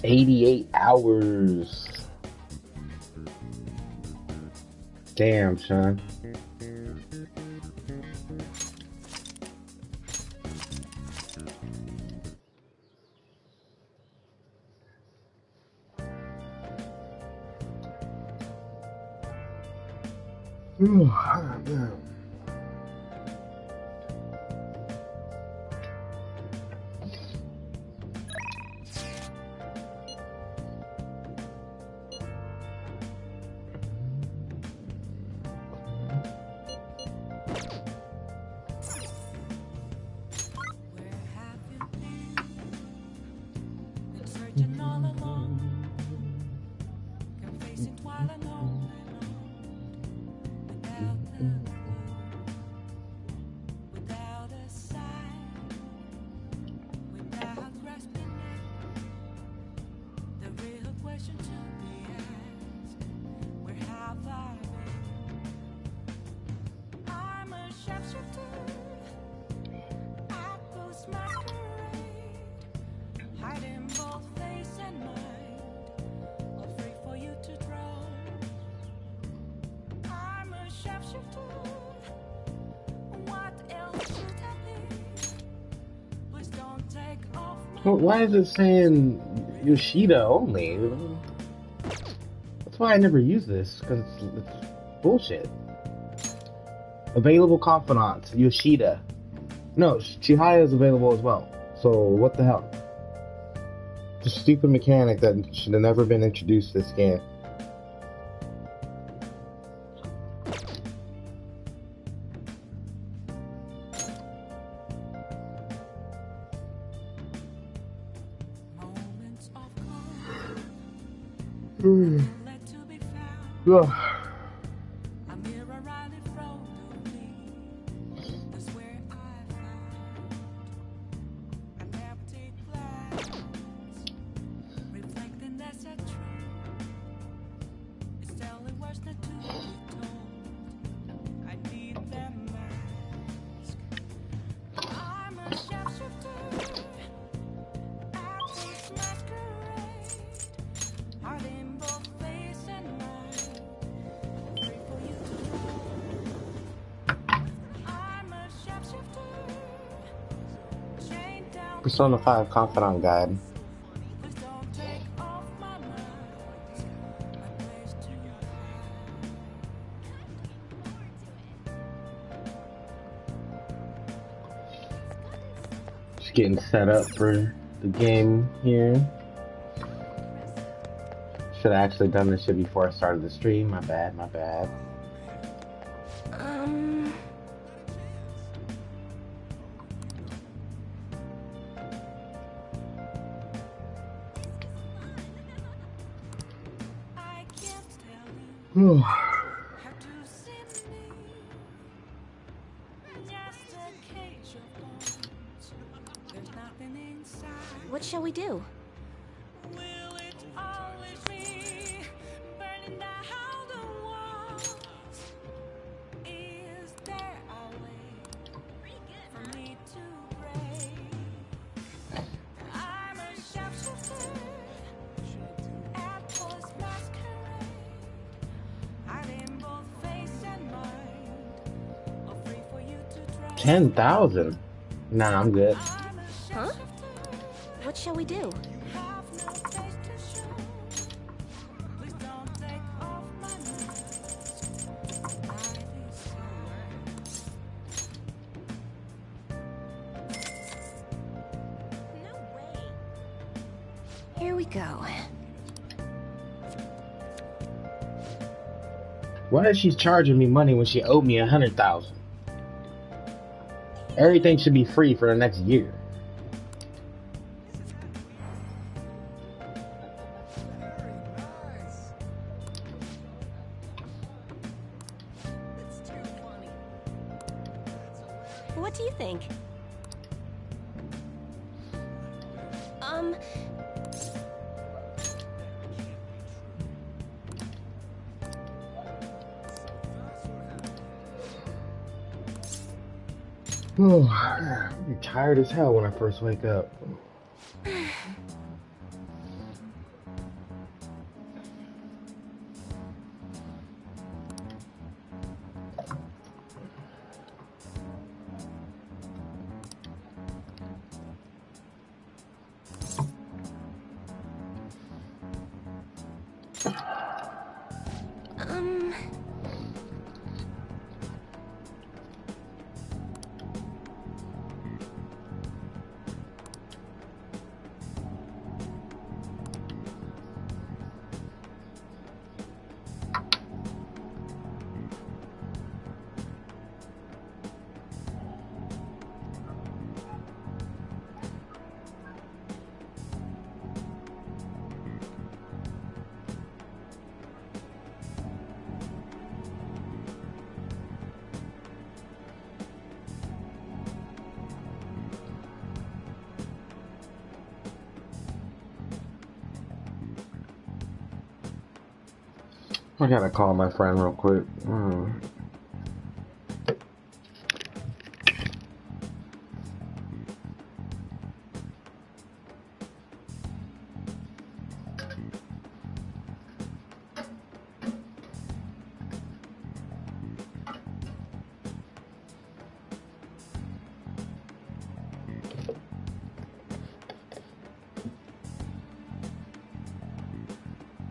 $88. Damn, son. Why is it saying Yoshida only? That's why I never use this, because it's bullshit. Available confidants, Yoshida. No, Chihaya is available as well. So what the hell? Just a stupid mechanic that should have never been introduced to this game. Persona 5 Confidant Guide. Just getting set up for the game here. Should have actually done this shit before I started the stream. My bad, my bad. What shall we do? 10,000? Nah, I'm good. Huh? What shall we do? Here we go. Why is she charging me money when she owed me 100,000? Everything should be free for the next year. What do you think? I'm tired as hell when I first wake up. I gotta call my friend real quick.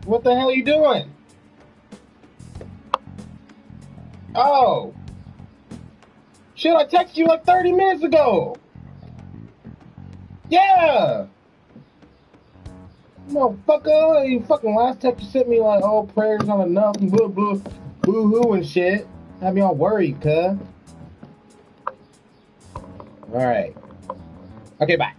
What the hell are you doing? Oh! Shit, I texted you like 30 minutes ago! Yeah! Motherfucker, you fucking last text you sent me like, oh, prayers not enough and blah blah, boo-hoo and shit. Have me all worried, cuz. Alright. Okay, bye.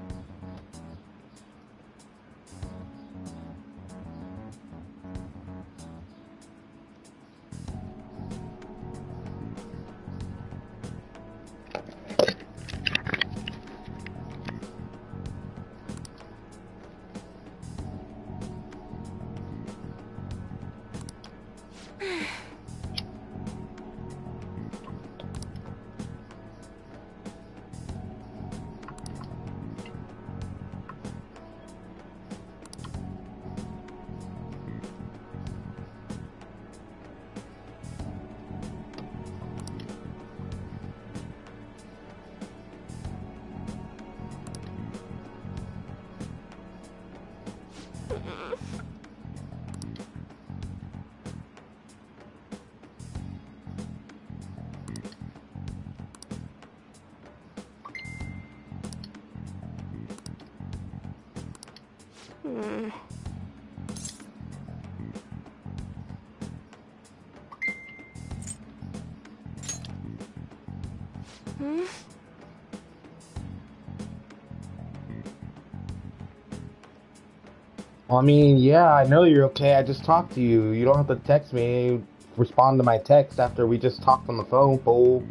Well, I mean, yeah, I know you're okay. I just talked to you. You don't have to text me. Respond to my text after we just talked on the phone, fool.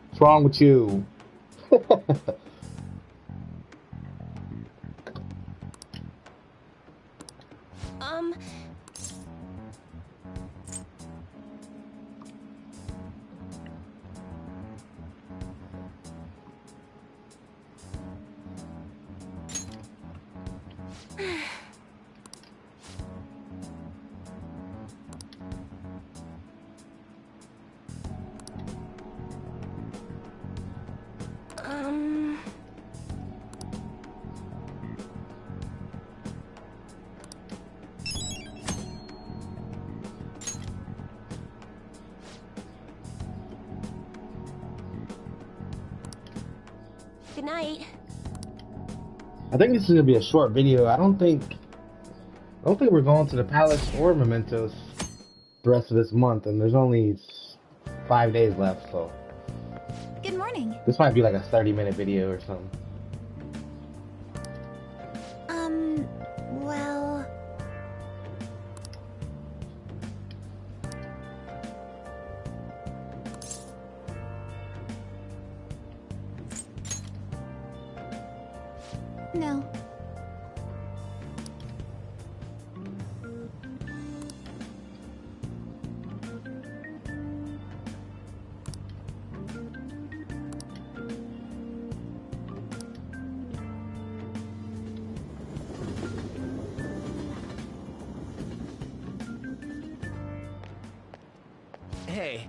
What's wrong with you? Good night. I think this is gonna be a short video. I don't think we're going to the palace or Mementos the rest of this month, and there's only 5 days left, so Good morning. this might be like a 30-minute video or something. Well... No. Hey.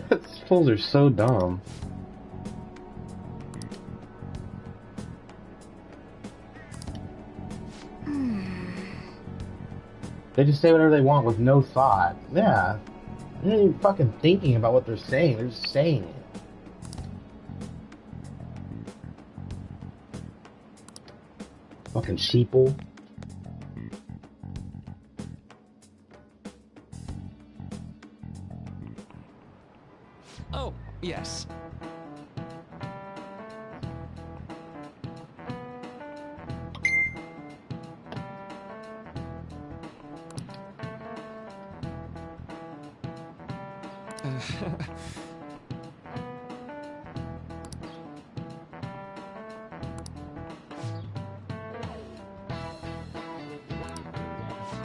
These fools are so dumb. They just say whatever they want with no thought. Yeah. They're not even fucking thinking about what they're saying. They're just saying it. Fucking sheeple. Oh, yes.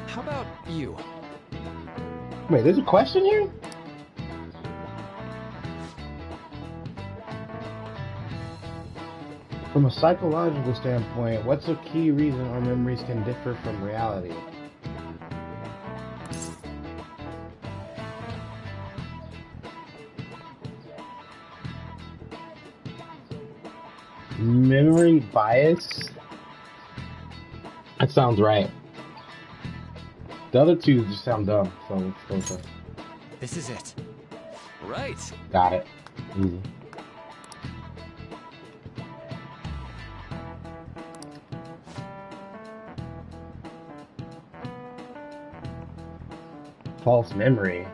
How about you? Wait, there's a question here? From a psychological standpoint, what's a key reason our memories can differ from reality? Memory bias? That sounds right. The other two just sound dumb, so let's go with that. This is it. Right. Got it. Easy. False memory.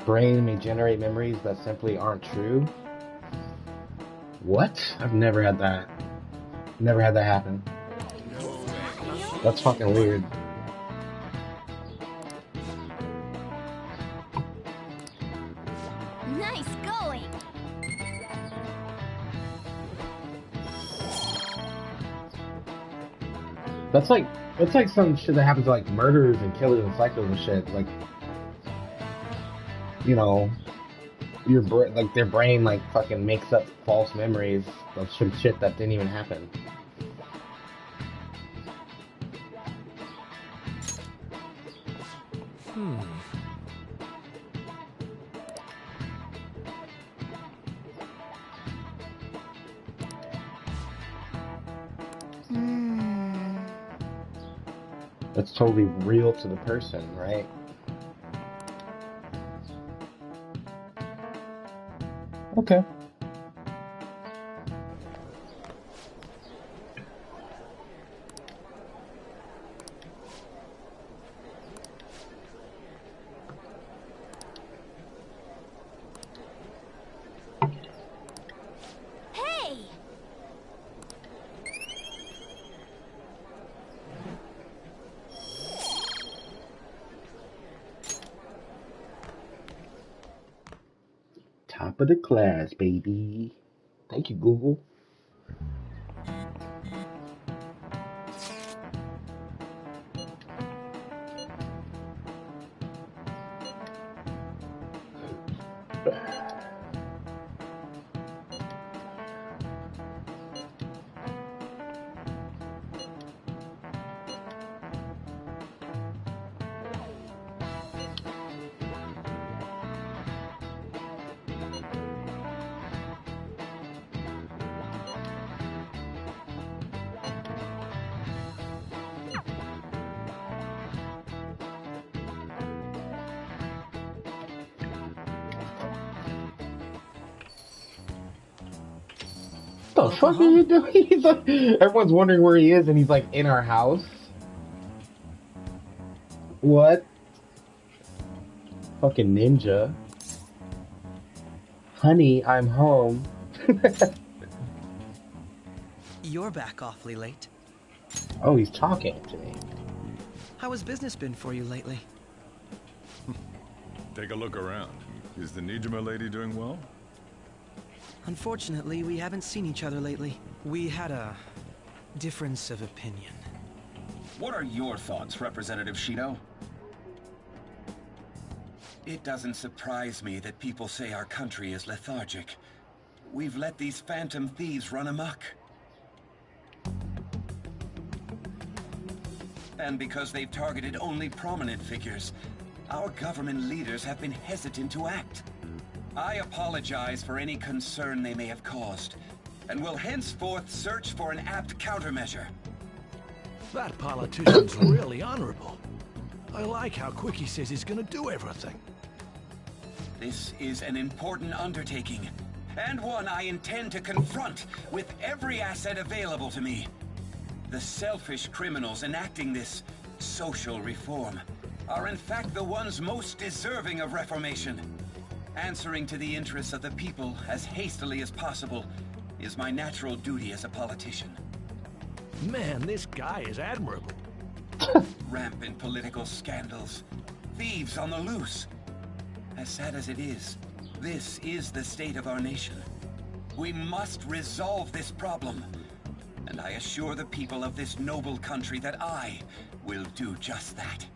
Brain may generate memories that simply aren't true. What? I've never had that. Never had that happen. That's fucking weird. Nice going! That's like some shit that happens to like murderers and killers and psychos and shit. Like, you know, like their brain like fucking makes up false memories of some shit that didn't even happen. That's totally real to the person, right? Okay. Hey! Top of the class, baby. Thank you, Google. What the fuck are you doing? He's like, everyone's wondering where he is, and he's like in our house. What? Fucking ninja. Honey, I'm home. You're back awfully late. Oh, he's talking to me. How has business been for you lately? Take a look around. Is the Nijima lady doing well? Unfortunately, we haven't seen each other lately. We had a difference of opinion. What are your thoughts, Representative Shido? It doesn't surprise me that people say our country is lethargic. We've let these phantom thieves run amok. And because they've targeted only prominent figures, our government leaders have been hesitant to act. I apologize for any concern they may have caused, and will henceforth search for an apt countermeasure. That politician's really honorable. I like how quick he says he's gonna do everything. This is an important undertaking, and one I intend to confront with every asset available to me. The selfish criminals enacting this social reform are in fact the ones most deserving of reformation. Answering to the interests of the people as hastily as possible is my natural duty as a politician. Man, this guy is admirable. Rampant political scandals, thieves on the loose. As sad as it is, this is the state of our nation. We must resolve this problem, and I assure the people of this noble country that I will do just that.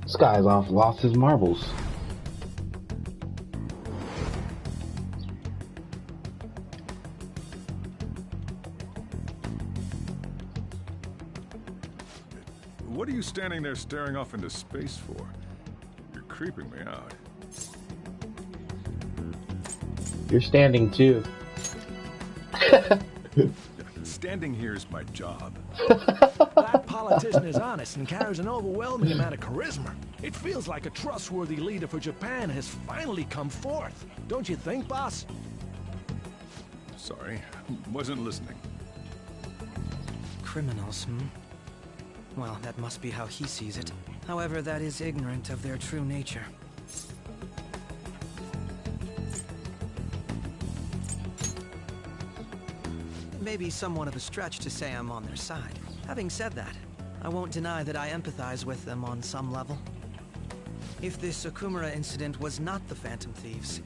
This guy's lost his marbles. What are you standing there staring off into space for? You're creeping me out. You're standing too. Standing here is my job. That politician is honest and carries an overwhelming amount of charisma. It feels like a trustworthy leader for Japan has finally come forth. Don't you think, boss? Sorry, wasn't listening. Criminals, Well, that must be how he sees it. However, that is ignorant of their true nature. It may be somewhat of a stretch to say I'm on their side. Having said that, I won't deny that I empathize with them on some level. If this Okumura incident was not the Phantom Thieves,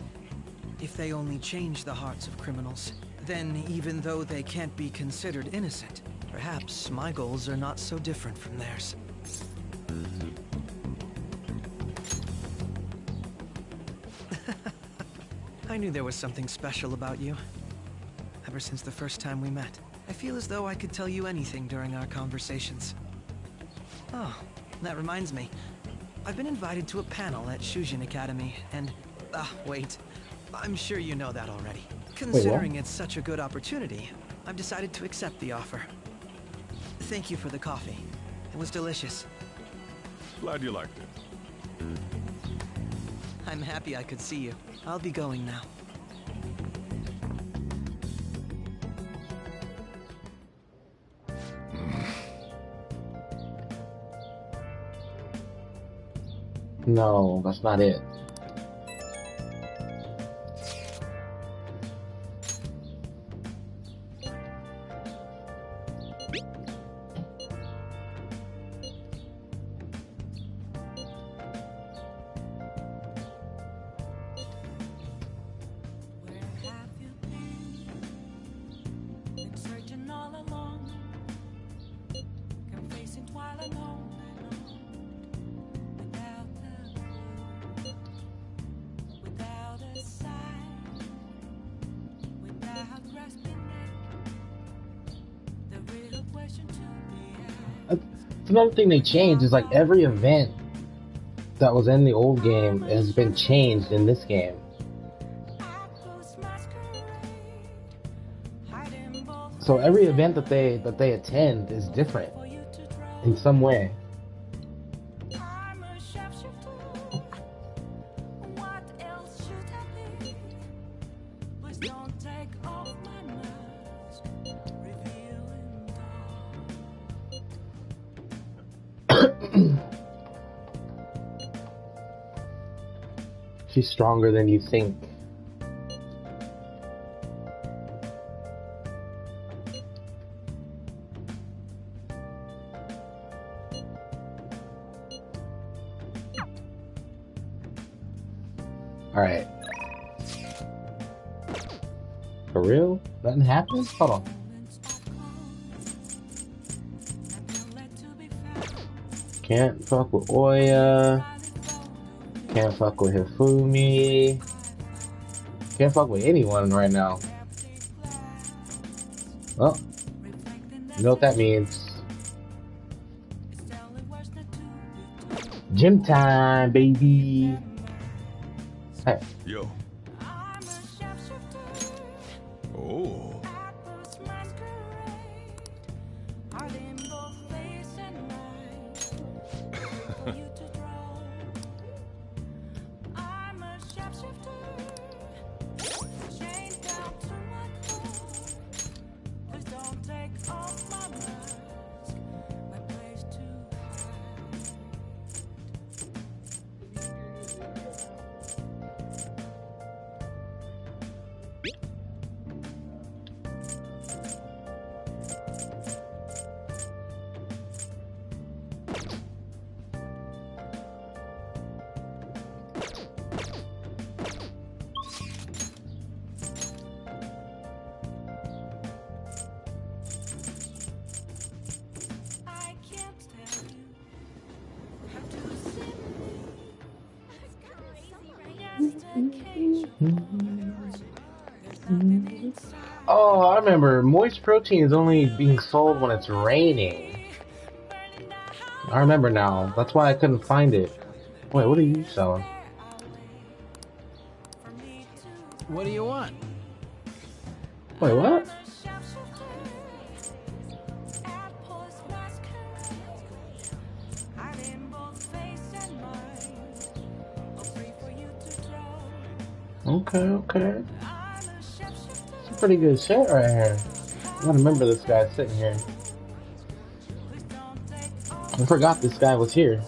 if they only change the hearts of criminals, then even though they can't be considered innocent, perhaps my goals are not so different from theirs. I knew there was something special about you. Ever since the first time we met, I feel as though I could tell you anything during our conversations. Oh, that reminds me. I've been invited to a panel at Shujin Academy, and... wait. I'm sure you know that already. Considering it's such a good opportunity, I've decided to accept the offer. Thank you for the coffee. It was delicious. Glad you liked it. I'm happy I could see you. I'll be going now. No, that's not it. another thing they changed is like every event that was in the old game has been changed in this game. So every event that they attend is different in some way. She's stronger than you think. Alright. For real? Nothing happened? Hold on. Can't fuck with Oya. Can't fuck with Hifumi. Can't fuck with anyone right now. Well, you know what that means. Gym time, baby. Hey. Yo. Oh. Oh, I remember. Moist protein is only being sold when it's raining. I remember now. That's why I couldn't find it. Wait, what are you selling? What do you want? Wait, what? Okay, okay. It's a pretty good shit right here. I gotta remember this guy sitting here. I forgot this guy was here.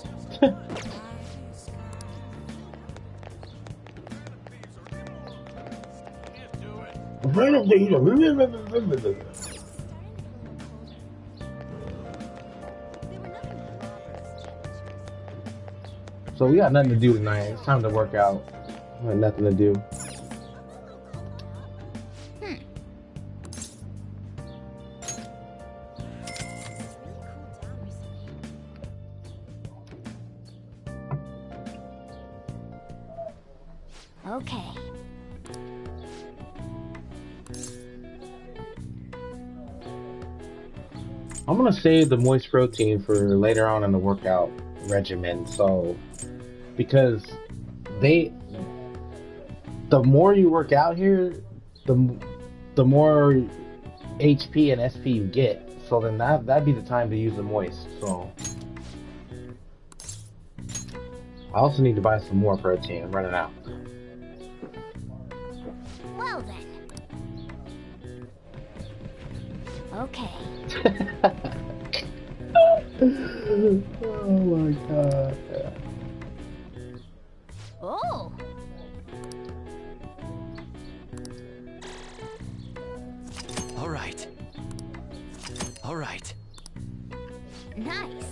So we got nothing to do tonight. It's time to work out. We got nothing to do. Okay. I'm gonna save the moist protein for later on in the workout regimen. So, because the more you work out here, the more HP and SP you get. So then that'd be the time to use the moist. So I also need to buy some more protein. I'm running out. Well then. Okay. Oh my god. Oh. All right. All right. Nice.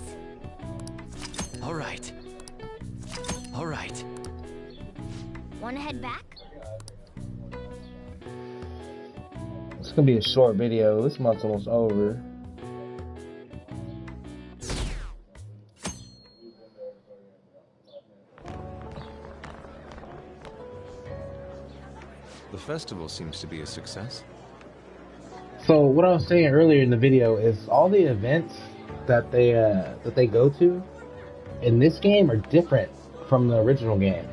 All right. All right. Wanna head back? It's gonna be a short video. This month's almost over. The festival seems to be a success. So what I was saying earlier in the video is all the events that they go to in this game are different from the original game.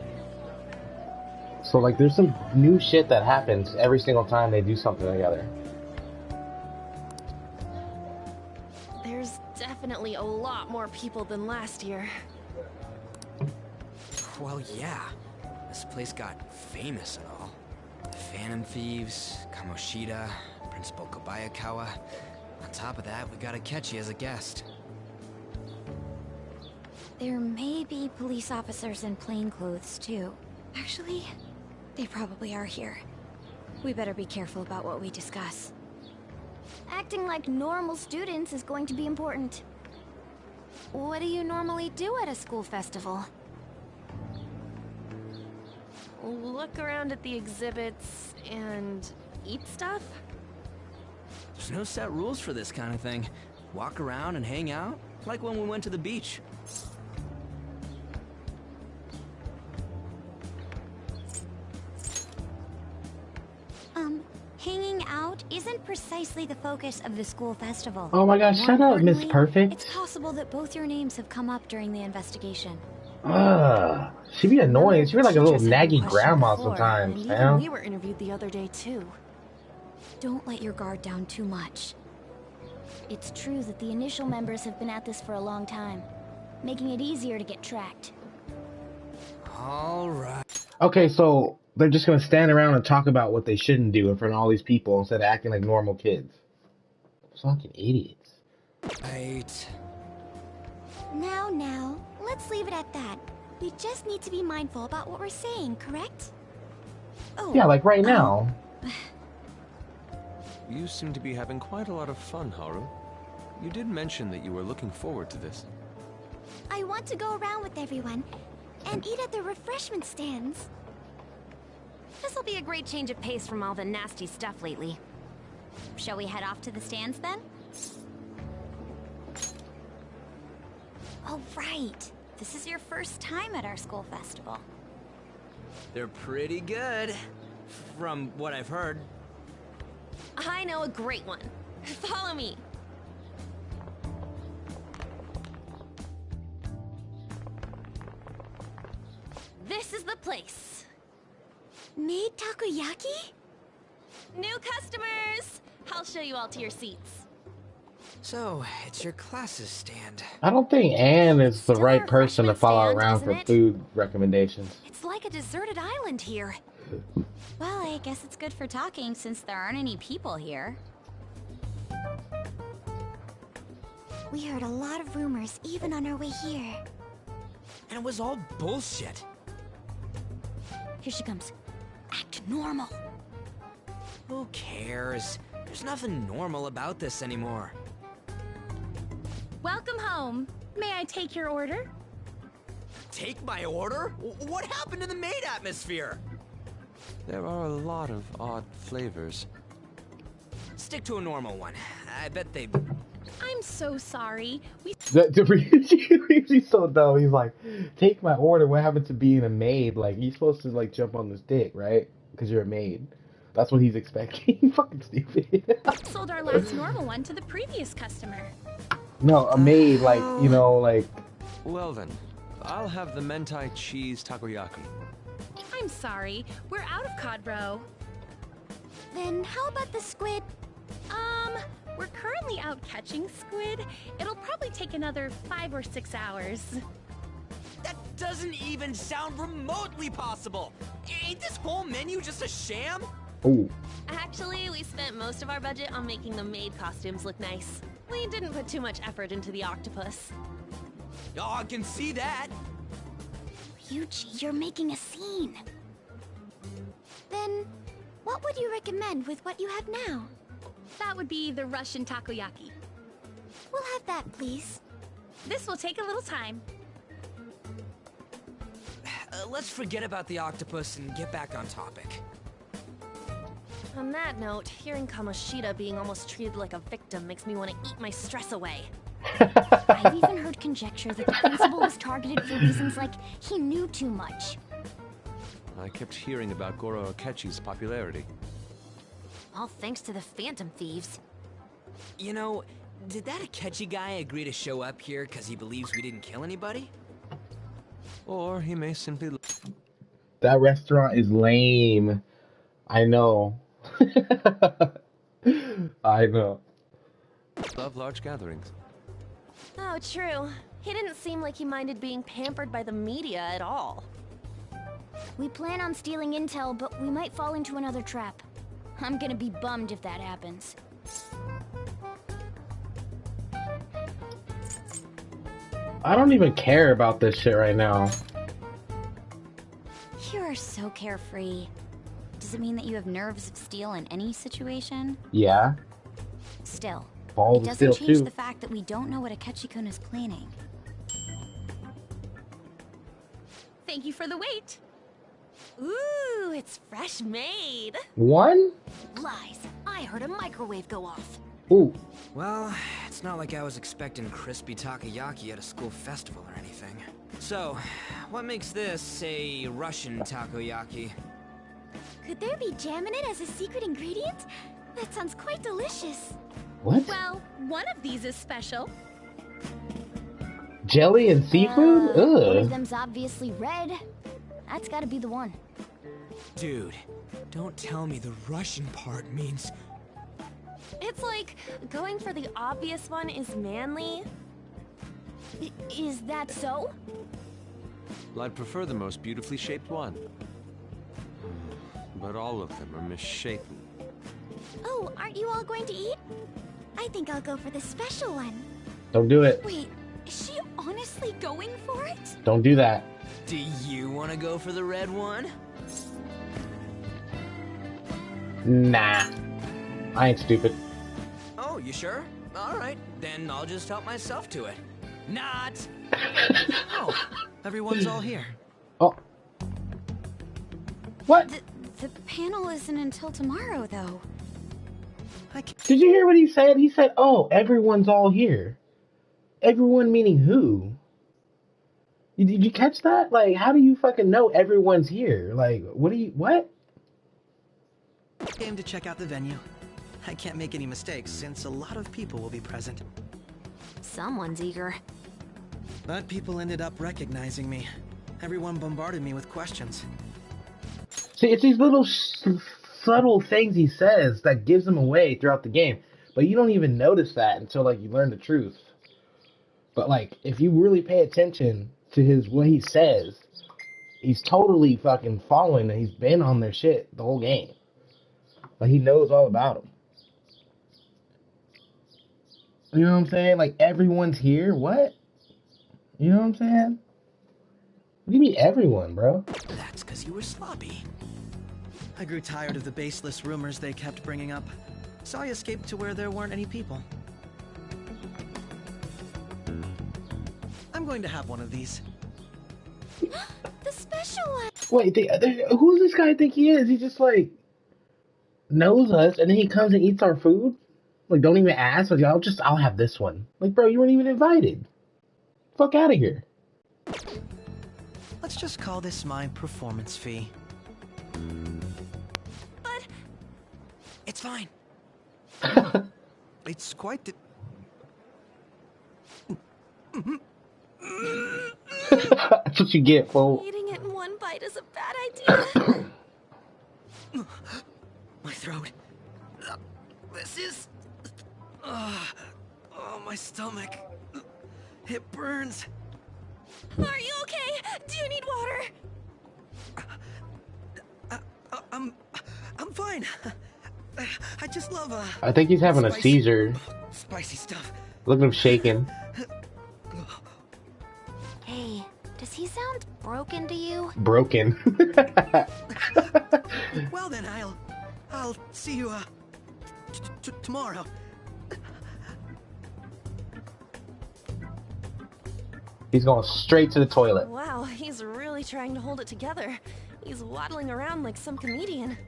So like there's some new shit that happens every single time they do something together. There's definitely a lot more people than last year. Well, yeah. This place got famous and all. The Phantom Thieves, Kamoshida, Principal Kobayakawa. On top of that, we got Akechi as a guest. There may be police officers in plainclothes, too. Actually, they probably are here. We better be careful about what we discuss. Acting like normal students is going to be important. What do you normally do at a school festival? Look around at the exhibits and eat stuff? There's no set rules for this kind of thing. Walk around and hang out, like when we went to the beach. Hanging out isn't precisely the focus of the school festival. Oh my gosh, More shut up, Miss importantly, Perfect. It's possible that both your names have come up during the investigation. She'd be annoying. She'd be like a little Teachers have been naggy questioned grandma before, sometimes, And even fam. we were interviewed the other day, too. Don't let your guard down too much. It's true that the initial members have been at this for a long time, making it easier to get tracked. All right. Okay, so they're just gonna stand around and talk about what they shouldn't do in front of all these people instead of acting like normal kids. Fucking idiots. Right. Now, let's leave it at that. We just need to be mindful about what we're saying, correct? Oh, Yeah, like right now. You seem to be having quite a lot of fun, Haru. You did mention that you were looking forward to this. I want to go around with everyone and eat at the refreshment stands. This'll be a great change of pace from all the nasty stuff lately. Shall we head off to the stands then? Oh, right. This is your first time at our school festival. They're pretty good, from what I've heard. I know a great one. Follow me. This is the place. Made takoyaki? New customers! I'll show you all to your seats. So, it's your class's stand. I don't think Anne is the Still right a person to refreshment follow stand, around isn't for it? food recommendations. It's like a deserted island here. Well, I guess it's good for talking since there aren't any people here. We heard a lot of rumors even on our way here. And it was all bullshit. Here she comes. Act normal. Who cares? There's nothing normal about this anymore. Welcome home. May I take your order? Take my order? What happened to the maid atmosphere? There are a lot of odd flavors. Stick to a normal one. I bet they... I'm so sorry. He's so dumb. He's like, take my order. What happened to being a maid? Like, you're supposed to like jump on this dick, right? Because you're a maid. That's what he's expecting. Fucking stupid. Sold our last normal one to the previous customer. No, a maid, like, you know, like... Well then, I'll have the mentai cheese takoyaki. I'm sorry. We're out of cod roe. Then how about the squid? We're currently out catching squid. It'll probably take another 5 or 6 hours. That doesn't even sound remotely possible! Ain't this whole menu just a sham? Ooh. Actually, we spent most of our budget on making the maid costumes look nice. We didn't put too much effort into the octopus. Oh, I can see that! Ryuji, you're making a scene. Then, what would you recommend with what you have now? That would be the Russian takoyaki. We'll have that, please. This will take a little time. Let's forget about the octopus and get back on topic. On that note, hearing Kamoshida being almost treated like a victim makes me want to eat my stress away. I've even heard conjecture that the principal was targeted for reasons like he knew too much. I kept hearing about Goro Akechi's popularity. All thanks to the Phantom Thieves. You know, Did that Akechi guy agree to show up here because he believes we didn't kill anybody? Or he may simply That restaurant is lame. I know. I know. love large gatherings. Oh, true. He didn't seem like he minded being pampered by the media at all. We plan on stealing intel, but we might fall into another trap. I'm gonna be bummed if that happens. I don't even care about this shit right now. You are so carefree. Does it mean that you have nerves of steel in any situation? Yeah. Still, Balls it of doesn't steel change too. the fact that we don't know what Akechi-kun is planning. Thank you for the wait. Ooh, it's fresh made. One? Lies. I heard a microwave go off. Ooh. Well, it's not like I was expecting crispy takoyaki at a school festival or anything. So, what makes this a Russian takoyaki? Could there be jam in it as a secret ingredient? That sounds quite delicious. What? Well, one of these is special. Jelly and seafood? One of Ugh. them's obviously red. That's gotta be the one. Dude, don't tell me the Russian part means... It's like going for the obvious one is manly. Is that so? Well, I'd prefer the most beautifully shaped one. But all of them are misshapen. Oh, aren't you all going to eat? I think I'll go for the special one. Don't do it. Wait, is she honestly going for it? Don't do that. Do you want to go for the red one? Nah. I ain't stupid. Oh, you sure? Alright, then I'll just help myself to it. Not! Oh, everyone's all here. Oh. What? The panel isn't until tomorrow, though. Did you hear what he said? He said, oh, everyone's all here. Everyone meaning who? Did you catch that? Like, how do you fucking know everyone's here? Like, what? Came to check out the venue. I can't make any mistakes since a lot of people will be present. Someone's eager. But people ended up recognizing me. Everyone bombarded me with questions. See, it's these little subtle things he says that gives him away throughout the game. But you don't even notice that until, like, you learn the truth. But, like, if you really pay attention to what he says, he's totally fucking following them. He's been on their shit the whole game. Like, he knows all about them. You know what I'm saying? Like, everyone's here? What? You know what I'm saying? What do you mean everyone, bro? That's because you were sloppy. I grew tired of the baseless rumors they kept bringing up, so I escaped to where there weren't any people. I'm going to have one of these. The special one! Wait, who's this guy think he is? He just, like, knows us, and then he comes and eats our food? Like, don't even ask? Like, I'll have this one. Like, bro, you weren't even invited. Fuck out of here. Let's just call this my performance fee. But... It's fine. It's quite the... That's what you get, fool. Eating it in one bite is a bad idea. My throat. This is... oh, my stomach. It burns. Are you okay? Do you need water? I'm fine. I just love I think he's having a seizure. spicy stuff. Look at him shaking. Hey, does he sound broken to you? Broken. Well then, I'll see you tomorrow. He's going straight to the toilet. Wow, he's really trying to hold it together. He's waddling around like some comedian.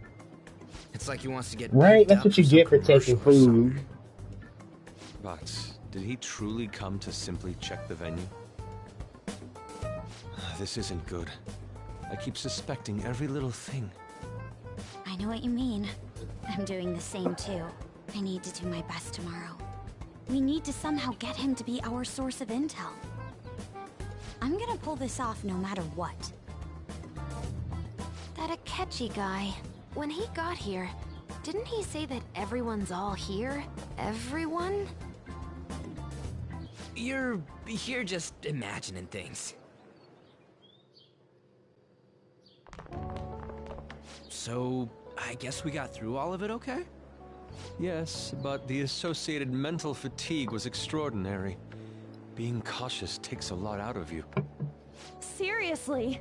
It's like he wants to get Right? beat That's up what you some get for taking commercial or food. something. But did he truly come to simply check the venue? This isn't good. I keep suspecting every little thing. I know what you mean. I'm doing the same too. I need to do my best tomorrow. We need to somehow get him to be our source of intel. I'm gonna pull this off no matter what. That Akechi guy, when he got here, didn't he say that everyone's all here? Everyone? You're just imagining things. So, I guess we got through all of it okay? Yes, but the associated mental fatigue was extraordinary. Being cautious takes a lot out of you. Seriously,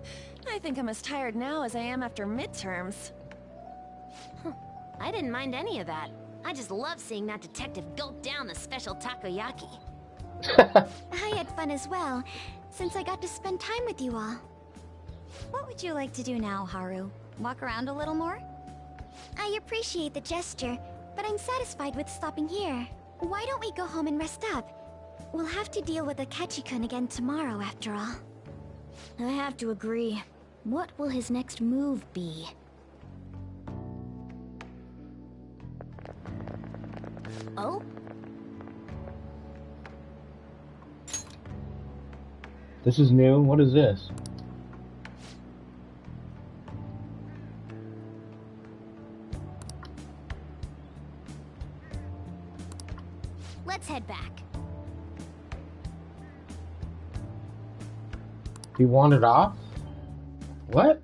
I think I'm as tired now as I am after midterms. I didn't mind any of that. I just love seeing that detective gulp down the special takoyaki. I had fun as well, since I got to spend time with you all. What would you like to do now, Haru? Walk around a little more? I appreciate the gesture, but I'm satisfied with stopping here. Why don't we go home and rest up? We'll have to deal with Akechi-kun again tomorrow, after all. I have to agree. What will his next move be? Oh? This is new. What is this? Let's head back. He wandered off? What?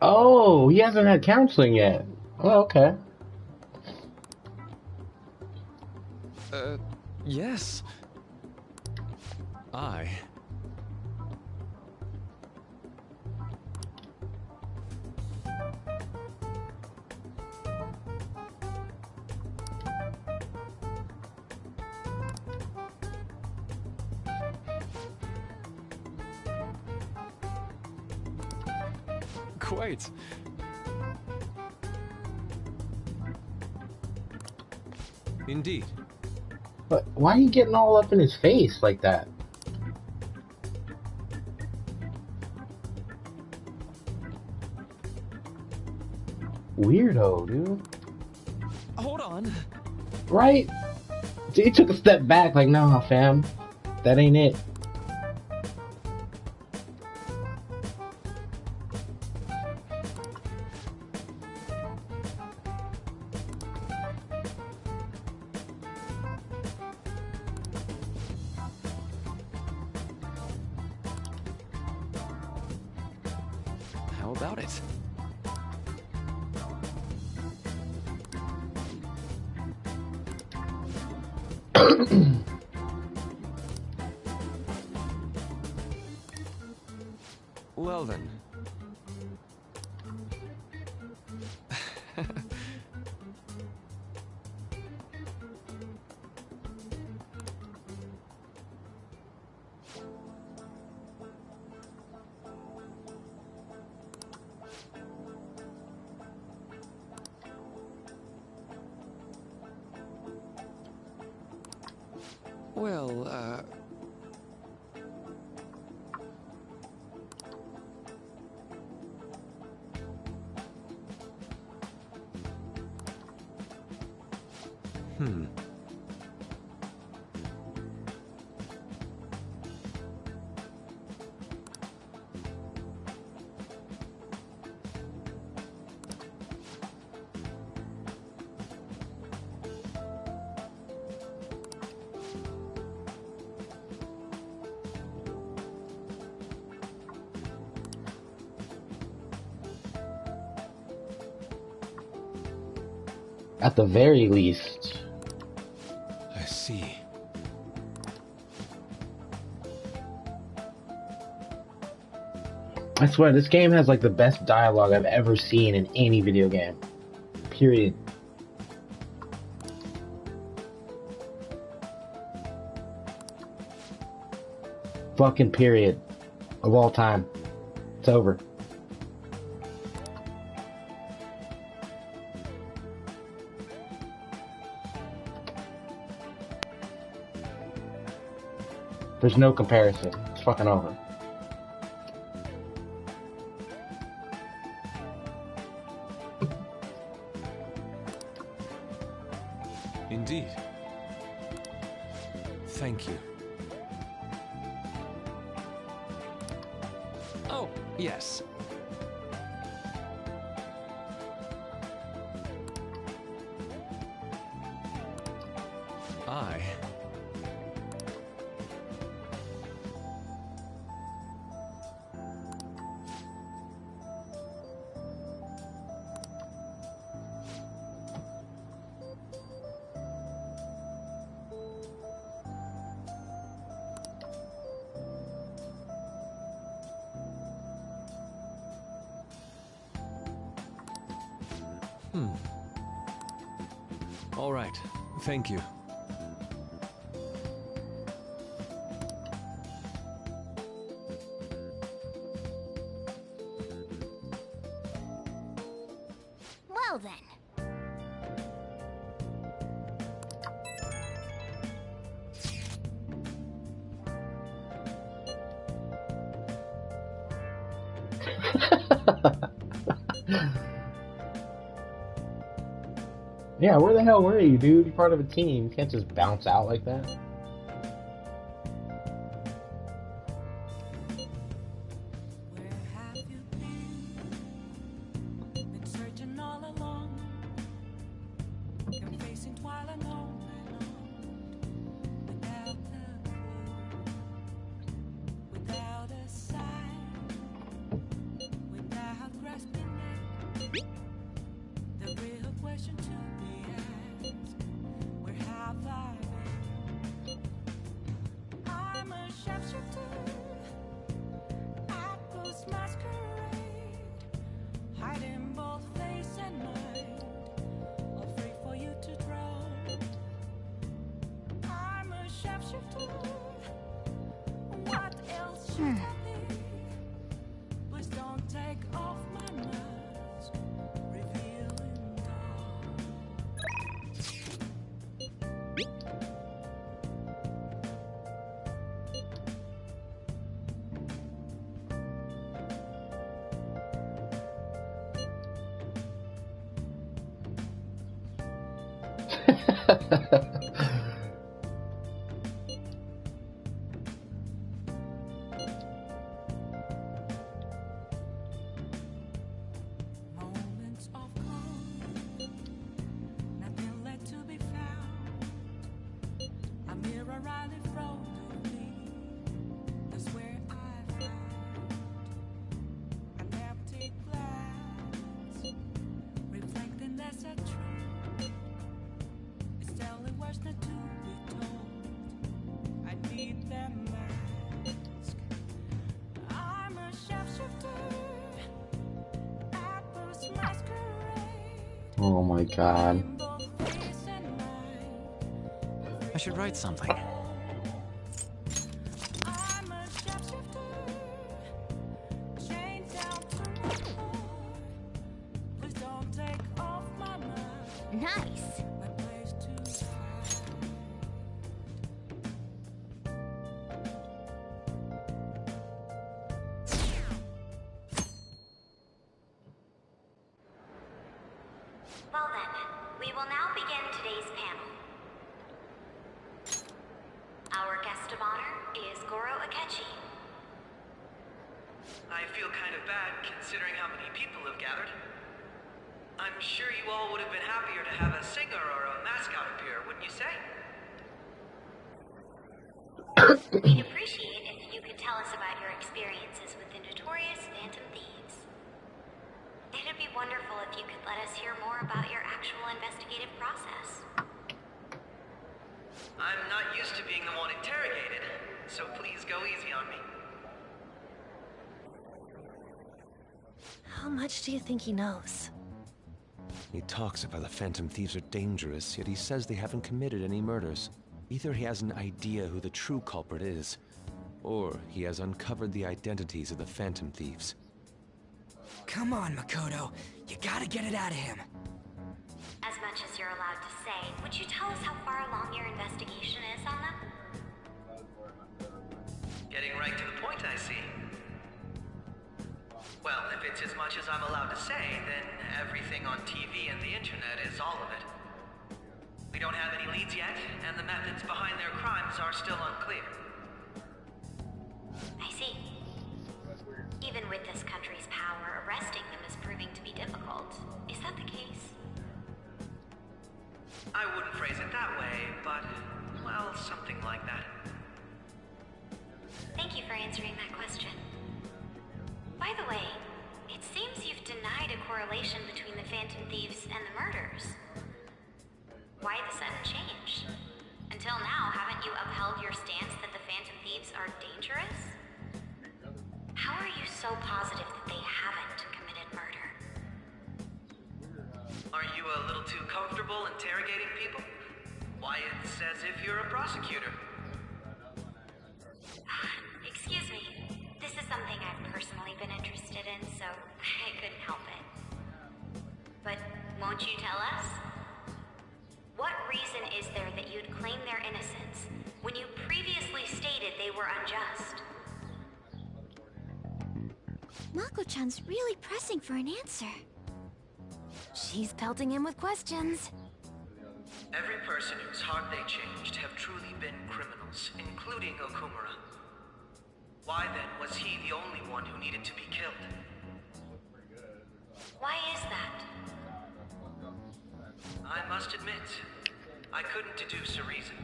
Oh, he hasn't had counseling yet. Oh, okay. Yes. Quite. Indeed. But why are you getting all up in his face like that? Weirdo, dude. Hold on. Right? He took a step back like, nah, fam. That ain't it. How about it? Well then. Well, At the very least. I see. I swear, this game has like the best dialogue I've ever seen in any video game. Period. Fucking period. Of all time. It's over. There's no comparison. It's fucking over. Thank you. Oh, yes. I... All right. Thank you. Well then. Yeah, where the hell were you, dude? You're part of a team. You can't just bounce out like that. Oh my god. I should write something. Nice. Well then, we will now begin today's panel. Our guest of honor is Goro Akechi. I feel kind of bad considering how many people have gathered. I'm sure you all would have been happier to have a singer or a mascot appear, wouldn't you say? We'd appreciate if you could tell us about your experiences with the notorious Phantom Thieves. It'd be wonderful if you could let us hear more about your actual investigative process. I'm not used to being the one interrogated, so please go easy on me. How much do you think he knows? He talks about the Phantom Thieves are dangerous, yet he says they haven't committed any murders. Either he has an idea who the true culprit is, or he has uncovered the identities of the Phantom Thieves. Come on, Makoto. You gotta get it out of him. As much as you're allowed to say, would you tell us how far along your investigation is on them? Getting right to the point, I see. Well, if it's as much as I'm allowed to say, then everything on TV and the internet is all of it. We don't have any leads yet, and the methods behind their crimes are still unclear. I see. Even with this country's power, arresting them is proving to be difficult. Is that the case? I wouldn't phrase it that way, but, well, something like that. Thank you for answering that question. By the way, it seems you've denied a correlation between the Phantom Thieves and the murders. Why the sudden change? Until now, haven't you upheld your stance that the Phantom Thieves are dangerous? How are you so positive that they haven't committed murder? Are you a little too comfortable interrogating people? Why, it's as if you're a prosecutor. Excuse me. This is something I've personally been interested in, so I couldn't help it. But won't you tell us? What reason is there that you'd claim their innocence when you previously stated they were unjust? Mako-chan's really pressing for an answer. She's pelting him with questions. Every person whose heart they changed have truly been criminals, including Okumura. Why then was he the only one who needed to be killed? Why is that? I must admit, I couldn't deduce a reason.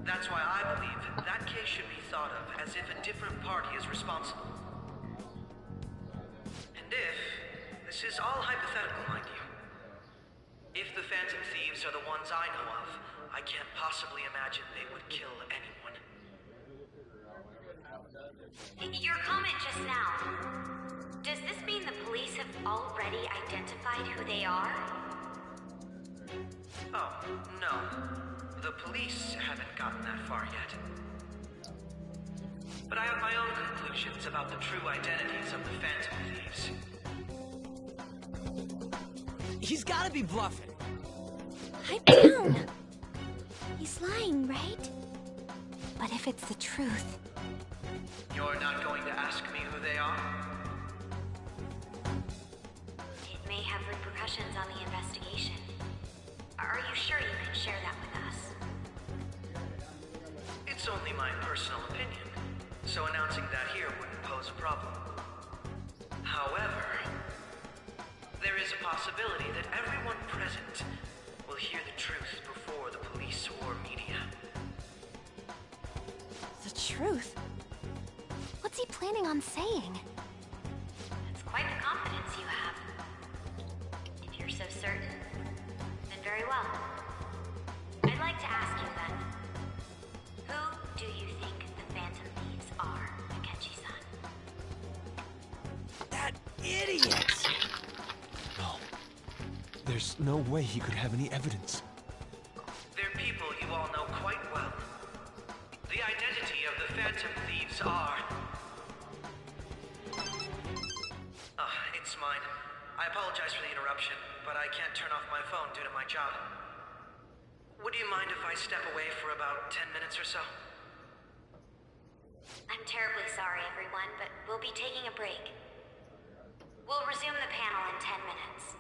That's why I believe that case should be thought of as if a different party is responsible. And if, this is all hypothetical, mind you, if the Phantom Thieves are the ones I know of, I can't possibly imagine they would kill anyone. Your comment just now, does this mean the police have already identified who they are? Oh, no. The police haven't gotten that far yet. But I have my own conclusions about the true identities of the Phantom Thieves. He's gotta be bluffing. Pipe down. He's lying, right? But if it's the truth... You're not going to ask me who they are? It may have repercussions on the investigation. Are you sure you can share that with us? It's only my personal opinion, so announcing that here wouldn't pose a problem. However, there is a possibility that everyone present will hear the truth before the police or media. The truth? What's he planning on saying? That's quite the confidence you have. If you're so certain, then very well. I'd like to ask you then, who do you think the Phantom Thieves are, Akechi-san? That idiot! No. There's no way he could have any evidence. They're people you all know quite well. The identity of the Phantom Thieves are... it's mine. I apologize for the interruption, but I can't turn off my phone due to my job. Would you mind if I step away for about 10 minutes or so? I'm terribly sorry, everyone, but we'll be taking a break. We'll resume the panel in 10 minutes.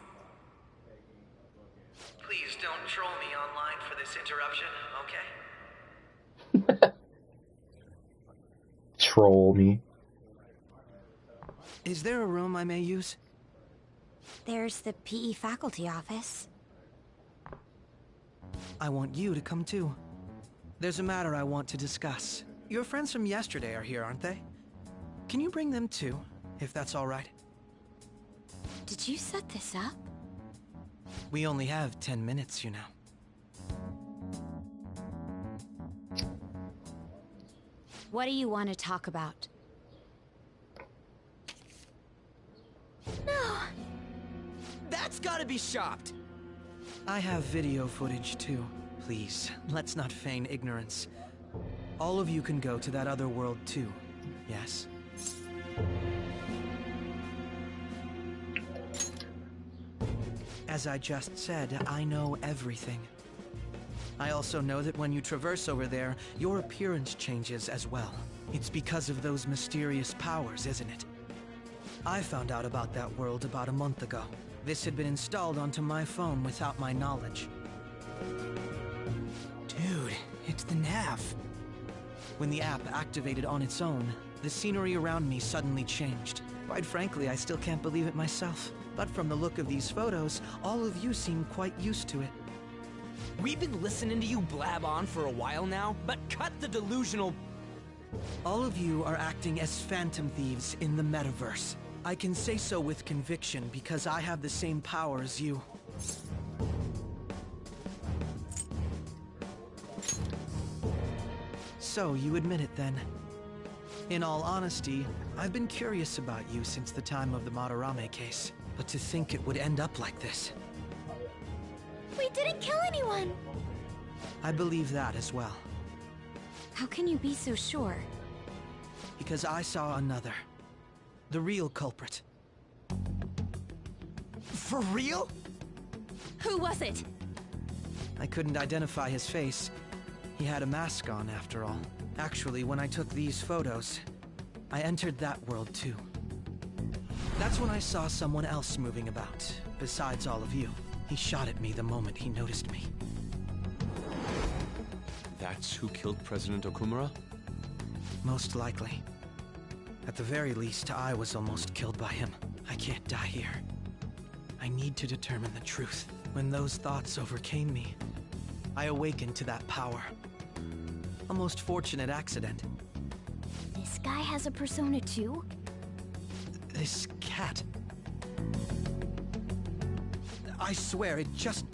Please don't troll me online for this interruption, okay? Troll me. Is there a room I may use? There's the PE faculty office. I want you to come too. There's a matter I want to discuss. Your friends from yesterday are here, aren't they? Can you bring them too, if that's all right? Did you set this up? We only have 10 minutes, you know. What do you want to talk about? No. That's gotta be shopped. I have video footage too. Please, let's not feign ignorance. All of you can go to that other world too, yes? As I just said, I know everything. I also know that when you traverse over there, your appearance changes as well. It's because of those mysterious powers, isn't it? I found out about that world about a month ago. This had been installed onto my phone without my knowledge. Dude, it's the have. When the app activated on its own, the scenery around me suddenly changed. Quite frankly, I still can't believe it myself. But from the look of these photos, all of you seem quite used to it. We've been listening to you blab on for a while now, but cut the delusional... All of you are acting as phantom thieves in the metaverse. I can say so with conviction because I have the same power as you. So, you admit it then. In all honesty, I've been curious about you since the time of the Madarame case. But to think it would end up like this. We didn't kill anyone! I believe that as well. How can you be so sure? Because I saw another. The real culprit. For real? Who was it? I couldn't identify his face. He had a mask on, after all. Actually, when I took these photos, I entered that world too. That's when I saw someone else moving about, besides all of you. He shot at me the moment he noticed me. That's who killed President Okumura? Most likely. At the very least, I was almost killed by him. I can't die here. I need to determine the truth. When those thoughts overcame me, I awakened to that power. A most fortunate accident. This guy has a persona too? This cat. I swear, it just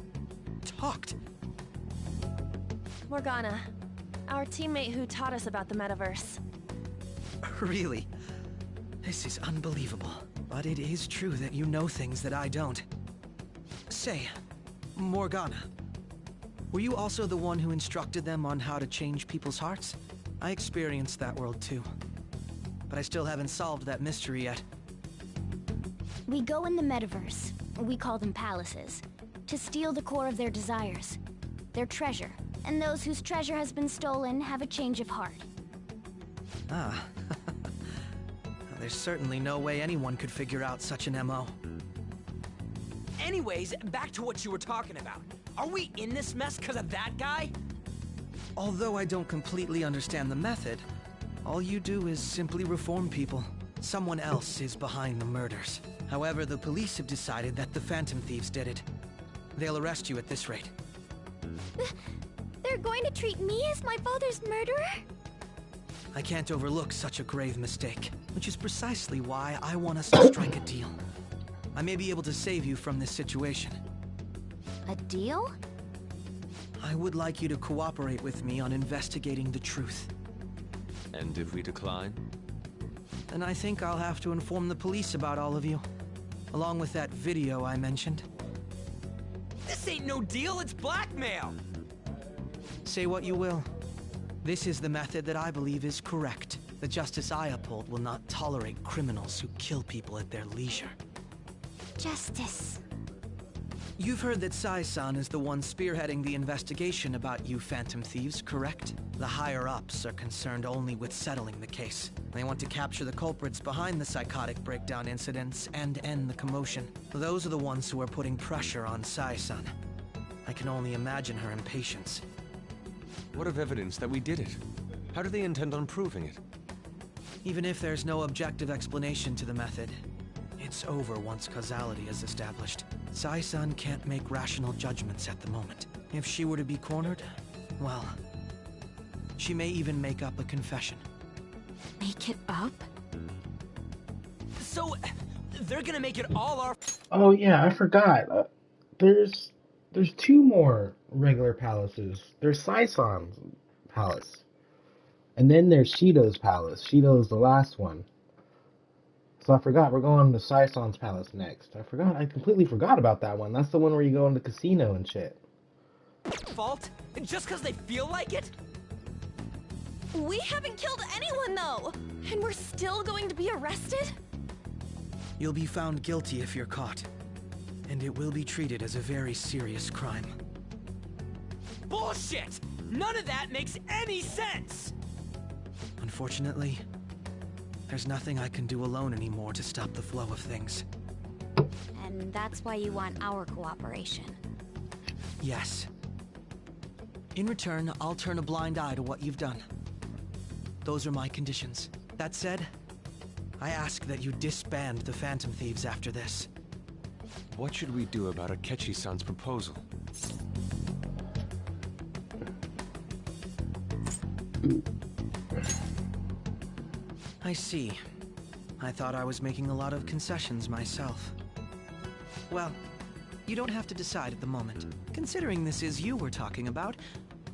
talked. Morgana, our teammate who taught us about the metaverse. Really? This is unbelievable. But it is true that you know things that I don't. Say, Morgana, were you also the one who instructed them on how to change people's hearts? I experienced that world too. But I still haven't solved that mystery yet. We go in the metaverse, we call them palaces, to steal the core of their desires, their treasure. And those whose treasure has been stolen have a change of heart. Ah. There's certainly no way anyone could figure out such an MO. Anyways, back to what you were talking about. Are we in this mess because of that guy? Although I don't completely understand the method, all you do is simply reform people. Someone else is behind the murders. However, the police have decided that the Phantom Thieves did it. They'll arrest you at this rate. They're going to treat me as my father's murderer? I can't overlook such a grave mistake, which is precisely why I want us to strike a deal. I may be able to save you from this situation. A deal? I would like you to cooperate with me on investigating the truth. And if we decline? Then I think I'll have to inform the police about all of you, along with that video I mentioned. This ain't no deal, it's blackmail! Say what you will. This is the method that I believe is correct. The justice I uphold will not tolerate criminals who kill people at their leisure. Justice. You've heard that Sai-san is the one spearheading the investigation about you Phantom Thieves, correct? The higher-ups are concerned only with settling the case. They want to capture the culprits behind the psychotic breakdown incidents and end the commotion. Those are the ones who are putting pressure on Sai-san. I can only imagine her impatience. What of evidence that we did it? How do they intend on proving it? Even if there's no objective explanation to the method, it's over once causality is established. Sai-san can't make rational judgments at the moment. If she were to be cornered, well, she may even make up a confession. Make it up? So, they're gonna make it all our... Oh yeah, I forgot. There's two more regular palaces. There's Sai-san's palace. And then there's Shido's palace. Shido's the last one. So I forgot, we're going to Sai-san's palace next. I completely forgot about that one. That's the one where you go in the casino and shit. fault? Just because they feel like it? We haven't killed anyone, though! And we're still going to be arrested? You'll be found guilty if you're caught. And it will be treated as a very serious crime. Bullshit! None of that makes any sense! Unfortunately, there's nothing I can do alone anymore to stop the flow of things. And that's why you want our cooperation. Yes. In return, I'll turn a blind eye to what you've done. Those are my conditions. That said, I ask that you disband the Phantom Thieves after this. What should we do about Akechi-san's proposal? I see. I thought I was making a lot of concessions myself. Well, you don't have to decide at the moment. Considering this is you we're talking about,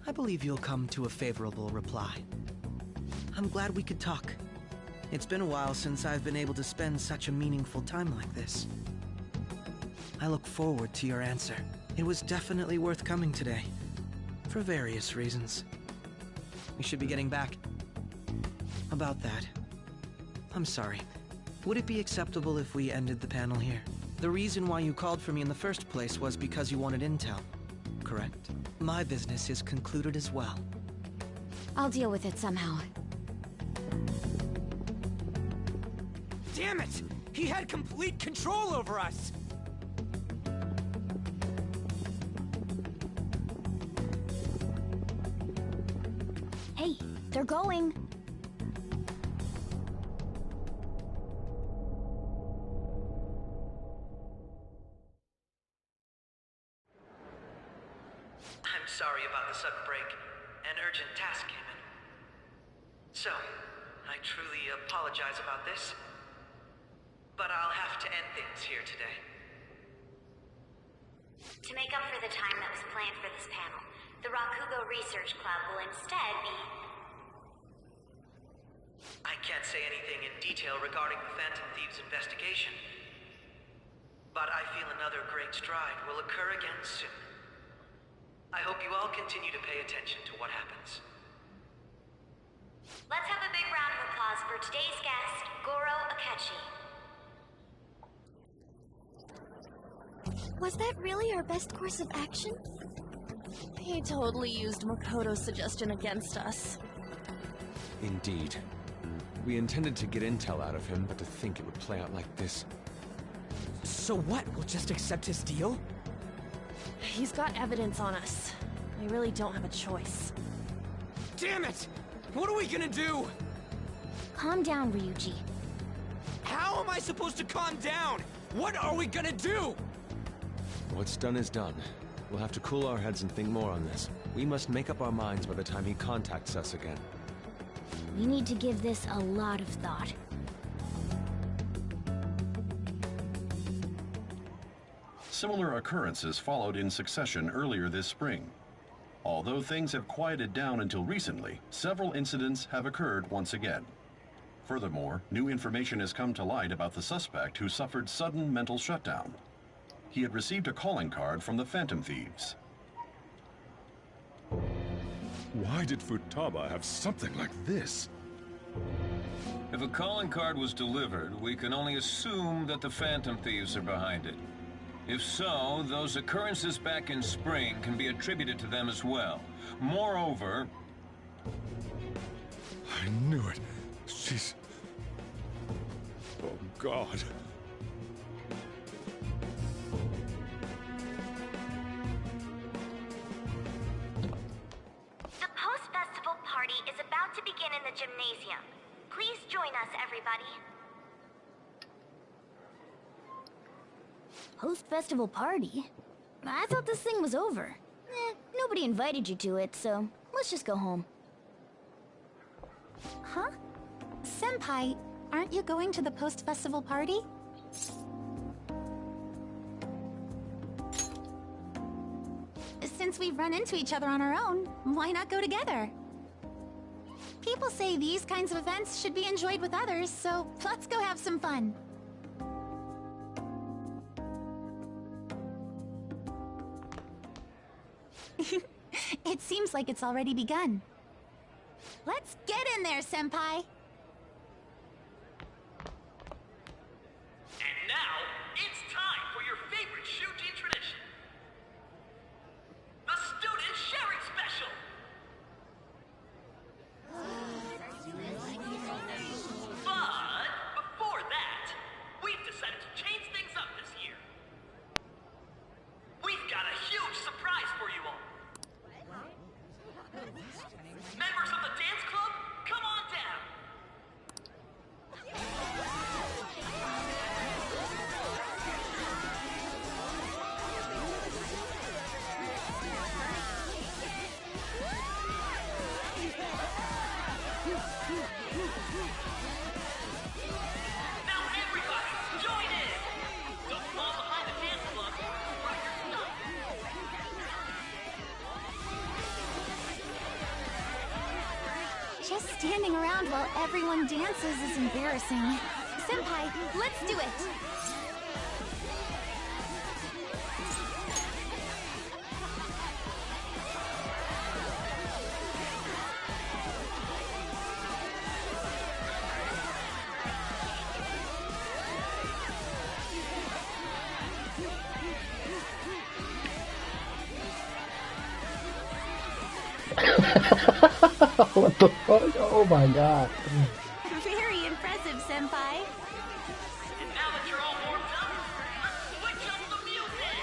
I believe you'll come to a favorable reply. I'm glad we could talk. It's been a while since I've been able to spend such a meaningful time like this. I look forward to your answer. It was definitely worth coming today, for various reasons. We should be getting back. About that, I'm sorry. Would it be acceptable if we ended the panel here? The reason why you called for me in the first place was because you wanted intel, correct? My business is concluded as well. I'll deal with it somehow. Damn it! He had complete control over us! Hey, they're going! I'm sorry about the sudden break. An urgent task came in. So, I truly apologize about this. But I'll have to end things here today. To make up for the time that was planned for this panel, the Rakugo Research Club will instead be... I can't say anything in detail regarding the Phantom Thieves investigation. But I feel another great stride will occur again soon. I hope you all continue to pay attention to what happens. Let's have a big round of applause for today's guest, Goro Akechi. Was that really our best course of action? He totally used Makoto's suggestion against us. Indeed. We intended to get intel out of him, but to think it would play out like this. So what? We'll just accept his deal? He's got evidence on us. We really don't have a choice. Damn it! What are we gonna do? Calm down, Ryuji. How am I supposed to calm down? What are we gonna do? What's done is done. We'll have to cool our heads and think more on this. We must make up our minds by the time he contacts us again. We need to give this a lot of thought. Similar occurrences followed in succession earlier this spring. Although things have quieted down until recently, several incidents have occurred once again. Furthermore, new information has come to light about the suspect who suffered sudden mental shutdown. He had received a calling card from the Phantom Thieves. Why did Futaba have something like this? If a calling card was delivered, we can only assume that the Phantom Thieves are behind it. If so, those occurrences back in spring can be attributed to them as well. Moreover... I knew it. She's... Oh, God. The post-festival party is about to begin in the gymnasium. Please join us, everybody. Post-festival party? I thought this thing was over. Nobody invited you to it, so let's just go home. Huh? Senpai, aren't you going to the post-festival party? Since we've run into each other on our own, why not go together? People say these kinds of events should be enjoyed with others, so let's go have some fun. It seems like it's already begun. Let's get in there, Senpai! And now, it's time for your favorite Shuji tradition. The Student Sharing Special! But, before that, we've decided to change things up this year. We've got a huge surprise for you all. Just standing around while everyone dances is embarrassing. Senpai, let's do it! What the fuck? Oh my god. Very impressive, Senpai. And now that you're all warmed up, let's switch up the music!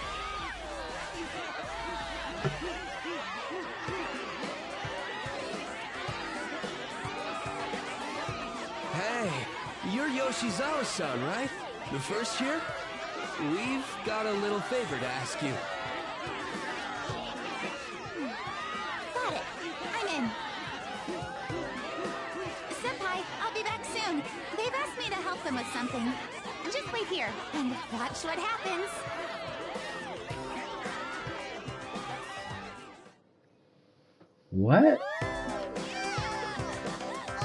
Hey, you're Yoshizawa-san, right? The first year? We've got a little favor to ask you. Got it. I'm in. Senpai, I'll be back soon. They've asked me to help them with something. Just wait here and watch what happens. What?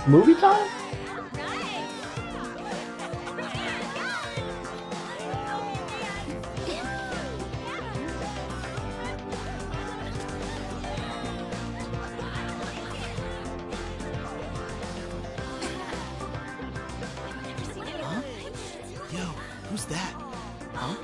Movie time? Huh? Yo, who's that? Huh?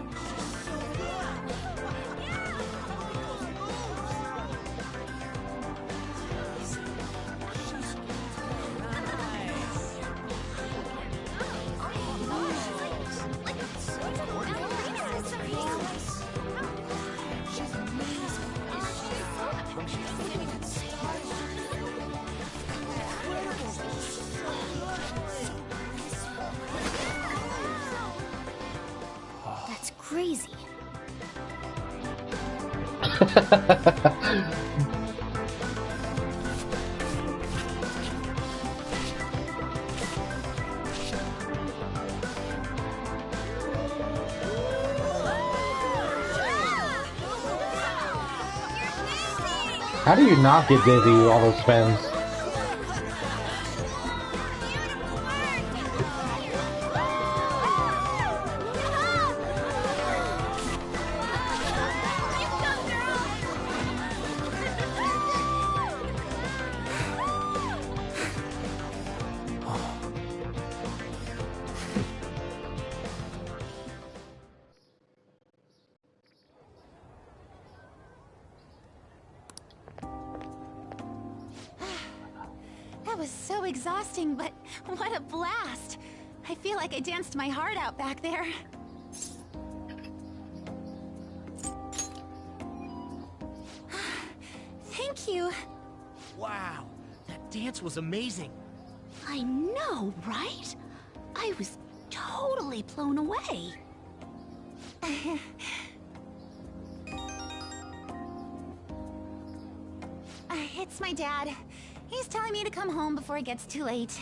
That's crazy. How do you not get dizzy with all those spins? That was so exhausting, but what a blast! I feel like I danced my heart out back there. Thank you. Wow, that dance was amazing. I know, right? I was totally blown away. It's my dad. He's telling me to come home before it gets too late.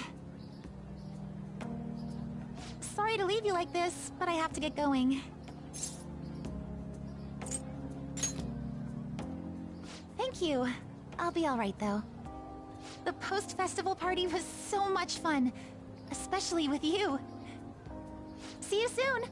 Sorry to leave you like this, but I have to get going. Thank you. I'll be alright, though. The post-festival party was so much fun. Especially with you. See you soon!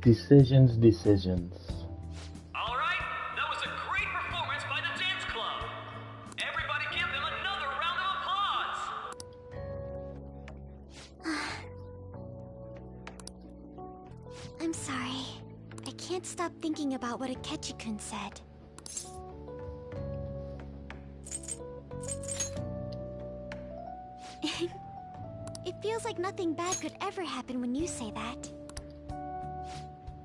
Decisions, decisions. All right, that was a great performance by the dance club. Everybody give them another round of applause. I'm sorry. I can't stop thinking about what Akechi-kun said. It feels like nothing bad could ever happen when you say that.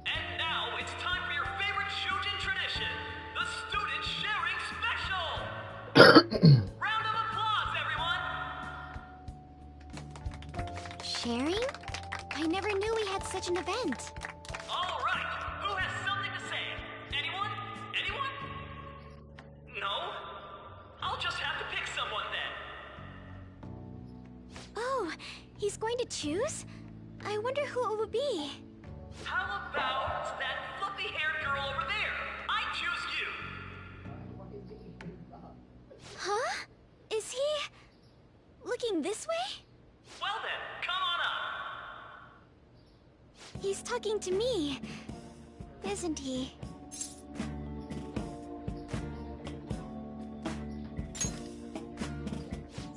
And now it's time for your favorite Shujin tradition, the student sharing special. Round of applause, everyone. Sharing? I never knew we had such an event. All right, who has something to say? Anyone? Anyone? No? I'll just have to pick someone then. Oh, he's going to choose? I wonder who it would be. How about that fluffy-haired girl over there? I choose you. Huh? Is he looking this way? Well then, come on up. He's talking to me, isn't he?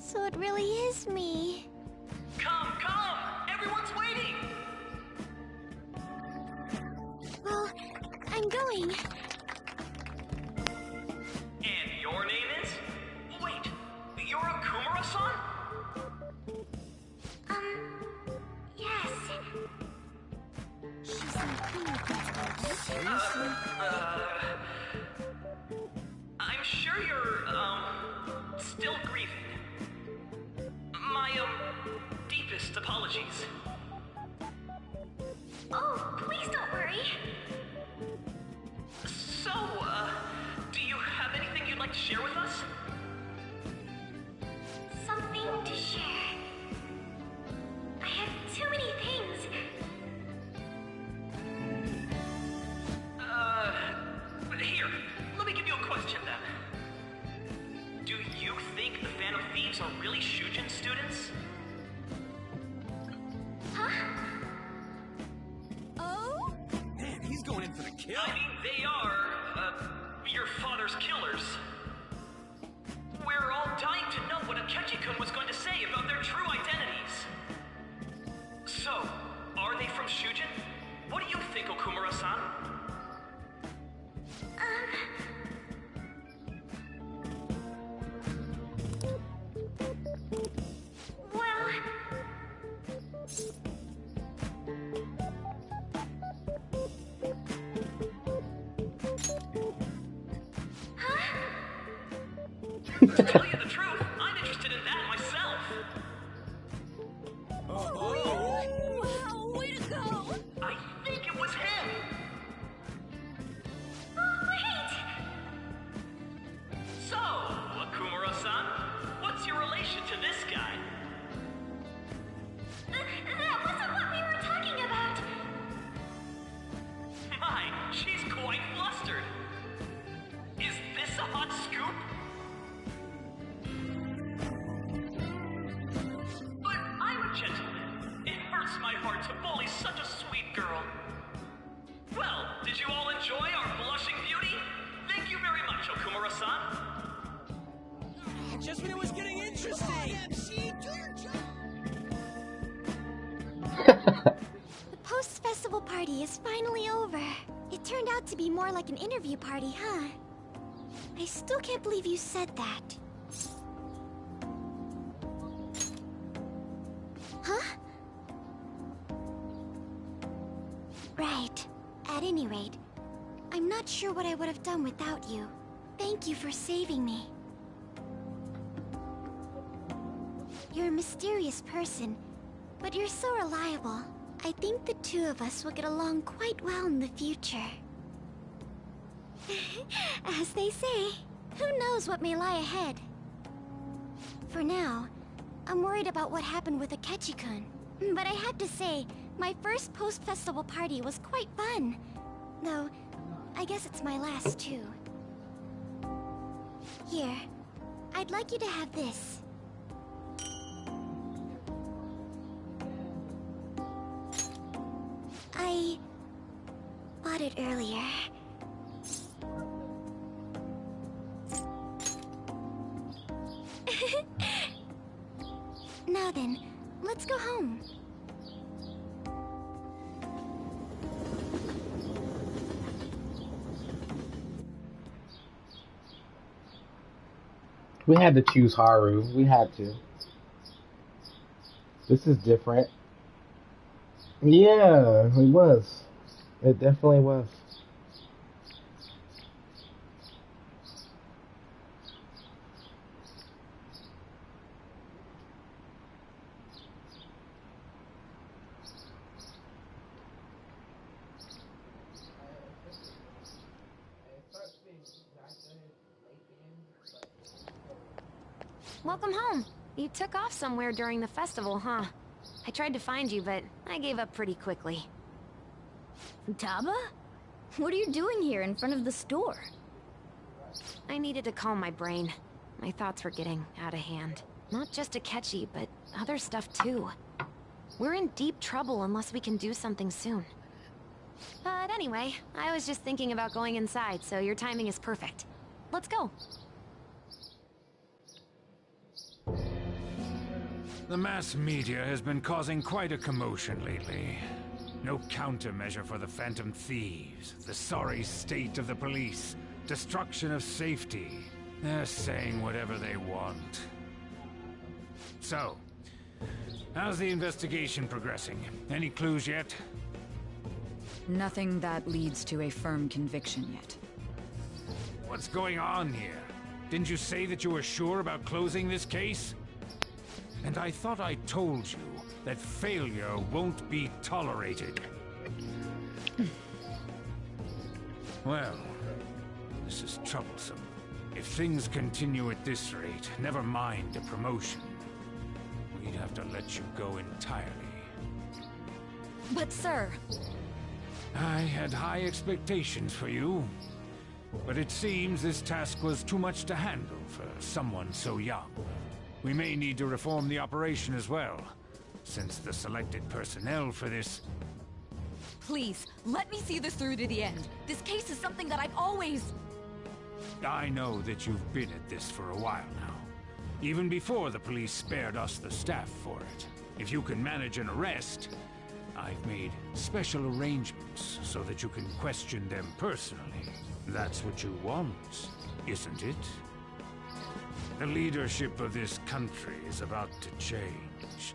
So it really is me. Come, come! Everyone's waiting! Well, I'm going. And your name is? Wait, you're a Kumura-san? Yes. She's Seriously? I'm sure you're, still grieving. My, deepest apologies. Oh, please don't worry. So, do you have anything you'd like to share with us? Something to share. I have too many things. Here, let me give you a question then. Do you think the Phantom Thieves are really Shujin students? Huh? Oh? Man, he's going in for the kill. I mean, they are, your father's killers. We're all dying to know what Akechi-kun was going to say about their true identities. So, are they from Shujin? What do you think, Okumura-san? Well... To tell you the truth, I'm interested in that myself. Wow, way to go! I think it was him. Oh, wait! So, Akumura-san, what's your relation to this guy? That wasn't what we were talking about. My, she's quite flustered. Is this a hot scoop? But I'm a gentleman. It hurts my heart to bully such a sweet girl. Well, did you all enjoy our blushing beauty? Thank you very much, Okumura-san. Just when it was getting interesting. The post-festival party is finally over. It turned out to be more like an interview party, huh? I still can't believe you said that. Huh? Right. At any rate, I'm not sure what I would have done without you. Thank you for saving me. You're a mysterious person, but you're so reliable. I think the two of us will get along quite well in the future. As they say, who knows what may lie ahead? For now, I'm worried about what happened with Akechi-kun. But I have to say, my first post-festival party was quite fun. Though, I guess it's my last too. Here, I'd like you to have this. spotted earlier. Now then, let's go home. We had to choose Haru. We had to. This is different. Yeah, it was. It definitely was. Welcome home. You took off somewhere during the festival, huh? I tried to find you, but I gave up pretty quickly. Futaba? What are you doing here in front of the store? I needed to calm my brain. My thoughts were getting out of hand. Not just Akechi, but other stuff too. We're in deep trouble unless we can do something soon. But anyway, I was just thinking about going inside, so your timing is perfect. Let's go. The mass media has been causing quite a commotion lately. No countermeasure for the Phantom Thieves, the sorry state of the police, destruction of safety. They're saying whatever they want. So, how's the investigation progressing? Any clues yet? Nothing that leads to a firm conviction yet. What's going on here? Didn't you say that you were sure about closing this case? And I thought I told you that failure won't be tolerated. Well, this is troublesome. If things continue at this rate, never mind a promotion. We'd have to let you go entirely. But sir... I had high expectations for you. But it seems this task was too much to handle for someone so young. We may need to reform the operation as well, since the selected personnel for this... Please, let me see this through to the end. This case is something that I've always... I know that you've been at this for a while now. Even before the police spared us the staff for it. If you can manage an arrest, I've made special arrangements so that you can question them personally. That's what you want, isn't it? The leadership of this country is about to change.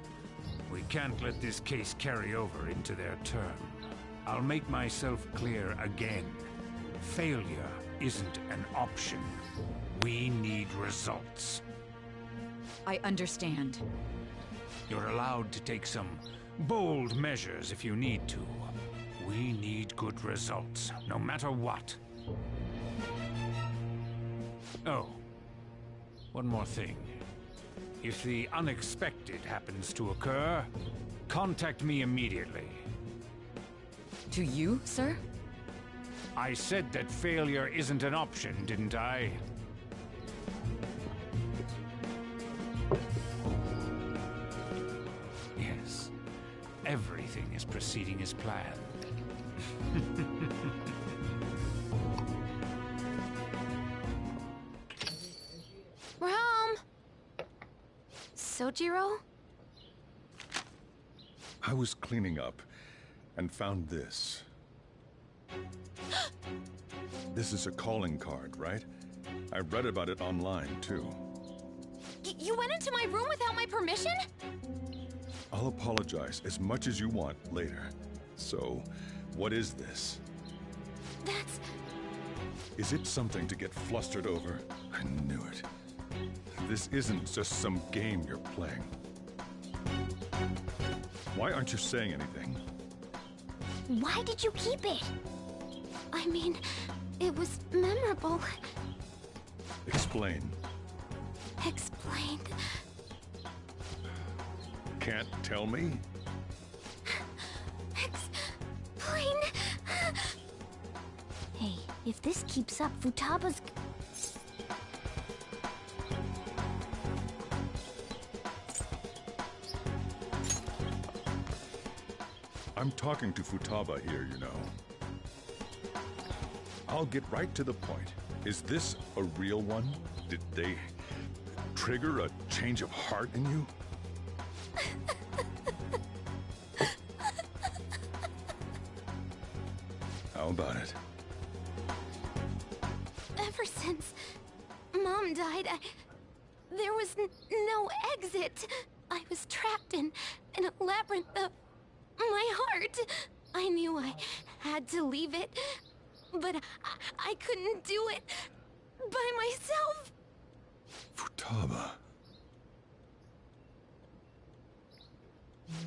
We can't let this case carry over into their term. I'll make myself clear again. Failure isn't an option. We need results. I understand. You're allowed to take some bold measures if you need to. We need good results, no matter what. Oh. One more thing. If the unexpected happens to occur, contact me immediately. To you, sir? I said that failure isn't an option, didn't I? Yes. Everything is proceeding as planned. We're home! Sojiro? I was cleaning up and found this. This is a calling card, right? I read about it online, too. You went into my room without my permission? I'll apologize as much as you want later. So, what is this? That's... Is it something to get flustered over? I knew it. This isn't just some game you're playing. Why aren't you saying anything? Why did you keep it? I mean, it was memorable. Explain. Explain. Can't tell me? Explain. Hey, if this keeps up, Futaba's... I'm talking to Futaba here, you know. I'll get right to the point. Is this a real one? Did they trigger a change of heart in you? How about it? Ever since Mom died, there was no exit. I was trapped in a labyrinth of my heart. I knew I had to leave it, but I couldn't do it by myself. Futaba.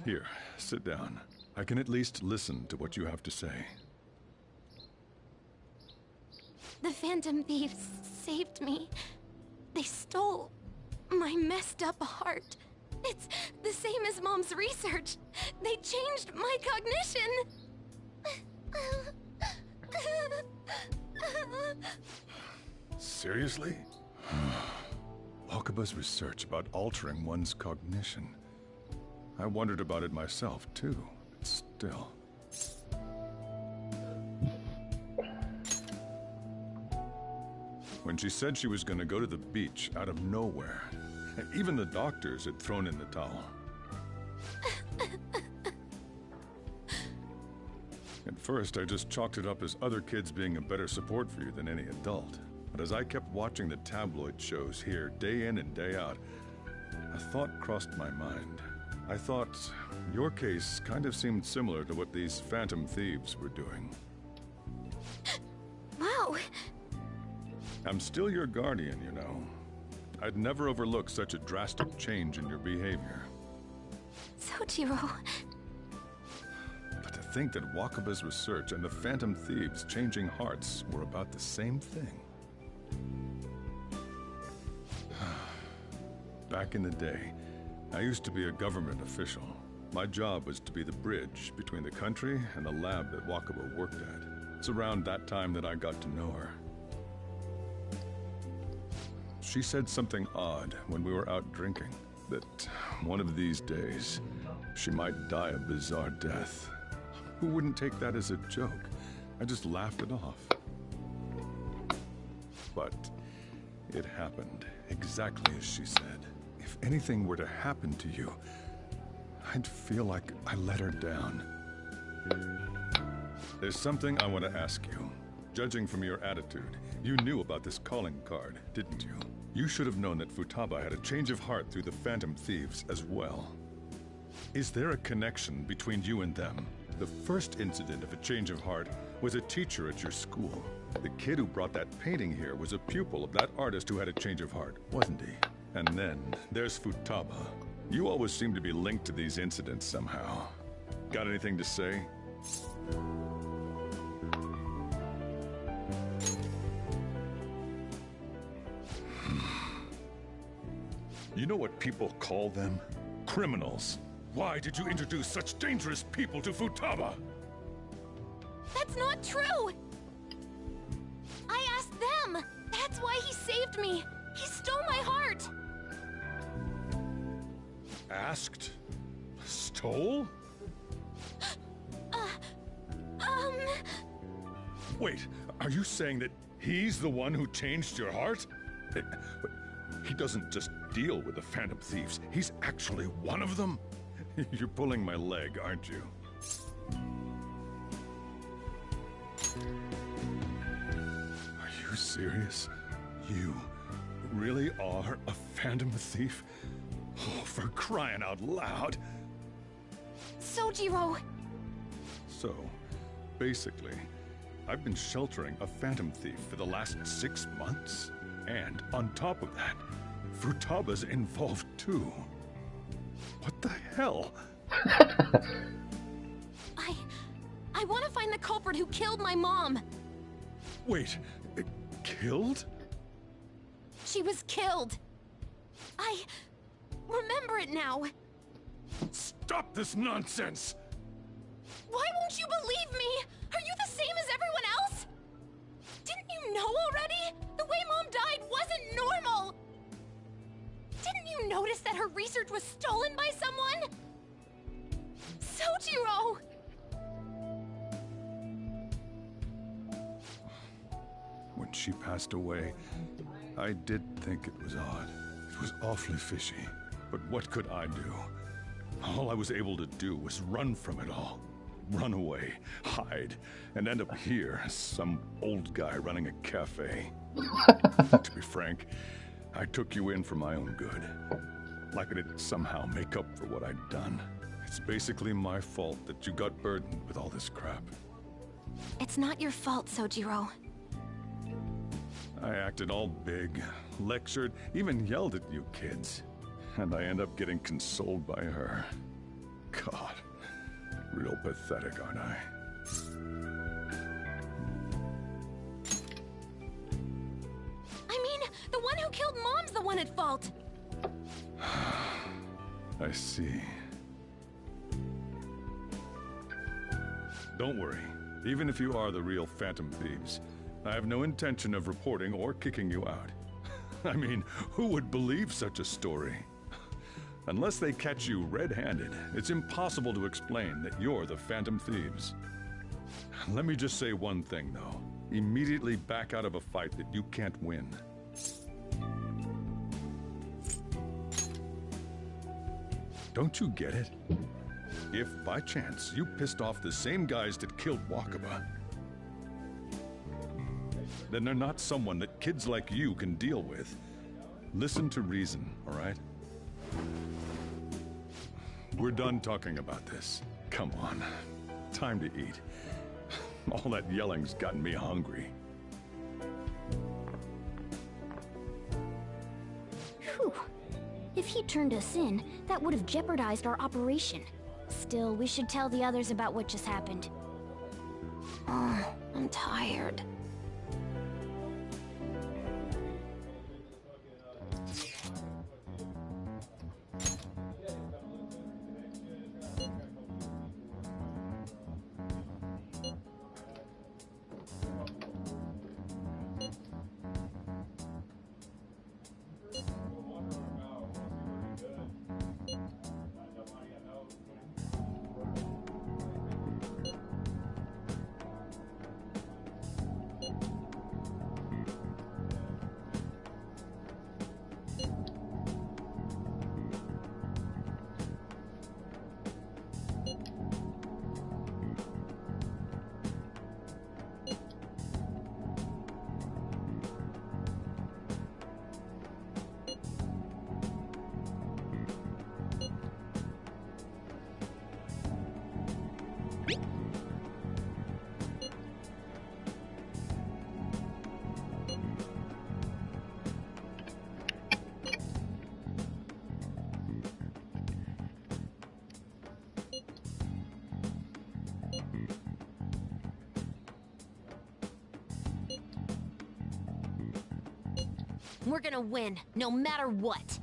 Here, sit down. I can at least listen to what you have to say. The Phantom Thieves saved me. They stole my messed up heart. It's the same as Mom's research. They changed my cognition. Seriously? Wakaba's research about altering one's cognition. I wondered about it myself, too. But still. When she said she was going to go to the beach out of nowhere, even the doctors had thrown in the towel. At first, I just chalked it up as other kids being a better support for you than any adult. But as I kept watching the tabloid shows here, day in and day out, a thought crossed my mind. I thought your case kind of seemed similar to what these Phantom Thieves were doing. Wow. I'm still your guardian, you know. I'd never overlook such a drastic change in your behavior. Sojiro. But to think that Wakaba's research and the Phantom Thieves changing hearts were about the same thing. Back in the day, I used to be a government official. My job was to be the bridge between the country and the lab that Wakaba worked at. It's around that time that I got to know her. She said something odd when we were out drinking, that one of these days, she might die a bizarre death. Who wouldn't take that as a joke? I just laughed it off. But it happened exactly as she said. If anything were to happen to you, I'd feel like I let her down. There's something I want to ask you. Judging from your attitude, you knew about this calling card, didn't you? You should have known that Futaba had a change of heart through the Phantom Thieves as well. Is there a connection between you and them? The first incident of a change of heart was a teacher at your school. The kid who brought that painting here was a pupil of that artist who had a change of heart, wasn't he? And then there's Futaba. You always seem to be linked to these incidents somehow. Got anything to say? You know what people call them? Criminals. Why did you introduce such dangerous people to Futaba? That's not true! I asked them! That's why he saved me! He stole my heart! Asked? Stole? Wait, are you saying that he's the one who changed your heart? He doesn't just deal with the Phantom Thieves, he's actually one of them? You're pulling my leg, aren't you? Are you serious? You really are a Phantom Thief? Oh, for crying out loud! Sojiro! So, basically, I've been sheltering a Phantom Thief for the last 6 months. And on top of that, Futaba's involved too. What the hell? I want to find the culprit who killed my mom. Wait, killed? She was killed. I remember it now. Stop this nonsense! Why won't you believe me? Are you the same as everyone else? Didn't you know already? The way Mom died wasn't normal. Didn't you notice that her research was stolen by someone? Sojiro! she passed away, I did think it was odd. It was awfully fishy. But what could I do? All I was able to do was run from it all. Run away, hide, and end up here as some old guy running a cafe. To be frank, I took you in for my own good. Like I didn't somehow make up for what I'd done. It's basically my fault that you got burdened with all this crap. It's not your fault, Sojiro. I acted all big, lectured, even yelled at you kids. And I end up getting consoled by her. God, real pathetic, aren't I? I mean, the one who killed Mom's the one at fault. I see. Don't worry. Even if you are the real Phantom Thieves, I have no intention of reporting or kicking you out. I mean, who would believe such a story? Unless they catch you red-handed, it's impossible to explain that you're the Phantom Thieves. Let me just say one thing, though. Immediately back out of a fight that you can't win. Don't you get it? If, by chance, you pissed off the same guys that killed Wakaba, then they're not someone that kids like you can deal with. Listen to reason, all right? We're done talking about this. Come on. Time to eat. All that yelling's gotten me hungry. Whew. If he turned us in, that would have jeopardized our operation. Still, we should tell the others about what just happened. Oh, I'm tired. We're gonna win, no matter what.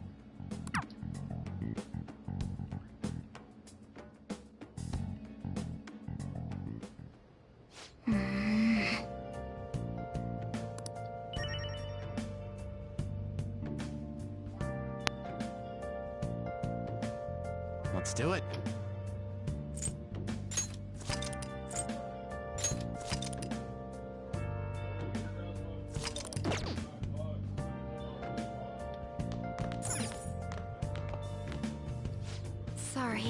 Let's do it. Sorry.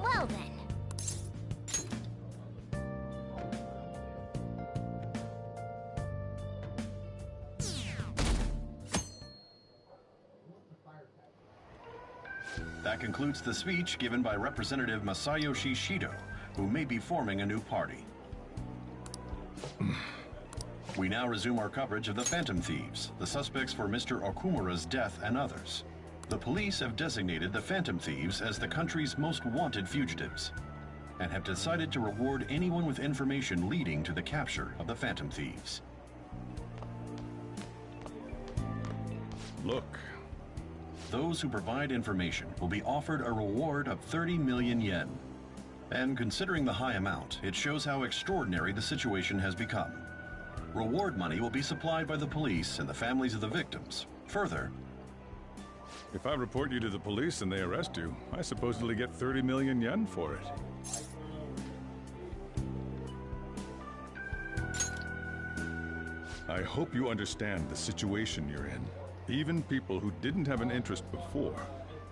Well then. That concludes the speech given by Representative Masayoshi Shido, who may be forming a new party. We now resume our coverage of the Phantom Thieves, the suspects for Mr. Okumura's death and others. The police have designated the Phantom Thieves as the country's most wanted fugitives, and have decided to reward anyone with information leading to the capture of the Phantom Thieves. Look. Those who provide information will be offered a reward of 30 million yen. And considering the high amount, it shows how extraordinary the situation has become. Reward money will be supplied by the police and the families of the victims. Further, If I report you to the police and they arrest you, I supposedly get 30 million yen for it. I hope you understand the situation you're in. Even people who didn't have an interest before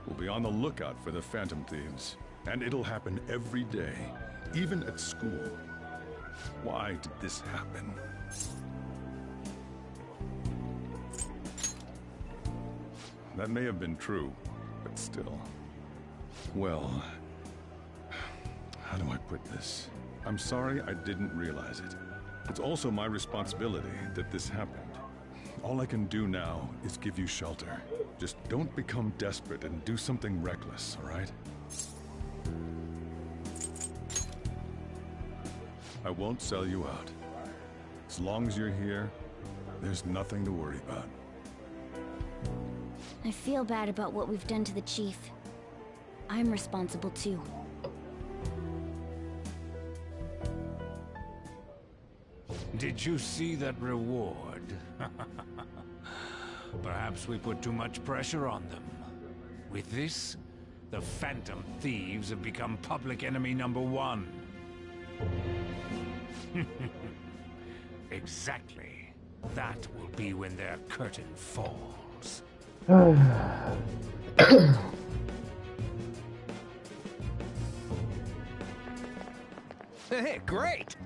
will be on the lookout for the Phantom Thieves. And it'll happen every day, even at school. Why did this happen? That may have been true, but still. Well, how do I put this? I'm sorry I didn't realize it. It's also my responsibility that this happened. All I can do now is give you shelter. Just don't become desperate and do something reckless, all right? I won't sell you out. As long as you're here, there's nothing to worry about. I feel bad about what we've done to the chief. I'm responsible too. Did you see that reward? Perhaps we put too much pressure on them. With this, the Phantom Thieves have become public enemy #1. Exactly. That will be when their curtain falls. Hey, great!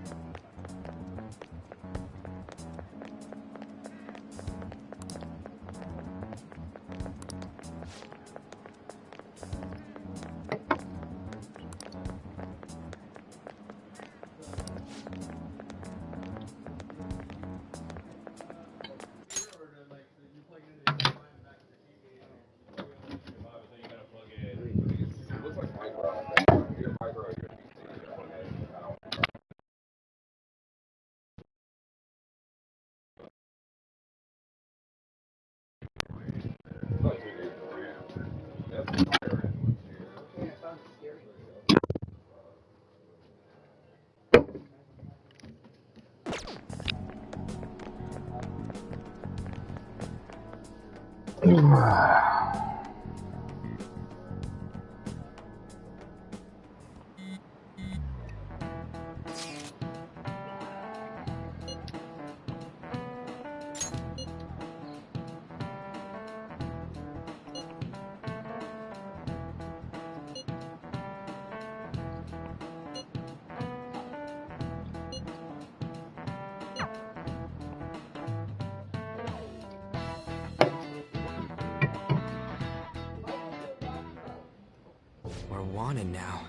We're wanted now.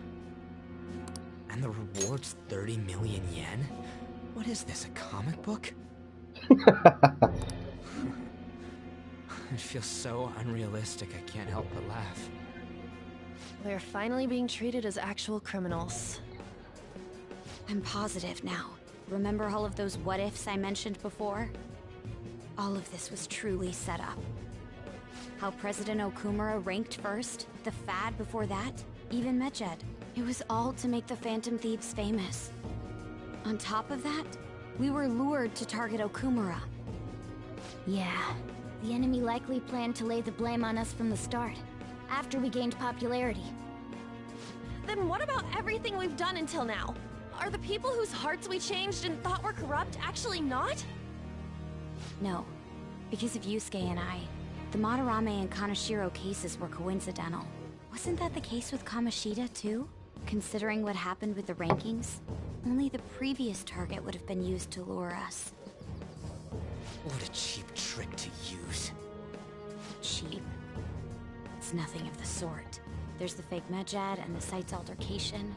And the reward's 30 million yen? What is this, a comic book? It feels so unrealistic, I can't help but laugh. We're finally being treated as actual criminals. I'm positive now. Remember all of those what-ifs I mentioned before? All of this was truly set up. How President Okumura ranked first, the Fad before that, even Mejed. It was all to make the Phantom Thieves famous. On top of that, we were lured to target Okumura. Yeah, the enemy likely planned to lay the blame on us from the start, after we gained popularity. Then what about everything we've done until now? Are the people whose hearts we changed and thought were corrupt actually not? No, because of Yusuke and I, the Madarame and Kaneshiro cases were coincidental. Wasn't that the case with Kamoshida too? Considering what happened with the rankings, only the previous target would have been used to lure us. What a cheap trick to use. Cheap? It's nothing of the sort. There's the fake Mejed and the site's altercation.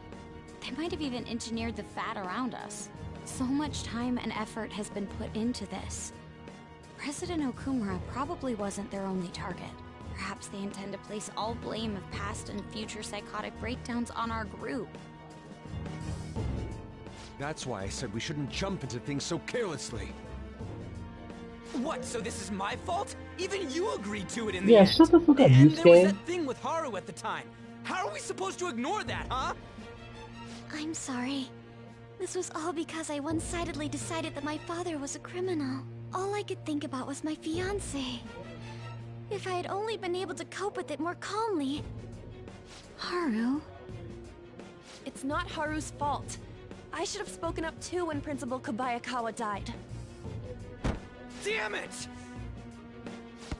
They might have even engineered the fat around us. So much time and effort has been put into this. President Okumura probably wasn't their only target. Perhaps they intend to place all blame of past and future psychotic breakdowns on our group. That's why I said we shouldn't jump into things so carelessly. What, so this is my fault? Even you agreed to it in the Yeah, end. shut the fuck up, And there was Yusuke. that thing with Haru at the time. How are we supposed to ignore that, huh? I'm sorry. This was all because I one-sidedly decided that my father was a criminal. All I could think about was my fiancé. If I had only been able to cope with it more calmly. Haru? It's not Haru's fault. I should have spoken up too when Principal Kobayakawa died. Damn it!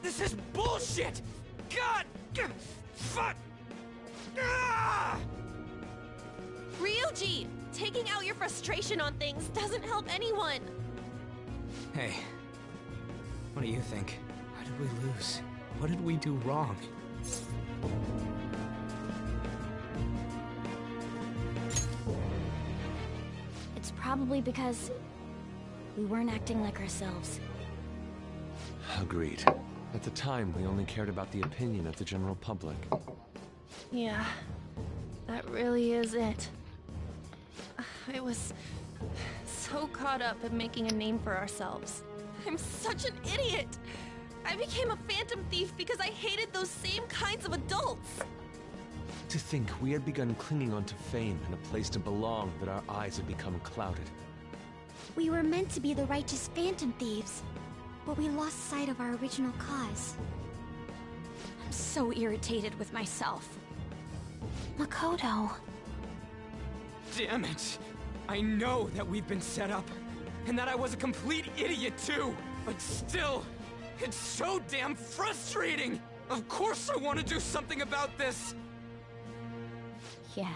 This is bullshit! God! Fuck! Ah! Ryuji! Taking out your frustration on things doesn't help anyone! Hey, what do you think? Why did we lose? What did we do wrong? It's probably because we weren't acting like ourselves. Agreed. At the time, we only cared about the opinion of the general public. Yeah, that really is it. I was so caught up in making a name for ourselves. I'm such an idiot! I became a phantom thief because I hated those same kinds of adults! To think we had begun clinging onto fame and a place to belong, that our eyes had become clouded. We were meant to be the righteous phantom thieves, but we lost sight of our original cause. I'm so irritated with myself. Makoto. Damn it! I know that we've been set up, and that I was a complete idiot too, but still, it's so damn frustrating! Of course I want to do something about this! Yeah.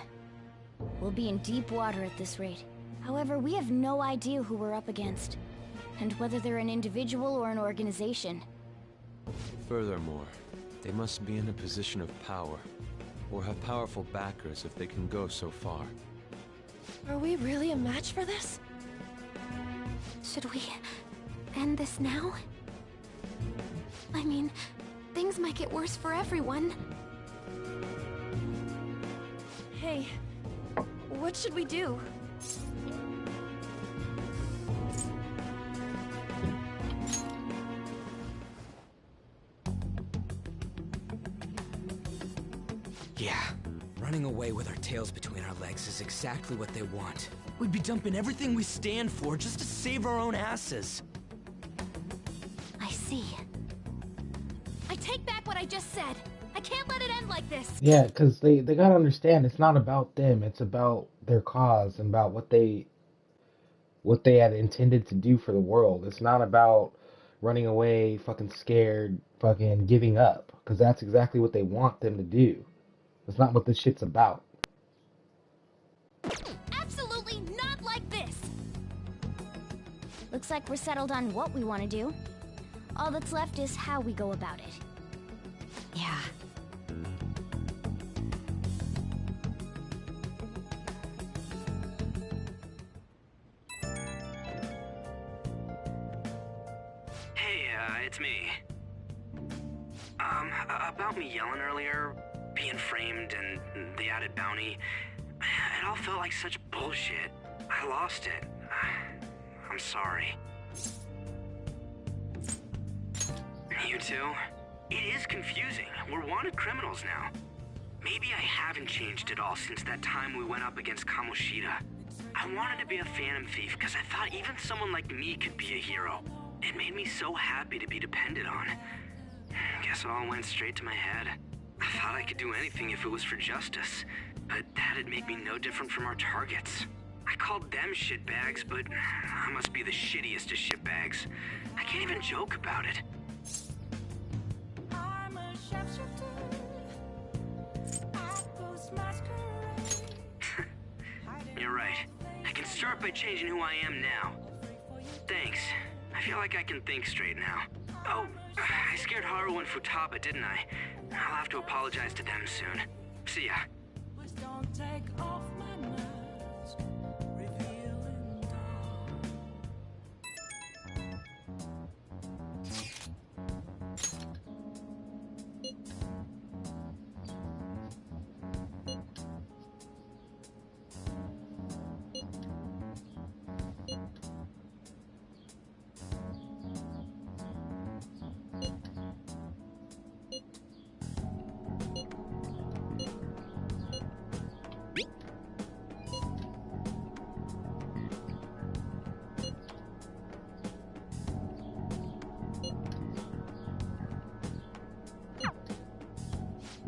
We'll be in deep water at this rate. However, we have no idea who we're up against, and whether they're an individual or an organization. Furthermore, they must be in a position of power, or have powerful backers if they can go so far. Are we really a match for this? Should we end this now? I mean, things might get worse for everyone. Hey, what should we do? Yeah, running away with our tails between our legs is exactly what they want. We'd be dumping everything we stand for just to save our own asses. I see. I take back what I just said. I can't let it end like this. Yeah, because they gotta understand it's not about them. It's about their cause and about what they had intended to do for the world. It's not about running away, fucking scared, fucking giving up. Because that's exactly what they want them to do. It's not what this shit's about. Absolutely not like this! Looks like we're settled on what we want to do. All that's left is how we go about it. Yeah. Hey, it's me. About me yelling earlier, being framed, and the added bounty, it all felt like such bullshit. I lost it. I'm sorry. You too? It is confusing. We're wanted criminals now. Maybe I haven't changed at all since that time we went up against Kamoshida. I wanted to be a phantom thief because I thought even someone like me could be a hero. It made me so happy to be depended on. Guess it all went straight to my head. I thought I could do anything if it was for justice, but that'd make me no different from our targets. I called them shitbags, but I must be the shittiest of shitbags. I can't even joke about it. You're right. I can start by changing who I am now. Thanks. I feel like I can think straight now. Oh, I scared Haru and Futaba, didn't I? I'll have to apologize to them soon. See ya.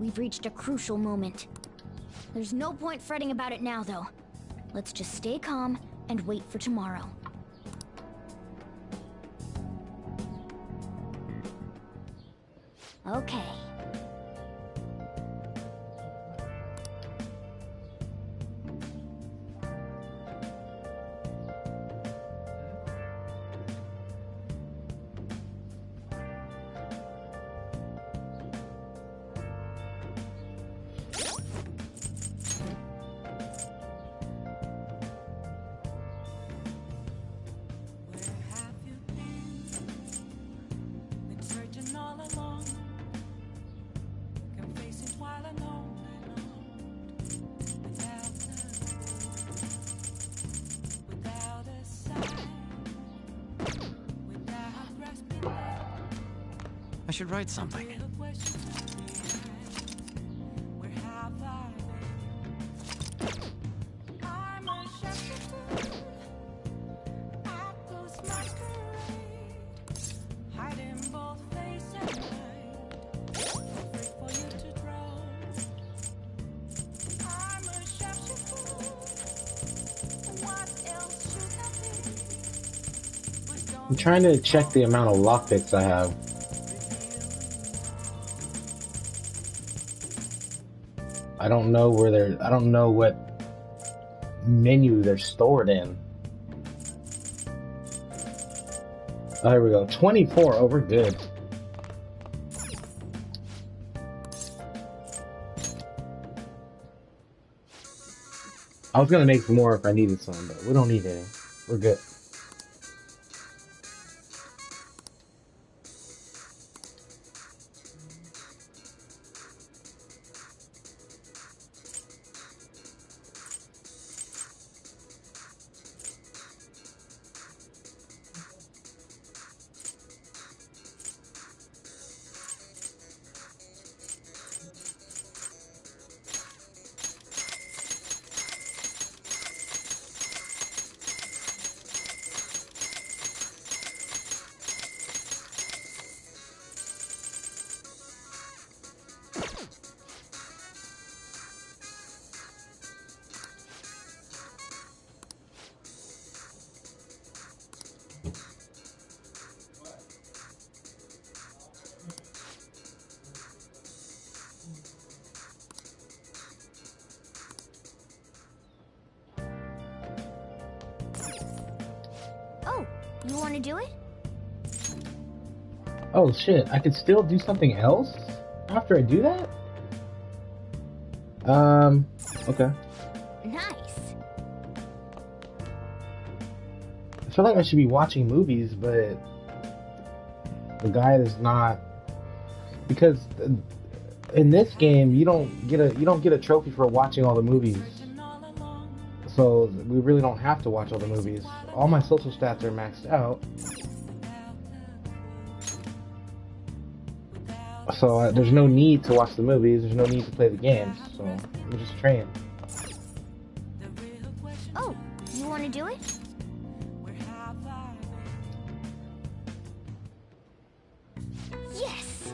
We've reached a crucial moment. There's no point fretting about it now, though. Let's just stay calm and wait for tomorrow. Okay. I should write something. I'm trying to check the amount of lockpicks I have. I don't know where they're, I don't know what menu they're stored in. Oh, here we go. 24. Oh, we're good. I was gonna make more if I needed some, but we don't need any. We're good. Oh, you want to do it? Oh shit, I could still do something else after I do that? Okay. Nice. I feel like I should be watching movies, but the guy is not, because in this game you don't get a trophy for watching all the movies. So we really don't have to watch all the movies. All my social stats are maxed out. So there's no need to watch the movies, there's no need to play the games, so I'm just train. Oh, you want to do it? Yes!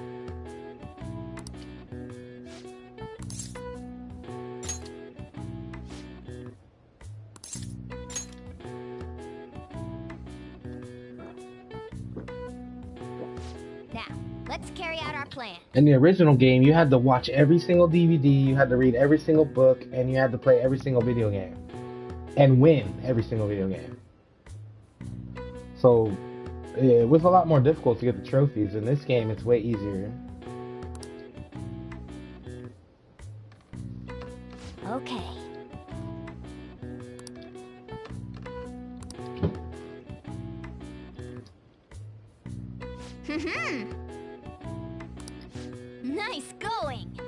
Now, let's carry out our plan. In the original game, you had to watch every single DVD, you had to read every single book, and you had to play every single video game. And win every single video game. So, it was a lot more difficult to get the trophies. In this game, it's way easier. Okay. Nice going.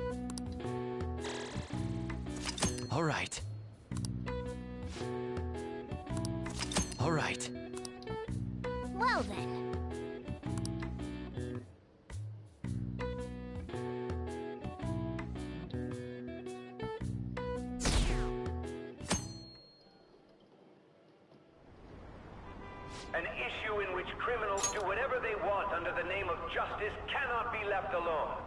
All right. All right. Well then. An issue in which criminals do whatever they want under the name of justice cannot be left alone.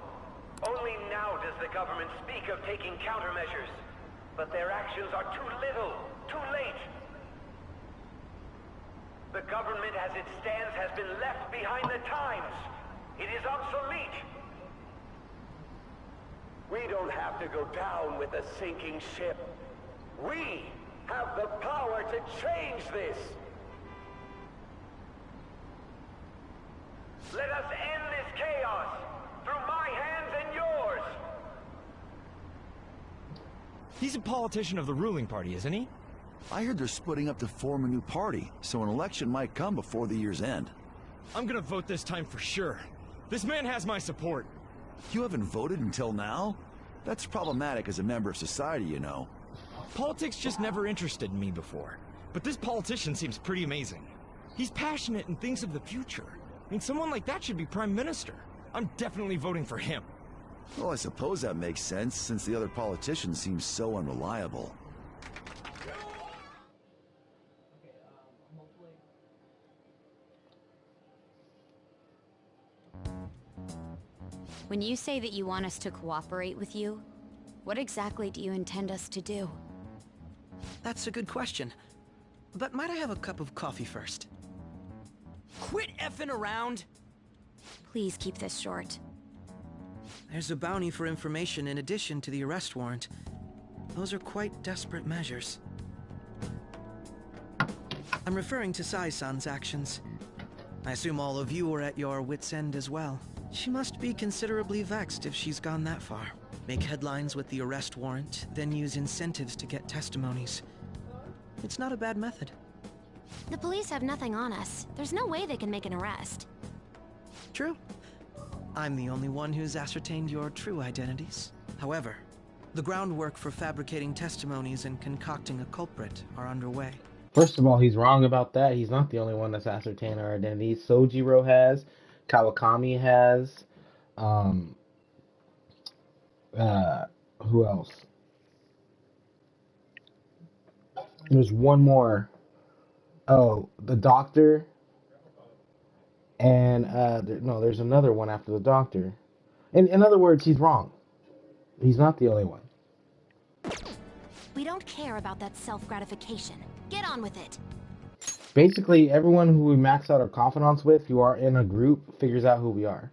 Only now does the government speak of taking countermeasures. But their actions are too little, too late. The government as it stands has been left behind the times. It is obsolete. We don't have to go down with a sinking ship. We have the power to change this. Let us end this chaos through my hands and yours. He's a politician of the ruling party, isn't he? I heard they're splitting up to form a new party, so an election might come before the year's end. I'm gonna vote this time for sure. This man has my support. You haven't voted until now? That's problematic as a member of society, you know. Politics just never interested me before. But this politician seems pretty amazing. He's passionate and thinks of the future. I mean, someone like that should be prime minister. I'm definitely voting for him. Well, I suppose that makes sense, since the other politician seems so unreliable. When you say that you want us to cooperate with you, what exactly do you intend us to do? That's a good question. But might I have a cup of coffee first? Quit effing around! Please keep this short. There's a bounty for information in addition to the arrest warrant. Those are quite desperate measures. I'm referring to Sai-san's actions. I assume all of you are at your wits' end as well. She must be considerably vexed if she's gone that far. Make headlines with the arrest warrant, then use incentives to get testimonies. It's not a bad method. The police have nothing on us. There's no way they can make an arrest. True. I'm the only one who's ascertained your true identities. However, the groundwork for fabricating testimonies and concocting a culprit are underway. First of all, he's wrong about that. He's not the only one that's ascertained our identities. Sojiro has, Kawakami has, who else? There's one more. Oh, the doctor. And, no, there's another one after the doctor. In other words, he's wrong. He's not the only one. We don't care about that self-gratification. Get on with it. Basically, everyone who we max out our confidants with, who are in a group, figures out who we are.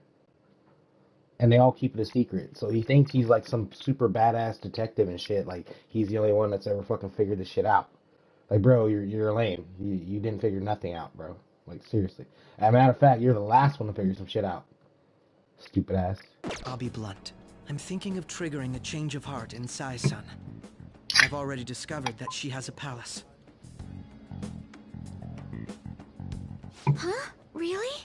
And they all keep it a secret. So he thinks he's like some super badass detective and shit. Like, he's the only one that's ever fucking figured this shit out. Like, bro, you're lame. You didn't figure nothing out, bro. Like, seriously. As a matter of fact, you're the last one to figure some shit out. Stupid ass. I'll be blunt. I'm thinking of triggering a change of heart in Sai-san. I've already discovered that she has a palace. Huh? Really?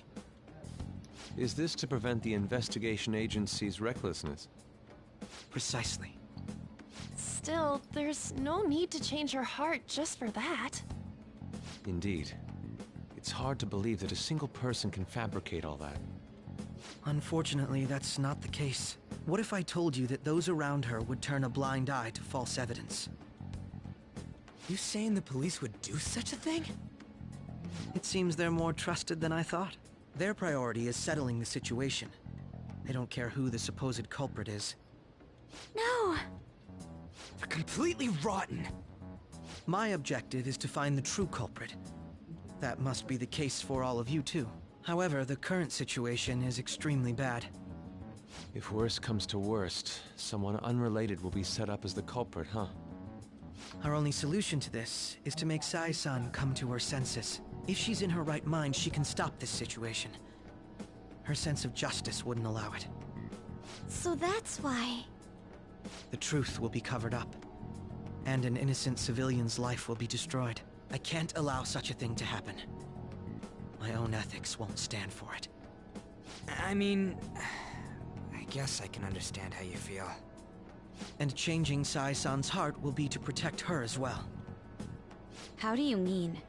Is this to prevent the investigation agency's recklessness? Precisely. Still, there's no need to change her heart just for that. Indeed. It's hard to believe that a single person can fabricate all that. Unfortunately, that's not the case. What if I told you that those around her would turn a blind eye to false evidence? You saying the police would do such a thing? It seems they're more trusted than I thought. Their priority is settling the situation. They don't care who the supposed culprit is. No! They're completely rotten. My objective is to find the true culprit. That must be the case for all of you too. However, the current situation is extremely bad. If worst comes to worst, someone unrelated will be set up as the culprit, huh? Our only solution to this is to make Sai-san come to her senses. If she's in her right mind, she can stop this situation. Her sense of justice wouldn't allow it. So that's why... The truth will be covered up, and an innocent civilian's life will be destroyed. I can't allow such a thing to happen. My own ethics won't stand for it. I mean... I guess I can understand how you feel. And changing Sai-san's heart will be to protect her as well. How do you mean?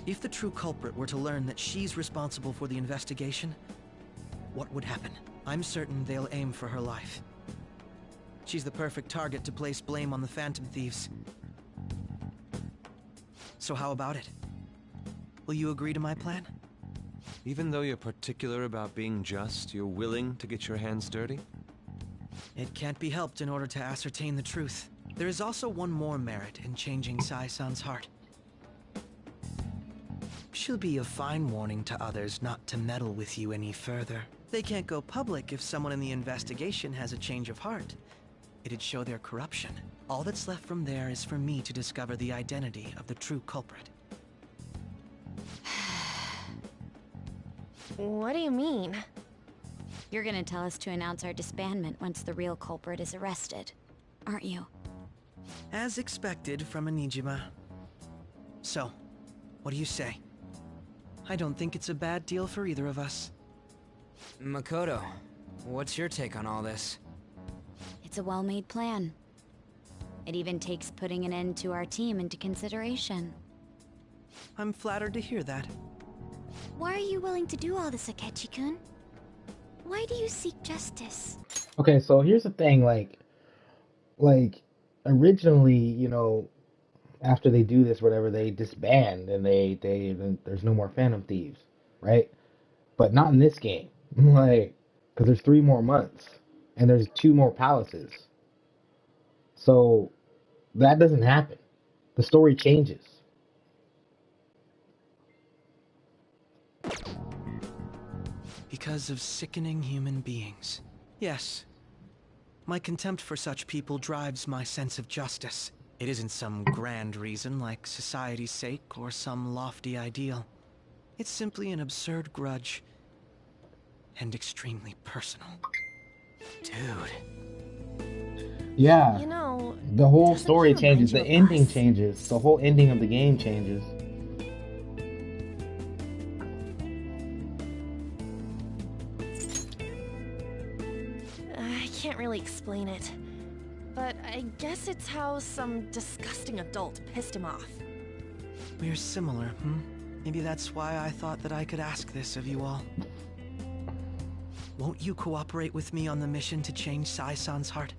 If the true culprit were to learn that she's responsible for the investigation, what would happen? I'm certain they'll aim for her life. She's the perfect target to place blame on the Phantom Thieves. So how about it? Will you agree to my plan? Even though you're particular about being just, you're willing to get your hands dirty? It can't be helped in order to ascertain the truth. There is also one more merit in changing Sai-san's heart. She'll be a fine warning to others not to meddle with you any further. They can't go public if someone in the investigation has a change of heart. It'd show their corruption. All that's left from there is for me to discover the identity of the true culprit. What do you mean? You're gonna tell us to announce our disbandment once the real culprit is arrested, aren't you? As expected from a Nijima. So, what do you say? I don't think it's a bad deal for either of us. Makoto, what's your take on all this? It's a well-made plan. It even takes putting an end to our team into consideration. I'm flattered to hear that. Why are you willing to do all this, Akechi-kun? Why do you seek justice? Okay, so here's the thing, like originally, you know, after they do this, whatever, they disband and there's no more Phantom Thieves, right? But not in this game, like, because there's 3 more months and there's 2 more palaces, so that doesn't happen. The story changes. Because of sickening human beings. Yes. My contempt for such people drives my sense of justice. It isn't some grand reason like society's sake or some lofty ideal. It's simply an absurd grudge. And extremely personal. Dude. Yeah. You know, the whole story he changes. The remind you of ending us? changes. The whole ending of the game changes. I can't really explain it. But I guess it's how some disgusting adult pissed him off. We're similar, Maybe that's why I thought that I could ask this of you all. Won't you cooperate with me on the mission to change Sai-san's heart?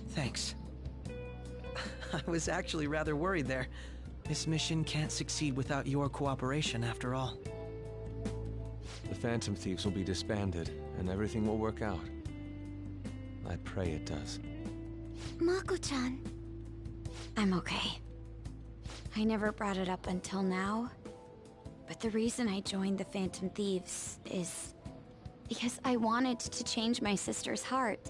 Thanks. I was actually rather worried there. This mission can't succeed without your cooperation, after all. The Phantom Thieves will be disbanded, and everything will work out. I pray it does. Mako-chan. I'm okay. I never brought it up until now, but the reason I joined the Phantom Thieves is because I wanted to change my sister's heart.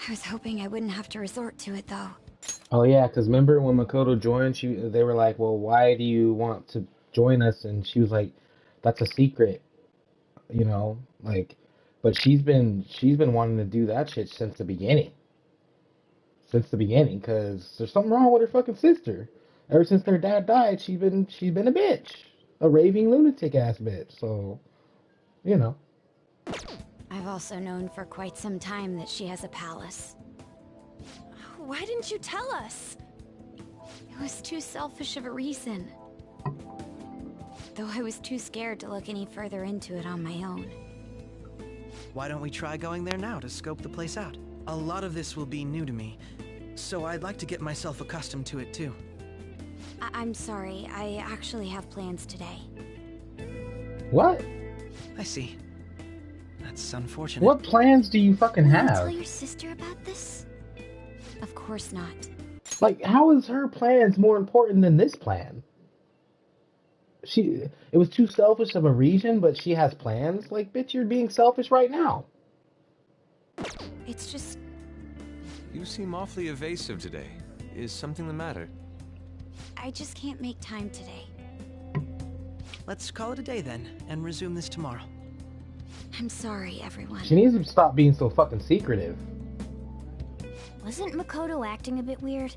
I was hoping I wouldn't have to resort to it, though. Oh yeah, because remember when Makoto joined, they were like, well, why do you want to join us? And she was like, that's a secret, you know, like, but she's been wanting to do that shit since the beginning. Because there's something wrong with her fucking sister. Ever since their dad died, she's been a bitch, a raving lunatic ass bitch. So, you know. I've also known for quite some time that she has a palace. Why didn't you tell us? It was too selfish of a reason. Though I was too scared to look any further into it on my own. Why don't we try going there now to scope the place out? A lot of this will be new to me, so I'd like to get myself accustomed to it too. I'm sorry, I actually have plans today. What? I see. That's unfortunate. What plans do you fucking Will you have? tell your sister about this? Of course not. Like, how is her plans more important than this plan? It was too selfish of a reason, but she has plans? Like, bitch, you're being selfish right now. It's just... You seem awfully evasive today. Is something the matter? I just can't make time today. Let's call it a day then, and resume this tomorrow. I'm sorry, everyone. She needs to stop being so fucking secretive. Wasn't Makoto acting a bit weird?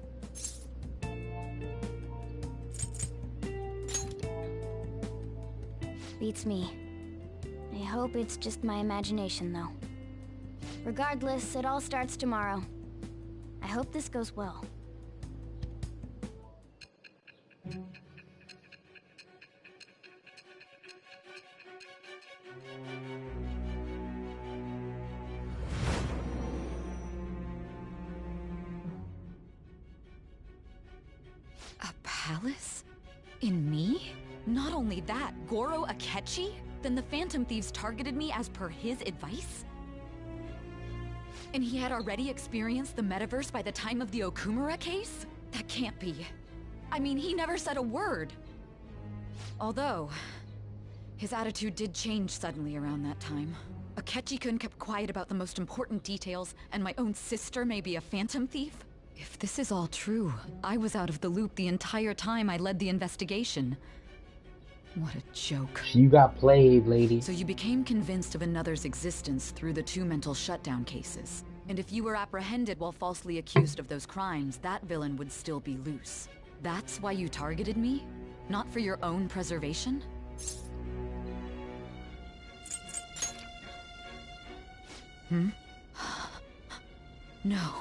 Beats me. I hope it's just my imagination, though. Regardless, it all starts tomorrow. I hope this goes well. A palace? In me? Not only that, Goro Akechi? Then the Phantom Thieves targeted me as per his advice? And he had already experienced the metaverse by the time of the Okumura case? That can't be. I mean, he never said a word. Although, his attitude did change suddenly around that time. Akechi-kun kept quiet about the most important details, and my own sister may be a Phantom Thief? If this is all true, I was out of the loop the entire time I led the investigation. What a joke. You got played, lady. So you became convinced of another's existence through the 2 mental shutdown cases. And if you were apprehended while falsely accused of those crimes, that villain would still be loose. That's why you targeted me? Not for your own preservation? No.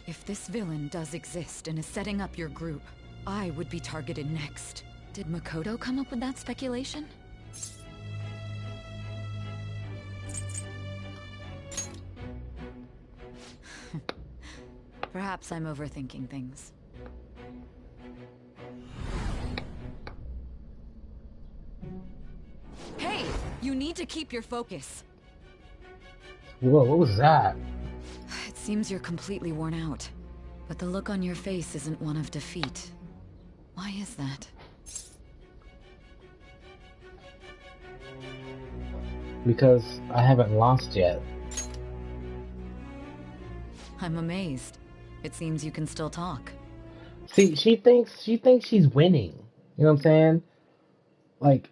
If this villain does exist and is setting up your group, I would be targeted next. Did Makoto come up with that speculation? Perhaps I'm overthinking things. Hey! You need to keep your focus. Whoa, what was that? It seems you're completely worn out. But the look on your face isn't one of defeat. Why is that? Because I haven't lost yet. I'm amazed. It seems you can still talk. See, she thinks she's winning. You know what I'm saying? Like,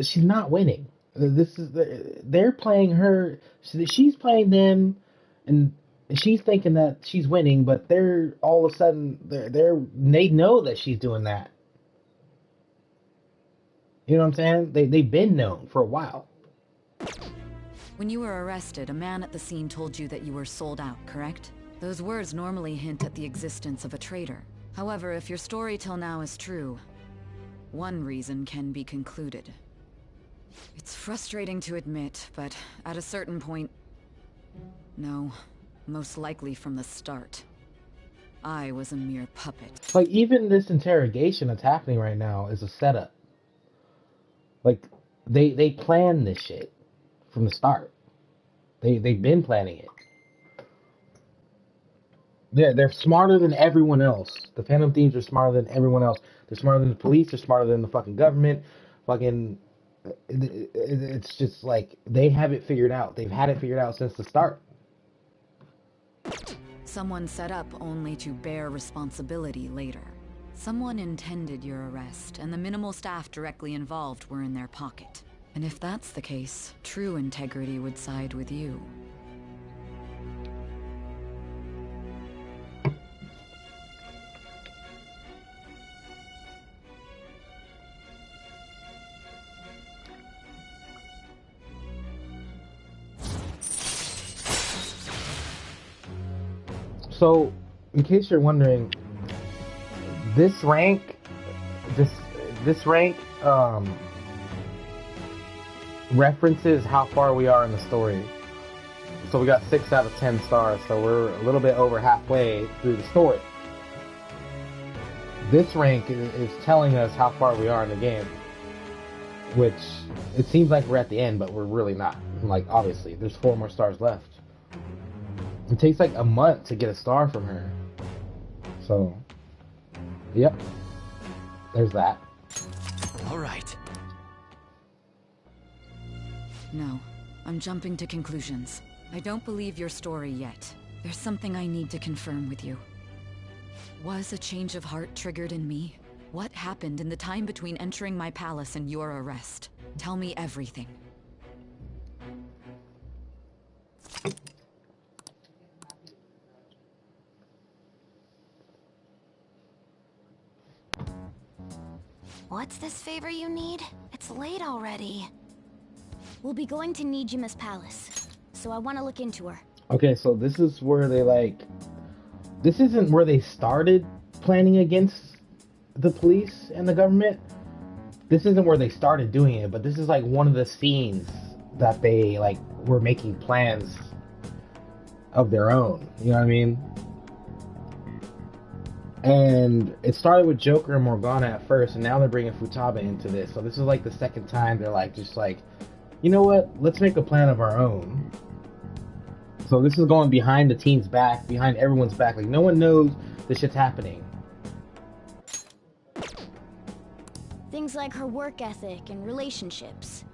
she's not winning. They're playing her. She's playing them, and she's thinking that she's winning. But they're all of a sudden they know that she's doing that. You know what I'm saying? They've been known for a while. When you were arrested, a man at the scene told you that you were sold out, correct? Those words normally hint at the existence of a traitor. However, if your story till now is true, one reason can be concluded. It's frustrating to admit, but at a certain point... No, most likely from the start. I was a mere puppet. Like, even this interrogation that's happening right now is a setup. Like, they planned this shit from the start. They've been planning it. They're smarter than everyone else. The Phantom Thieves are smarter than everyone else. They're smarter than the police. They're smarter than the fucking government. Fucking, it's just like they have it figured out. They've had it figured out since the start. Someone set up only to bear responsibility later. Someone intended your arrest, and the minimal staff directly involved were in their pocket. And if that's the case, true integrity would side with you. So, in case you're wondering, this rank references how far we are in the story. So we got 6 out of 10 stars, so we're a little bit over halfway through the story. This rank is telling us how far we are in the game, which it seems like we're at the end, but we're really not. Like, obviously, there's 4 more stars left. It takes like a month to get a star from her. So, yep. There's that. All right. No, I'm jumping to conclusions. I don't believe your story yet. There's something I need to confirm with you. Was a change of heart triggered in me? What happened in the time between entering my palace and your arrest? Tell me everything. What's this favor you need? It's late already. We'll be going to Nijima's palace, so I want to look into her. Okay, so this is where they this isn't where they started planning against the police and the government. This isn't where they started doing it, but this is like one of the scenes that they were making plans of their own. You know what I mean? And it started with Joker and Morgana at first, and now they're bringing Futaba into this. So this is like the second time they're like, just like, you know what? Let's make a plan of our own. So this is going behind the team's back, behind everyone's back. Like, no one knows this shit's happening. Things like her work ethic and relationships.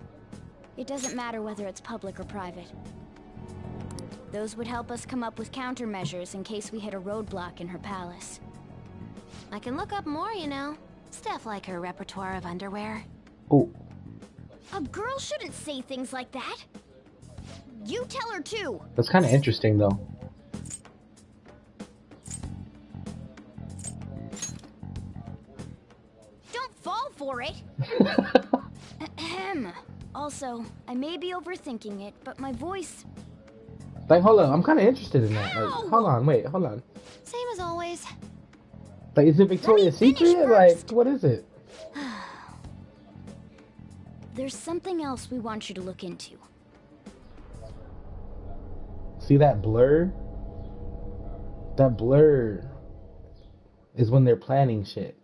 It doesn't matter whether it's public or private. Those would help us come up with countermeasures in case we hit a roadblock in her palace. I can look up more, you know. Stuff like her repertoire of underwear. Oh. A girl shouldn't say things like that. You tell her too. That's kind of interesting, though. Don't fall for it. Ahem. Also, I may be overthinking it, but my voice... Like, hold on. I'm kind of interested in that. Like, hold on. Wait, hold on. Same as always. Like, is it Victoria's Secret? Like, what is it? There's something else we want you to look into. See that blur? That blur is when they're planning shit.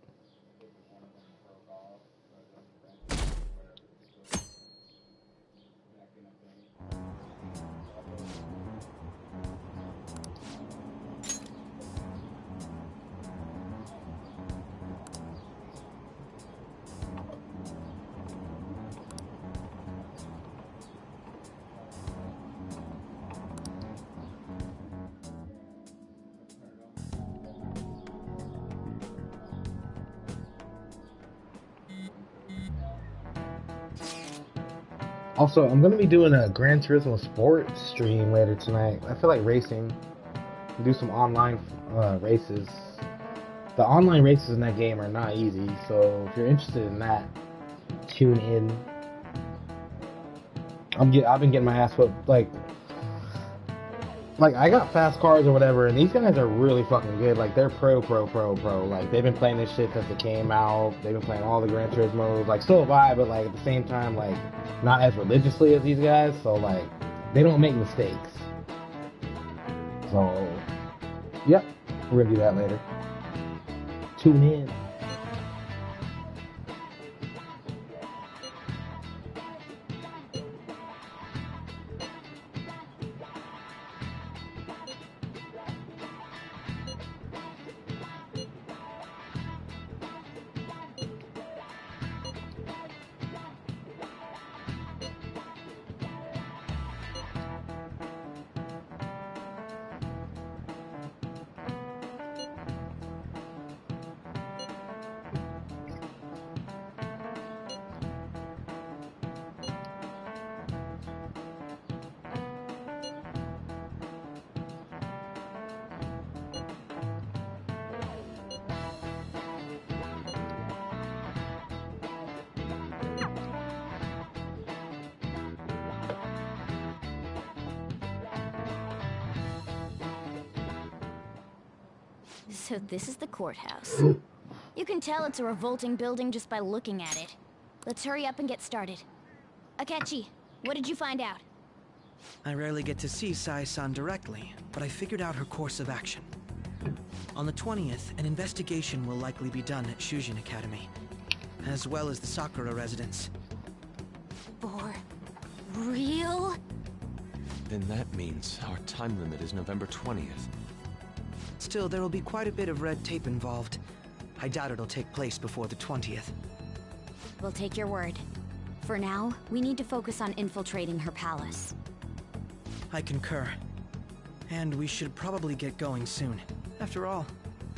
Also, I'm gonna be doing a Gran Turismo Sport stream later tonight. I feel like racing. Do some online races. The online races in that game are not easy, so if you're interested in that, tune in. I've been getting my ass whooped. Like I got fast cars or whatever, and these guys are really fucking good. Like, they're pro. Like, they've been playing this shit since it came out. They've been playing all the Gran Turismos. Like, so have I, but, like, at the same time, like, not as religiously as these guys. So, like, they don't make mistakes. So, yep, we're gonna do that later. Tune in. So this is the courthouse. You can tell it's a revolting building just by looking at it. Let's hurry up and get started. Akechi, what did you find out? I rarely get to see Sai-san directly, but I figured out her course of action. On the 20th, an investigation will likely be done at Shujin Academy, as well as the Sakura residence. For real? Then that means our time limit is November 20th. Still, there will be quite a bit of red tape involved. I doubt it'll take place before the 20th. We'll take your word. For now, we need to focus on infiltrating her palace. I concur. And we should probably get going soon. After all,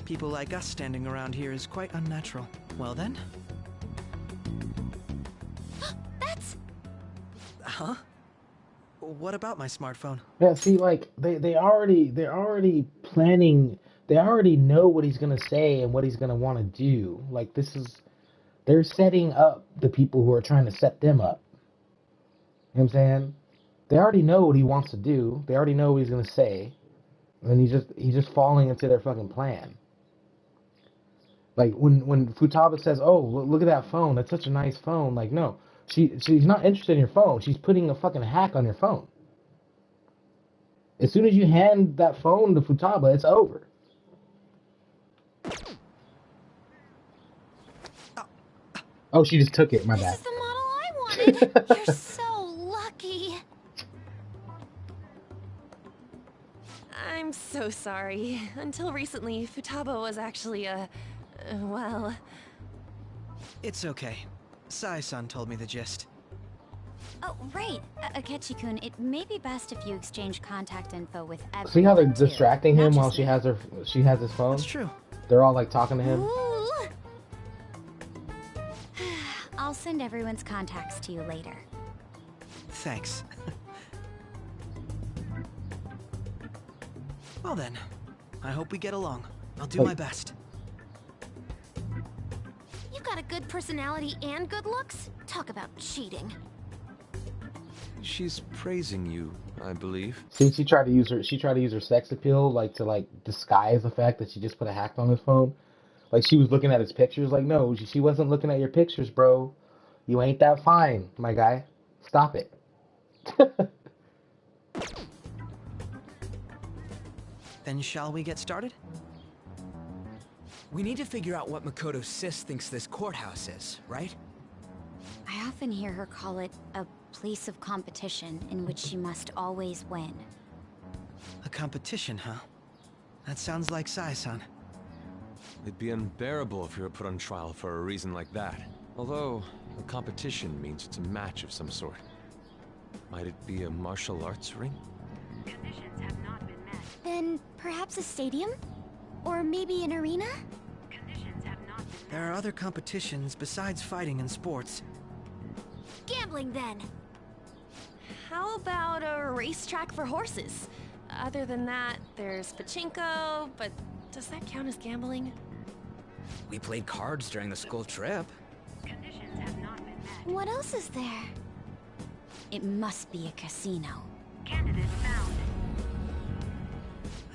people like us standing around here is quite unnatural. Well then? That's... Huh? What about my smartphone? Yeah, see, like, they're already planning. They already know what he's gonna say and what he's gonna want to do. Like, they're setting up the people who are trying to set them up. You know what I'm saying? They already know what he wants to do. They already know what he's gonna say, and he's just falling into their fucking plan. Like, when Futaba says, "Oh, look at that phone. That's such a nice phone." Like, no. She's not interested in your phone. She's putting a fucking hack on your phone. As soon as you hand that phone to Futaba, it's over. Oh, she just took it. My This bad. is the model I wanted. You're so lucky. I'm so sorry. Until recently, Futaba was actually well... It's okay. Sai-san told me the gist. Oh, right. Akechi-kun, it may be best if you exchange contact info with everyone. See how they're too. distracting Not him while just she me. has his phone? That's true. They're all like talking to him. Ooh. I'll send everyone's contacts to you later. Thanks. Well then, I hope we get along. I'll do my best. You got a good personality and good looks? Talk about cheating. She's praising you, I believe. See, she tried to use her sex appeal, like to disguise the fact that she just put a hack on his phone. Like she was looking at his pictures. Like, no, she wasn't looking at your pictures, bro. You ain't that fine, my guy. Stop it. Then shall we get started? We need to figure out what Makoto's sis thinks this courthouse is, right? I often hear her call it a place of competition in which she must always win. A competition, huh? That sounds like Sai-san. It'd be unbearable if you were put on trial for a reason like that. Although, a competition means it's a match of some sort. Might it be a martial arts ring? Conditions have not been met. Then perhaps a stadium? Or maybe an arena? Conditions have not been met. There are other competitions besides fighting and sports. Gambling, then. How about a racetrack for horses? Other than that, there's pachinko, but does that count as gambling? We played cards during the school trip. Conditions have not been met. What else is there? It must be a casino. Candidate found.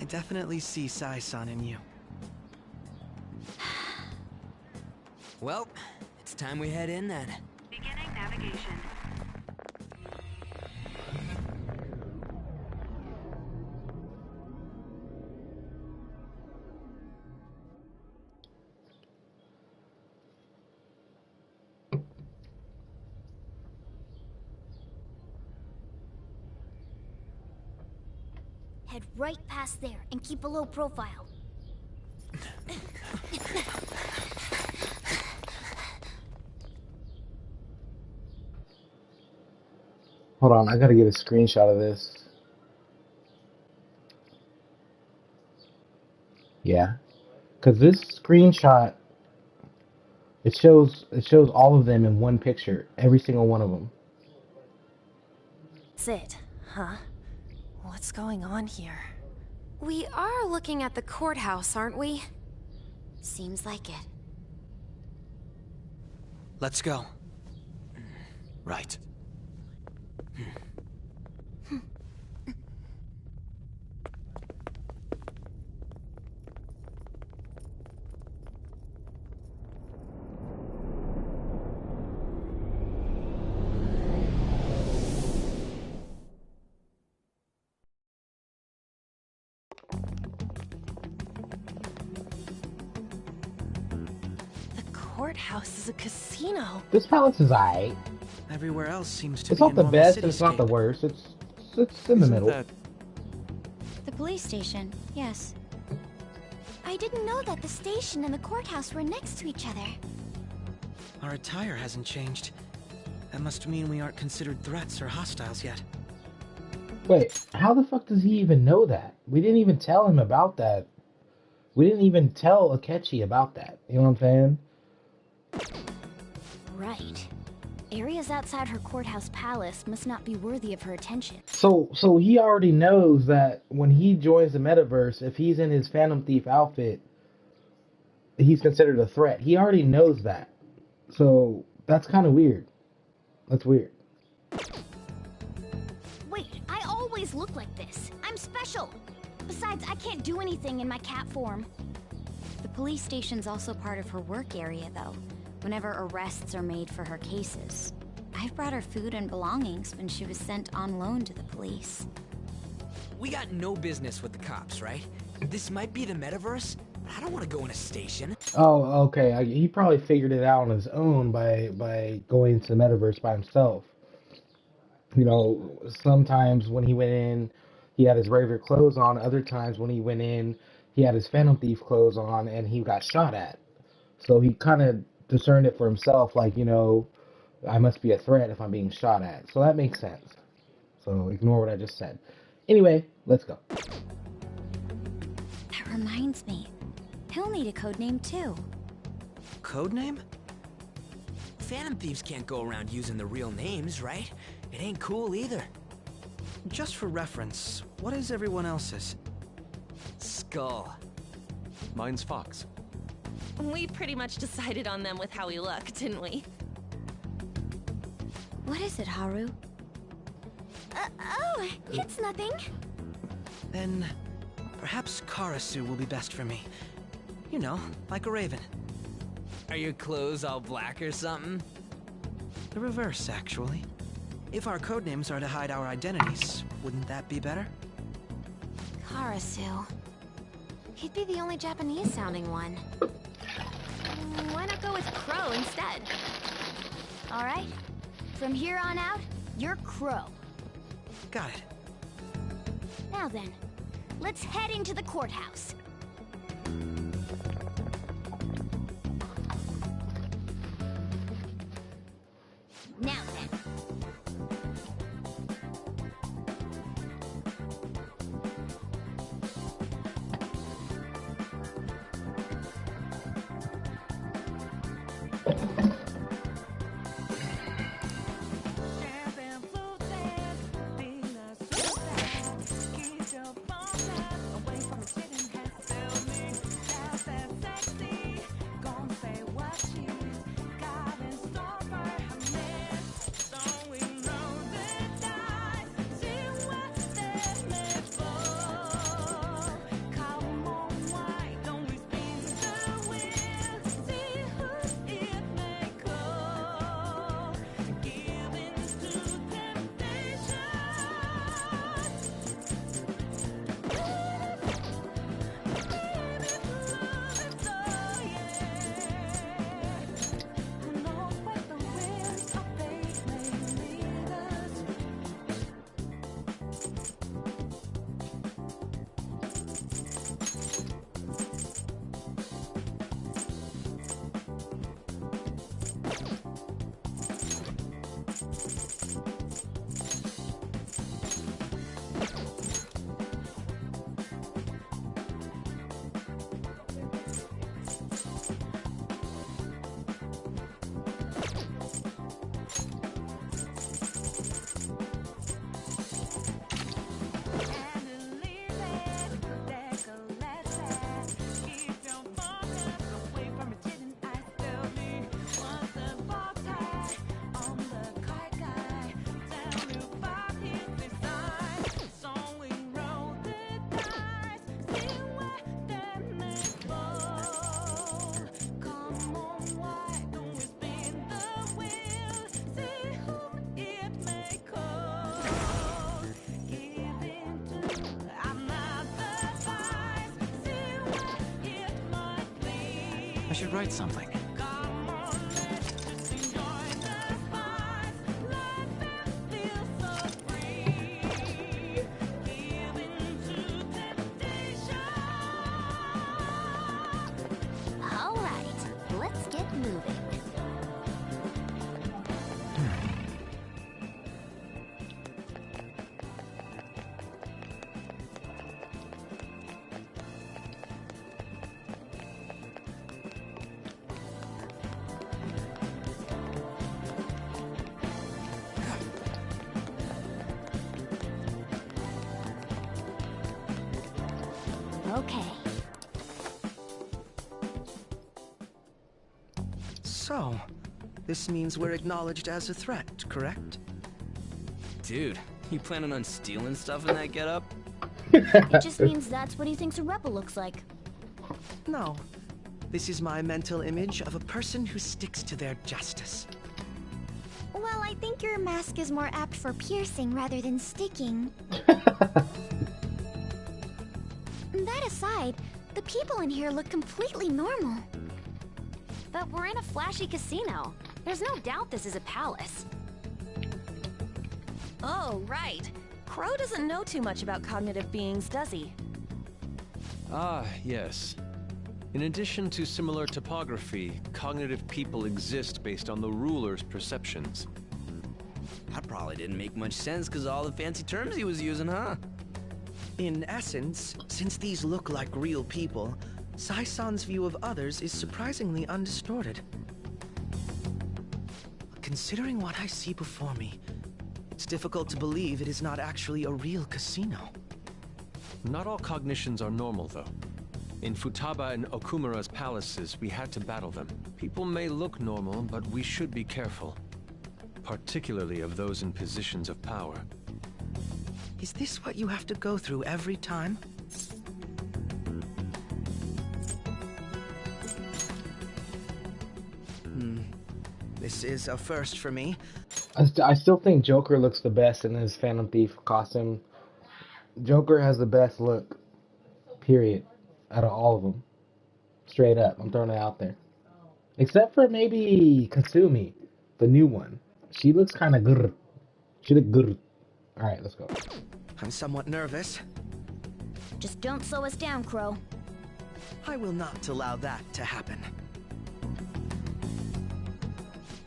I definitely see Sai-san in you. Well, it's time we head in then. Beginning navigation. Head right past there and keep a low profile. Hold on, I gotta get a screenshot of this. Yeah, because this screenshot it shows all of them in one picture, every single one of them. That's it, huh? What's going on here? We are looking at the courthouse, aren't we? Seems like it. Let's go. Right. Courthouse is a casino. This palace is alright. Everywhere else seems to It's be not a the normal best, it's not the cityscape. worst. It's in the middle. The police station, yes. I didn't know that the station and the courthouse were next to each other. Our attire hasn't changed. That must mean we aren't considered threats or hostiles yet. Wait, how the fuck does he even know that? We didn't even tell him about that. We didn't even tell Akechi about that. You know what I'm saying? Right. Areas outside her courthouse palace must not be worthy of her attention. So he already knows that when he joins the metaverse, if he's in his Phantom Thief outfit, he's considered a threat. He already knows that. So that's kind of weird. That's weird. Wait, I always look like this. I'm special. Besides, I can't do anything in my cat form. The police station's also part of her work area, though, whenever arrests are made for her cases. I've brought her food and belongings when she was sent on loan to the police. We got no business with the cops, right? This might be the metaverse, but I don't want to go in a station. Oh, okay. He probably figured it out on his own by going to the metaverse by himself. You know, sometimes when he went in, he had his regular clothes on. Other times when he went in, he had his Phantom Thief clothes on, and he got shot at. So he kind of discerned it for himself, like, you know, I must be a threat if I'm being shot at. So that makes sense. So ignore what I just said. Anyway, let's go. That reminds me. He'll need a code name too. Code name? Phantom Thieves can't go around using the real names, right? It ain't cool either. Just for reference, what is everyone else's? Skull. Mine's Fox. We pretty much decided on them with how we look, didn't we? What is it, Haru? Oh, it's nothing. Then perhaps Karasu will be best for me. You know, like a raven. Are your clothes all black or something? The reverse, actually. If our codenames are to hide our identities, wouldn't that be better? Karasu. He'd be the only Japanese-sounding one. Why not go with Crow instead? All right. From here on out, you're Crow. Got it. Now then, let's head into the courthouse. Now then. I should write something. All right, let's get moving. Okay. So, this means we're acknowledged as a threat, correct? Dude, you planning on stealing stuff in that getup? It just means that's what he thinks a rebel looks like. No. This is my mental image of a person who sticks to their justice. Well, I think your mask is more apt for piercing rather than sticking. That aside, The people in here look completely normal. But we're in a flashy casino. There's no doubt this is a palace. Oh, right. Crow doesn't know too much about cognitive beings, does he? Ah, yes. In addition to similar topography, cognitive people exist based on the ruler's perceptions. That probably didn't make much sense because all the fancy terms he was using, huh? In essence, since these look like real people, Sai-san's view of others is surprisingly undistorted. Considering what I see before me, it's difficult to believe it is not actually a real casino. Not all cognitions are normal, though. In Futaba and Okumura's palaces, we had to battle them. People may look normal, but we should be careful. Particularly of those in positions of power. Is this what you have to go through every time? This is a first for me. I still think Joker looks the best in his Phantom Thief costume. Joker has the best look, period, out of all of them. Straight up, I'm throwing it out there. Except for maybe Kasumi, the new one. She looks kind of good. She look good. Alright, let's go. I'm somewhat nervous. Just don't slow us down, Crow. I will not allow that to happen.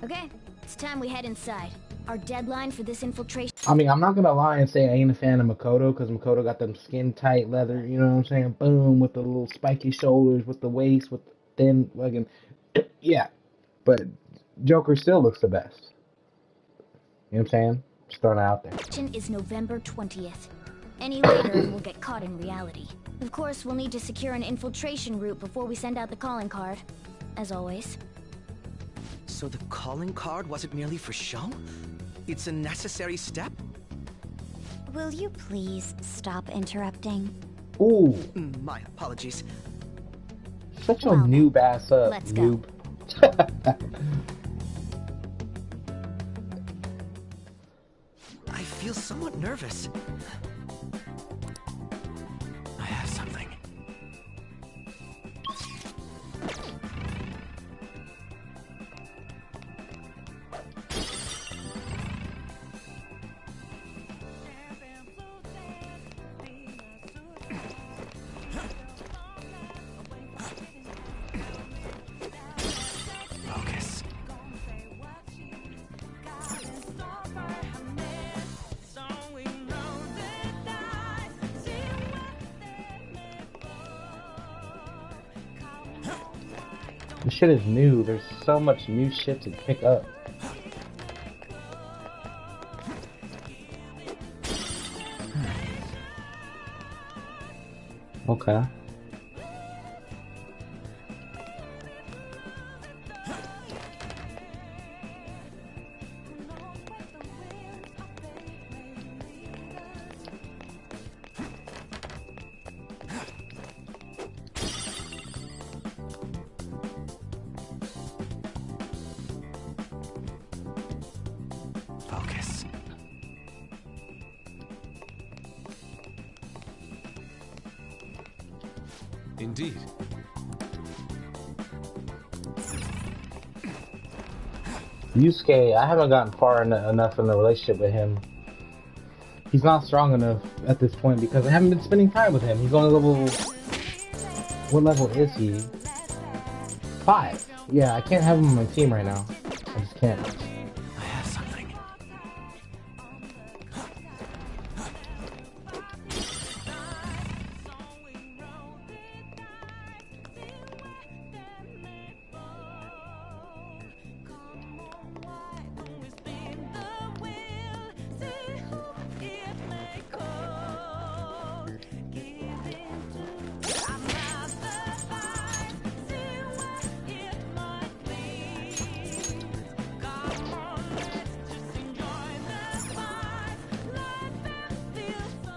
Okay, it's time we head inside. Our deadline for this infiltration... I mean, I'm not gonna lie and say I ain't a fan of Makoto, because Makoto got them skin-tight leather, you know what I'm saying? Boom, with the little spiky shoulders, with the waist, with the thin, fucking... Yeah, but Joker still looks the best. You know what I'm saying? Just throwing it out there. Is November 20th. Any later, we'll get caught in reality. Of course, we'll need to secure an infiltration route before we send out the calling card. As always. So the calling card wasn't merely for show? It's a necessary step? Will you please stop interrupting? Ooh. My apologies. Such a noob ass up, let's noob. I feel somewhat nervous. I have something. Focus. This shit is new. There's so much new shit to pick up. Okay. Focus. Indeed. Yusuke, I haven't gotten far enough in the relationship with him. He's not strong enough at this point because I haven't been spending time with him. He's only level... What level is he? 5. Yeah, I can't have him on my team right now. I just can't. I have something.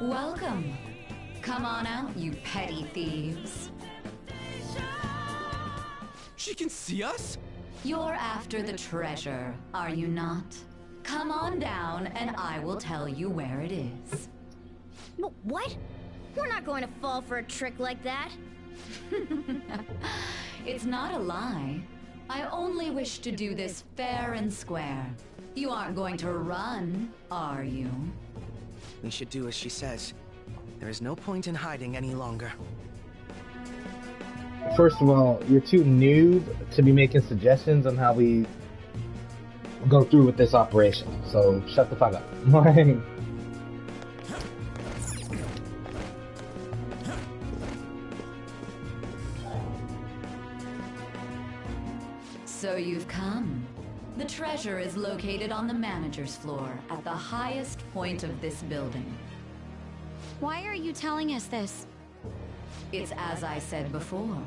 Welcome. Come on out, you petty thieves. She can see us? You're after the treasure, are you not? Come on down and I will tell you where it is. What? We're not going to fall for a trick like that. It's not a lie. I only wish to do this fair and square. You aren't going to run, are you? We should do as she says. There is no point in hiding any longer. First of all, you're too noob to be making suggestions on how we go through with this operation. So shut the fuck up. So you've come. The treasure is located on the manager's floor at the highest point of this building. Why are you telling us this? It's as I said before.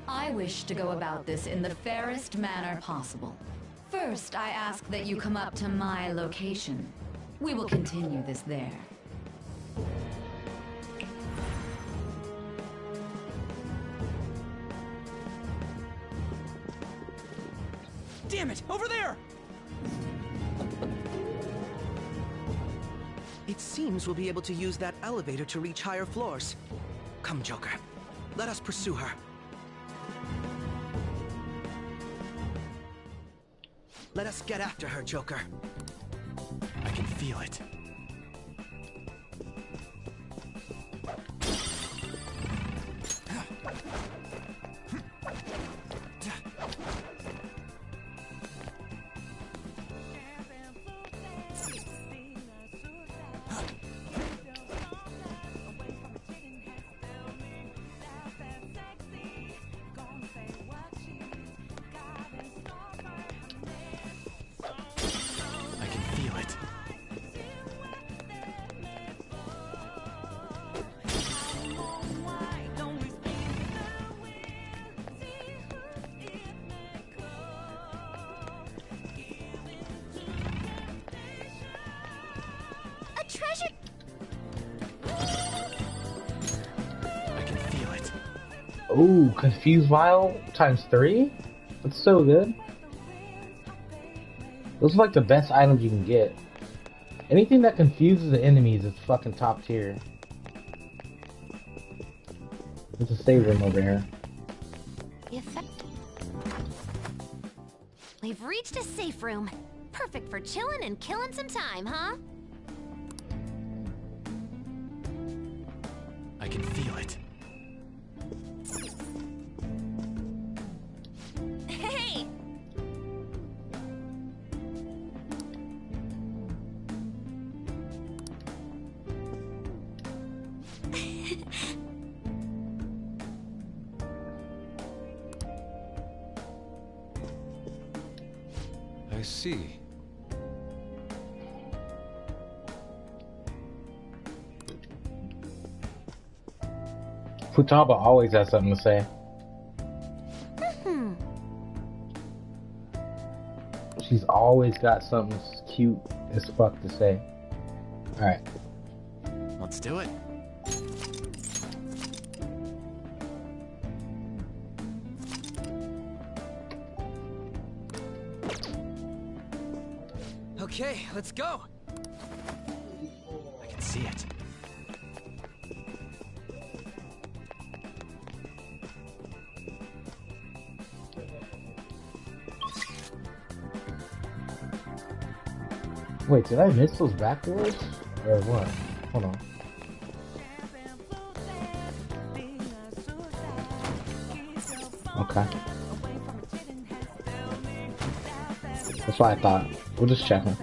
I wish to go about this in the fairest manner possible. First, I ask that you come up to my location. We will continue this there. Damn it! Over there! It seems we'll be able to use that elevator to reach higher floors. Come, Joker. Let us pursue her. Let us get after her, Joker. I can feel it. Treasure! I can feel it. Ooh, Confuse Vial ×3? That's so good. Those are like the best items you can get. Anything that confuses the enemies is fucking top tier. There's a save room over here. We've reached a safe room. Perfect for chilling and killing some time, huh? I can feel it. Hey! I see. Futaba always has something to say. She's always got something cute as fuck to say. Alright. Let's do it. Okay, let's go. I can see it. Wait, did I miss those back doors? Or what? Hold on. Okay. That's what I thought. We'll just check them.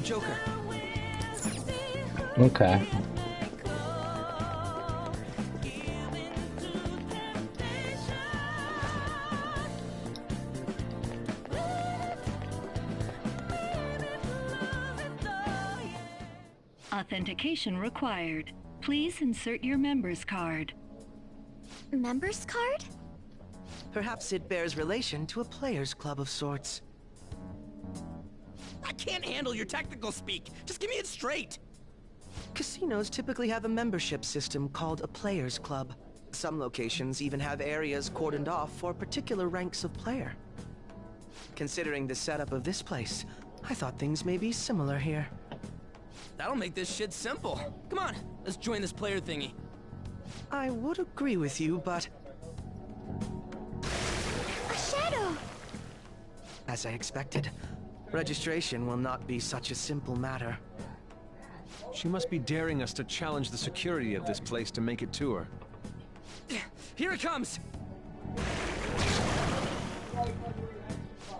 Joker. Okay. Authentication required. Please insert your member's card. Member's card? Perhaps it bears relation to a player's club of sorts. I can't handle your technical speak. Just give me it straight. Casinos typically have a membership system called a player's club. Some locations even have areas cordoned off for particular ranks of player. Considering the setup of this place, I thought things may be similar here. That'll make this shit simple. Come on, let's join this player thingy. I would agree with you, but... A shadow! As I expected, registration will not be such a simple matter. She must be daring us to challenge the security of this place to make it to her. Here it comes!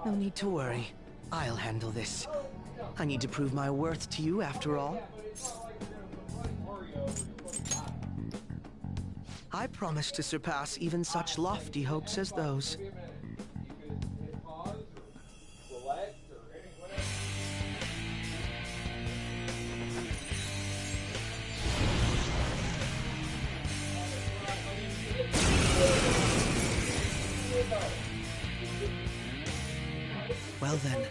No need to worry. I'll handle this. I need to prove my worth to you after all. I promise to surpass even such lofty hopes as those. Well then,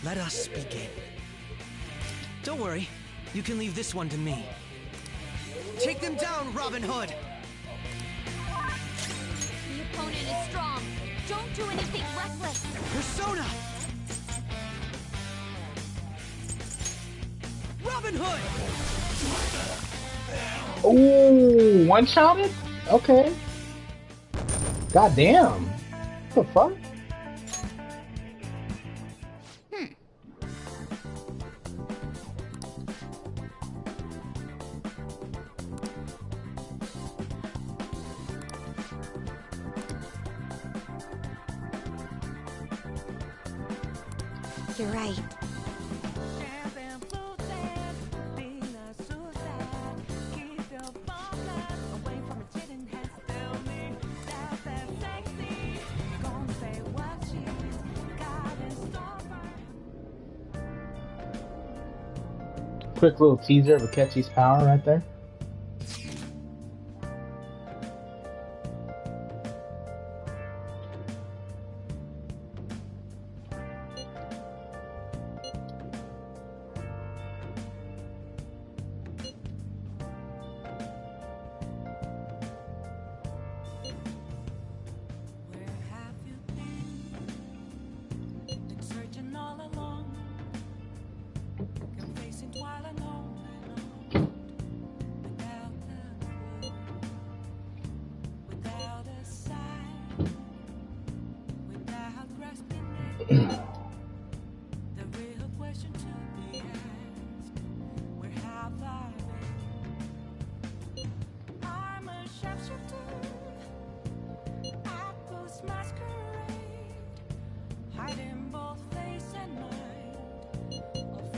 let us begin. Don't worry, you can leave this one to me. Take them down, Robin Hood! The opponent is strong. Don't do anything reckless. Persona! Robin Hood! Ooh, one-shotted? Okay. God damn. What the fuck? You're right. Quick little teaser of Akechi's power right there.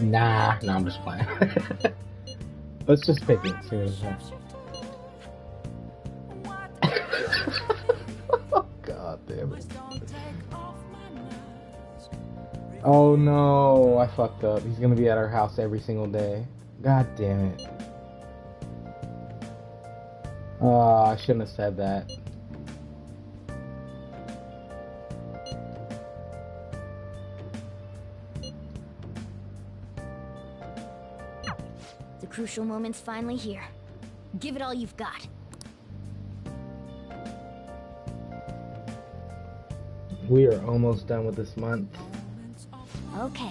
Nah, I'm just playing. Let's just pick it. See what it says. God damn it. Oh no, I fucked up. He's gonna be at our house every single day. God damn it. Oh, I shouldn't have said that. The crucial moment's finally here. Give it all you've got. We are almost done with this month. Okay.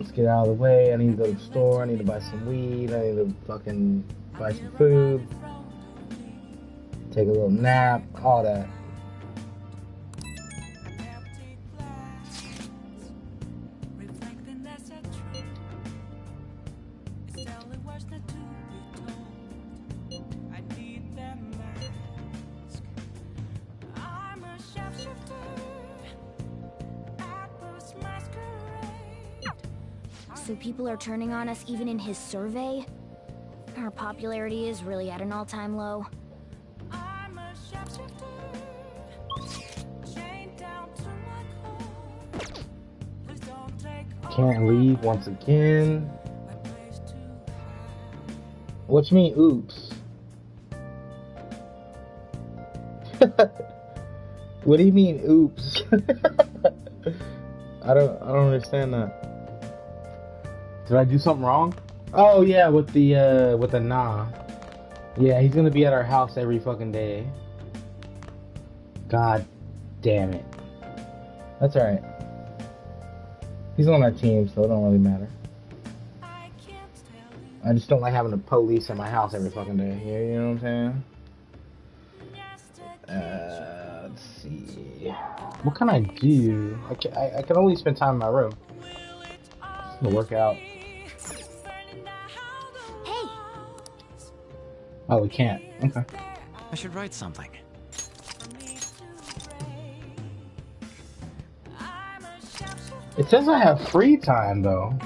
Let's get out of the way. I need to go to the store. I need to buy some weed. I need to fucking buy some food. Take a little nap. All that. So people are turning on us even in his survey? Our popularity is really at an all-time low. Can't leave once again. What you mean, oops? What do you mean, oops? I don't understand that. Did I do something wrong? Oh yeah, with the nah. Yeah, he's gonna be at our house every fucking day. God damn it. That's alright. He's on our team, so it don't really matter. I just don't like having the police in my house every fucking day. You know what I'm saying? Let's see. What can I do? I can only spend time in my room. It's gonna work out. Hey! Oh, we can't. Okay. I should write something. It says I have free time, though.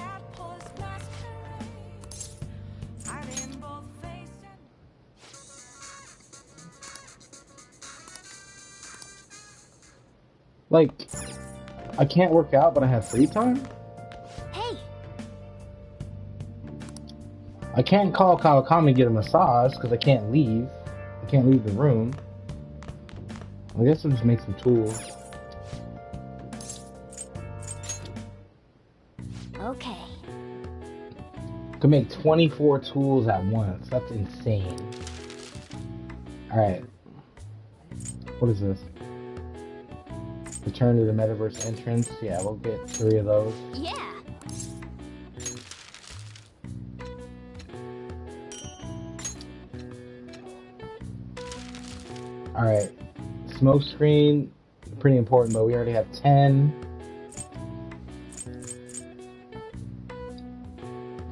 Like, I can't work out, but I have free time? Hey! I can't call Kawakami and get a massage, because I can't leave. I can't leave the room. I guess I'll just make some tools. Okay. Could make 24 tools at once. That's insane. Alright. What is this? Return to the metaverse entrance. Yeah, we'll get 3 of those. Yeah. Alright. Smoke screen. Pretty important, but we already have 10.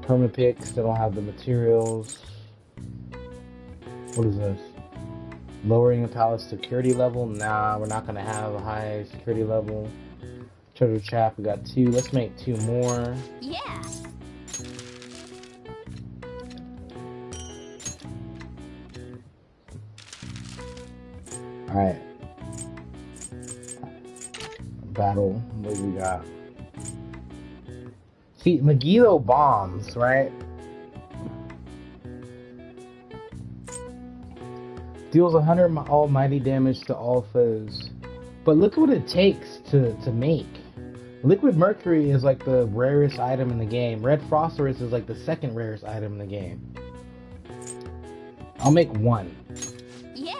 Permapick. Still don't have the materials. What is this? Lowering the palace security level? Nah, we're not gonna have a high security level. Treasure trap, we got 2. Let's make 2 more. Yeah. Alright. Battle. What do we got? See, Megiddo bombs, right? Deals 100 almighty damage to all foes. But look what it takes to make. Liquid Mercury is like the rarest item in the game. Red Phosphorus is like the second rarest item in the game. I'll make 1. Yeah.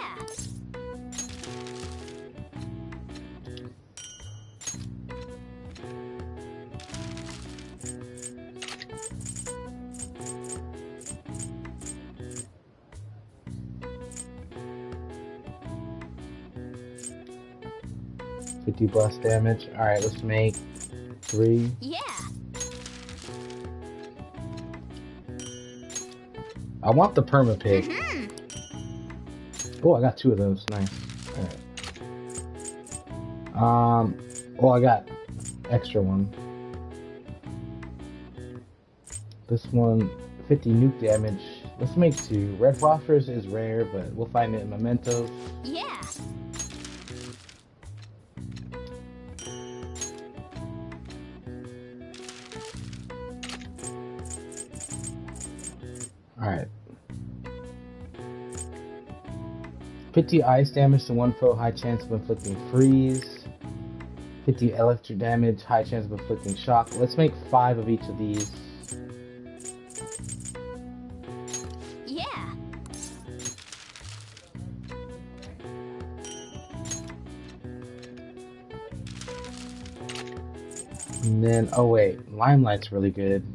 Blast damage. Alright, let's make 3. Yeah. I want the perma-pig. Oh, I got 2 of those. Nice. Alright. Oh, I got extra one. This one, 50 nuke damage. Let's make 2. Red Phosphorus is rare, but we'll find it in mementos. Yeah. Alright. 50 ice damage to one foe, high chance of inflicting freeze. 50 electric damage, high chance of inflicting shock. Let's make 5 of each of these. Yeah. And then, oh wait, Limelight's really good.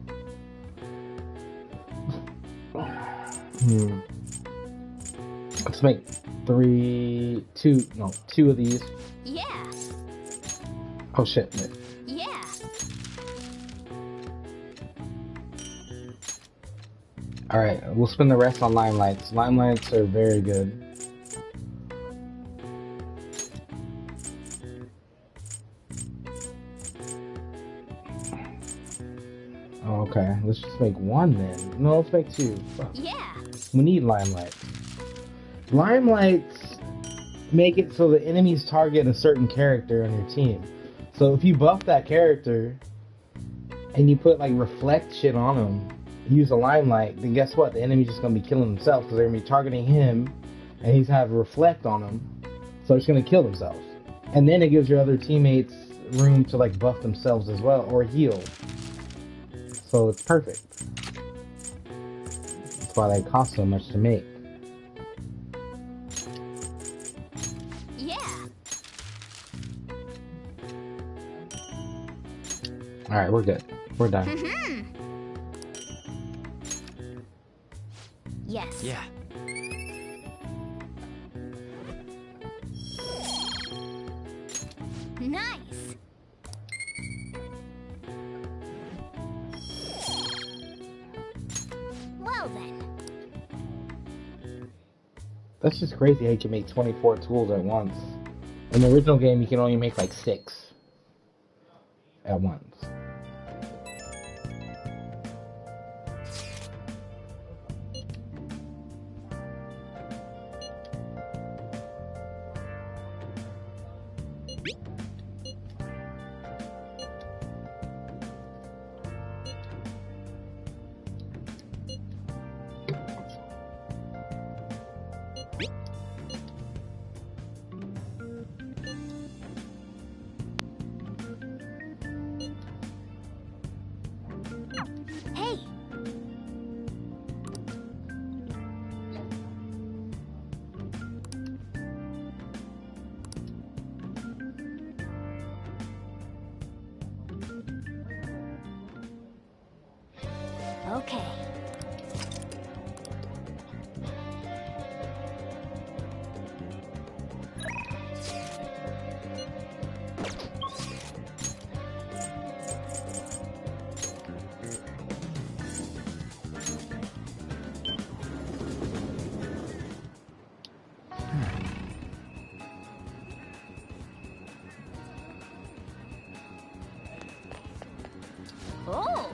Let's make 2 of these. Yeah. Oh shit. Yeah. Alright, we'll spend the rest on Limelights. Limelights are very good. Oh, okay, let's just make 1 then. No, let's make 2. Fuck. Yeah. We need Limelights. Limelights make it so the enemies target a certain character on your team. So if you buff that character and you put like reflect shit on them, use a Limelight, then guess what? The enemy's just gonna be killing themselves because they're gonna be targeting him, and he's have reflect on them, so it's gonna kill themselves. And then it gives your other teammates room to like buff themselves as well or heal. So it's perfect. That's why they cost so much to make. Yeah. Alright, we're good. We're done. Yes. Yeah. Nice. Well then. That's just crazy how you can make 24 tools at once. In the original game, you can only make like 6 at once. Hey. Okay. Oh.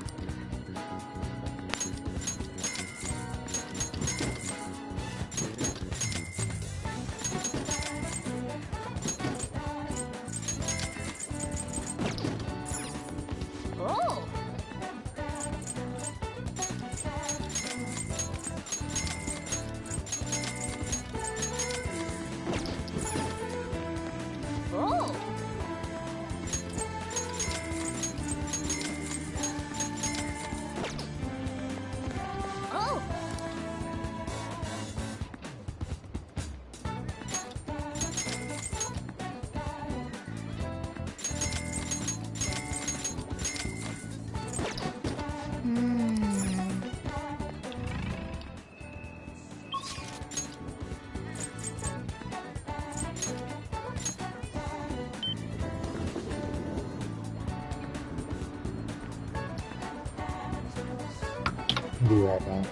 Oh. Oh. Oh. Be right back.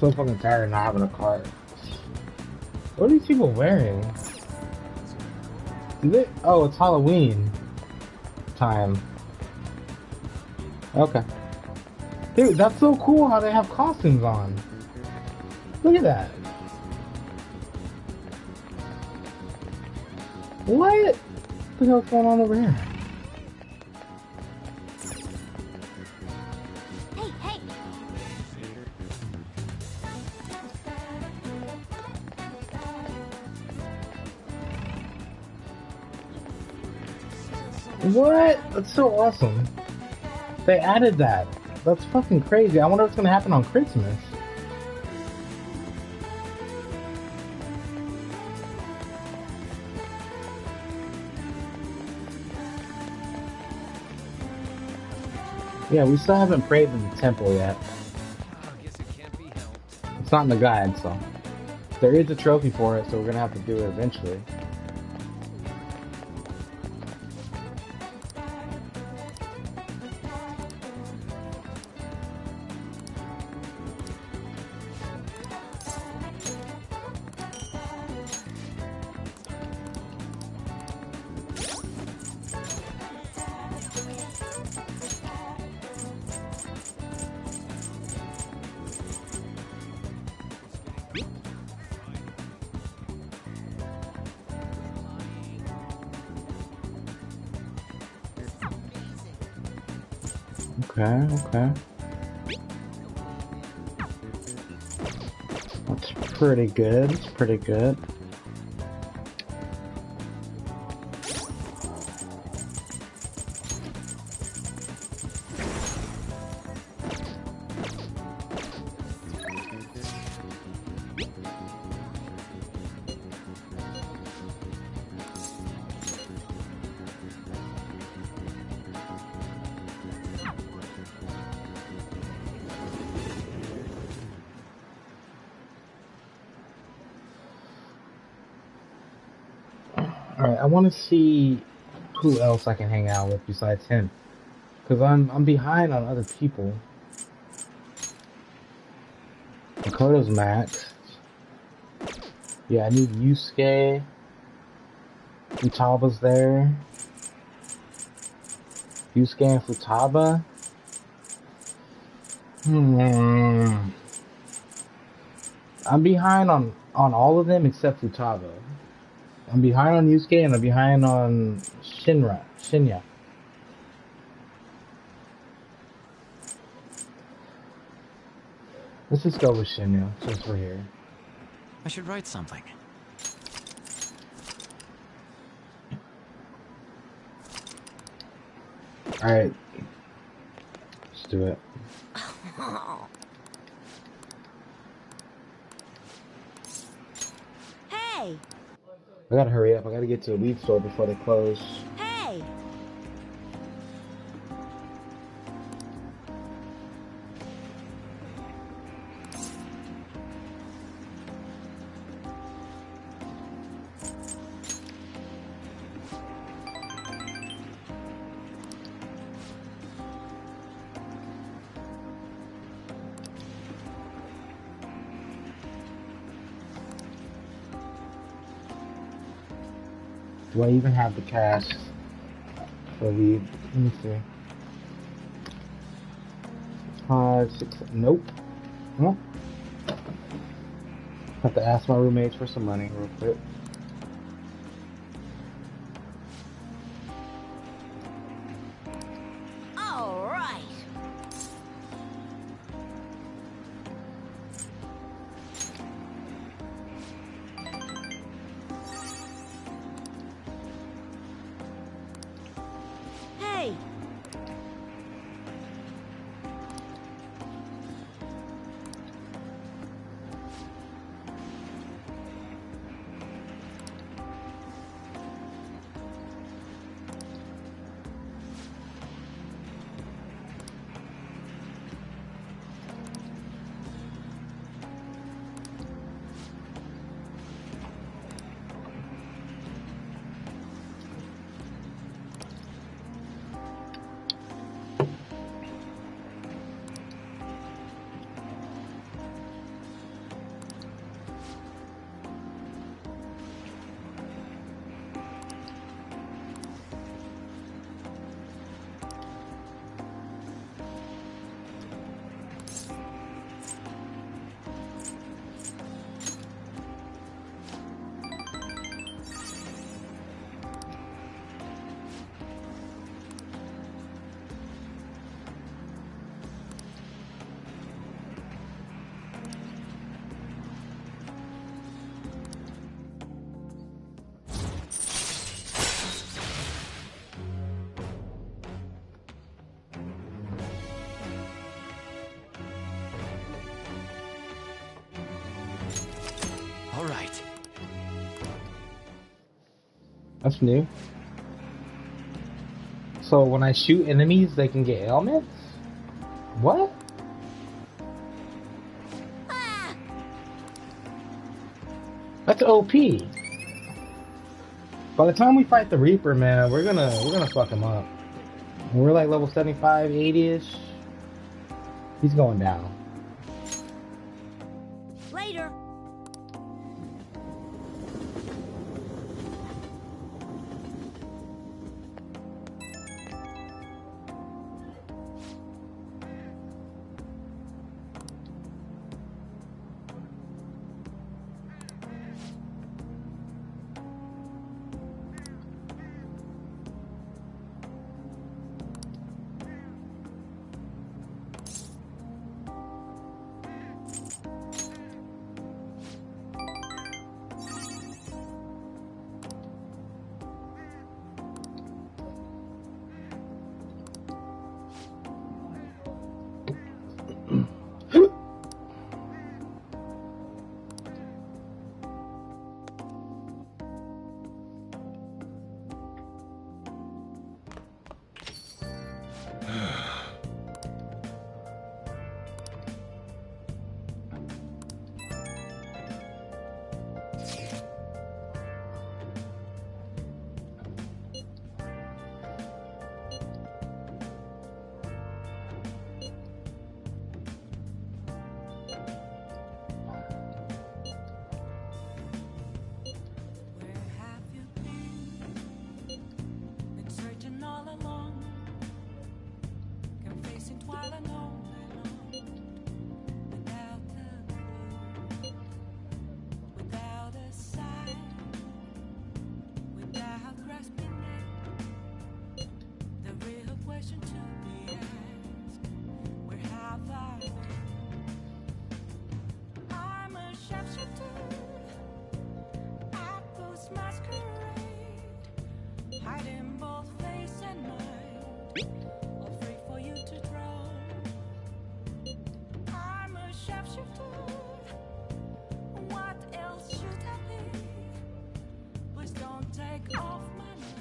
So fucking tired of not having a car. What are these people wearing? Oh, it's Halloween time. Okay. Dude, that's so cool how they have costumes on. Look at that. What the hell's going on over here? Hey, hey! What? That's so awesome. They added that. That's fucking crazy. I wonder what's gonna happen on Christmas. Yeah, we still haven't prayed in the temple yet. It's not in the guide, so. There is a trophy for it, so we're gonna have to do it eventually. Okay, okay. That's pretty good. It's pretty good. Alright, I want to see who else I can hang out with besides him. Because I'm behind on other people. Makoto's maxed. Yeah, I need Yusuke. Futaba's there. Yusuke and Futaba. I'm behind on all of them except Futaba. I'm behind on Yusuke and I'm behind on Shinya. Let's just go with Shinya since we're here. I should write something. Alright. Let's do it. Hey! I gotta hurry up. I gotta get to the weed store before they close. Hey! Do I even have the cash for weed? Let me see. 5, 6, nope. Well, have to ask my roommates for some money real quick. All right. Hey! That's new. So when I shoot enemies, they can get ailments? What? That's OP. By the time we fight the Reaper, man, we're gonna fuck him up. When we're like level 75, 80-ish, he's going down. Later.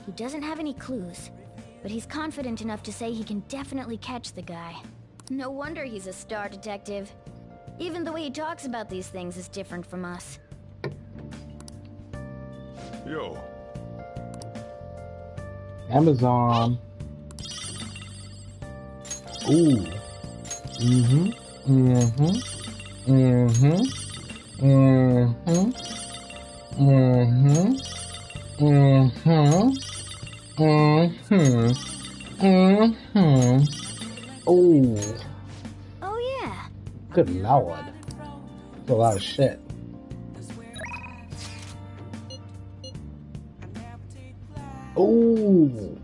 He doesn't have any clues, but he's confident enough to say he can definitely catch the guy. No wonder he's a star detective. Even the way he talks about these things is different from us. Yo. Amazon. Ooh. Mm-hmm. Mm-hmm. Mm-hmm. Mm-hmm. Mm-hmm. Mm-hmm. Mm-hmm. Mm-hmm. Oh. Oh yeah. Good lord. That's a lot of shit. Oh.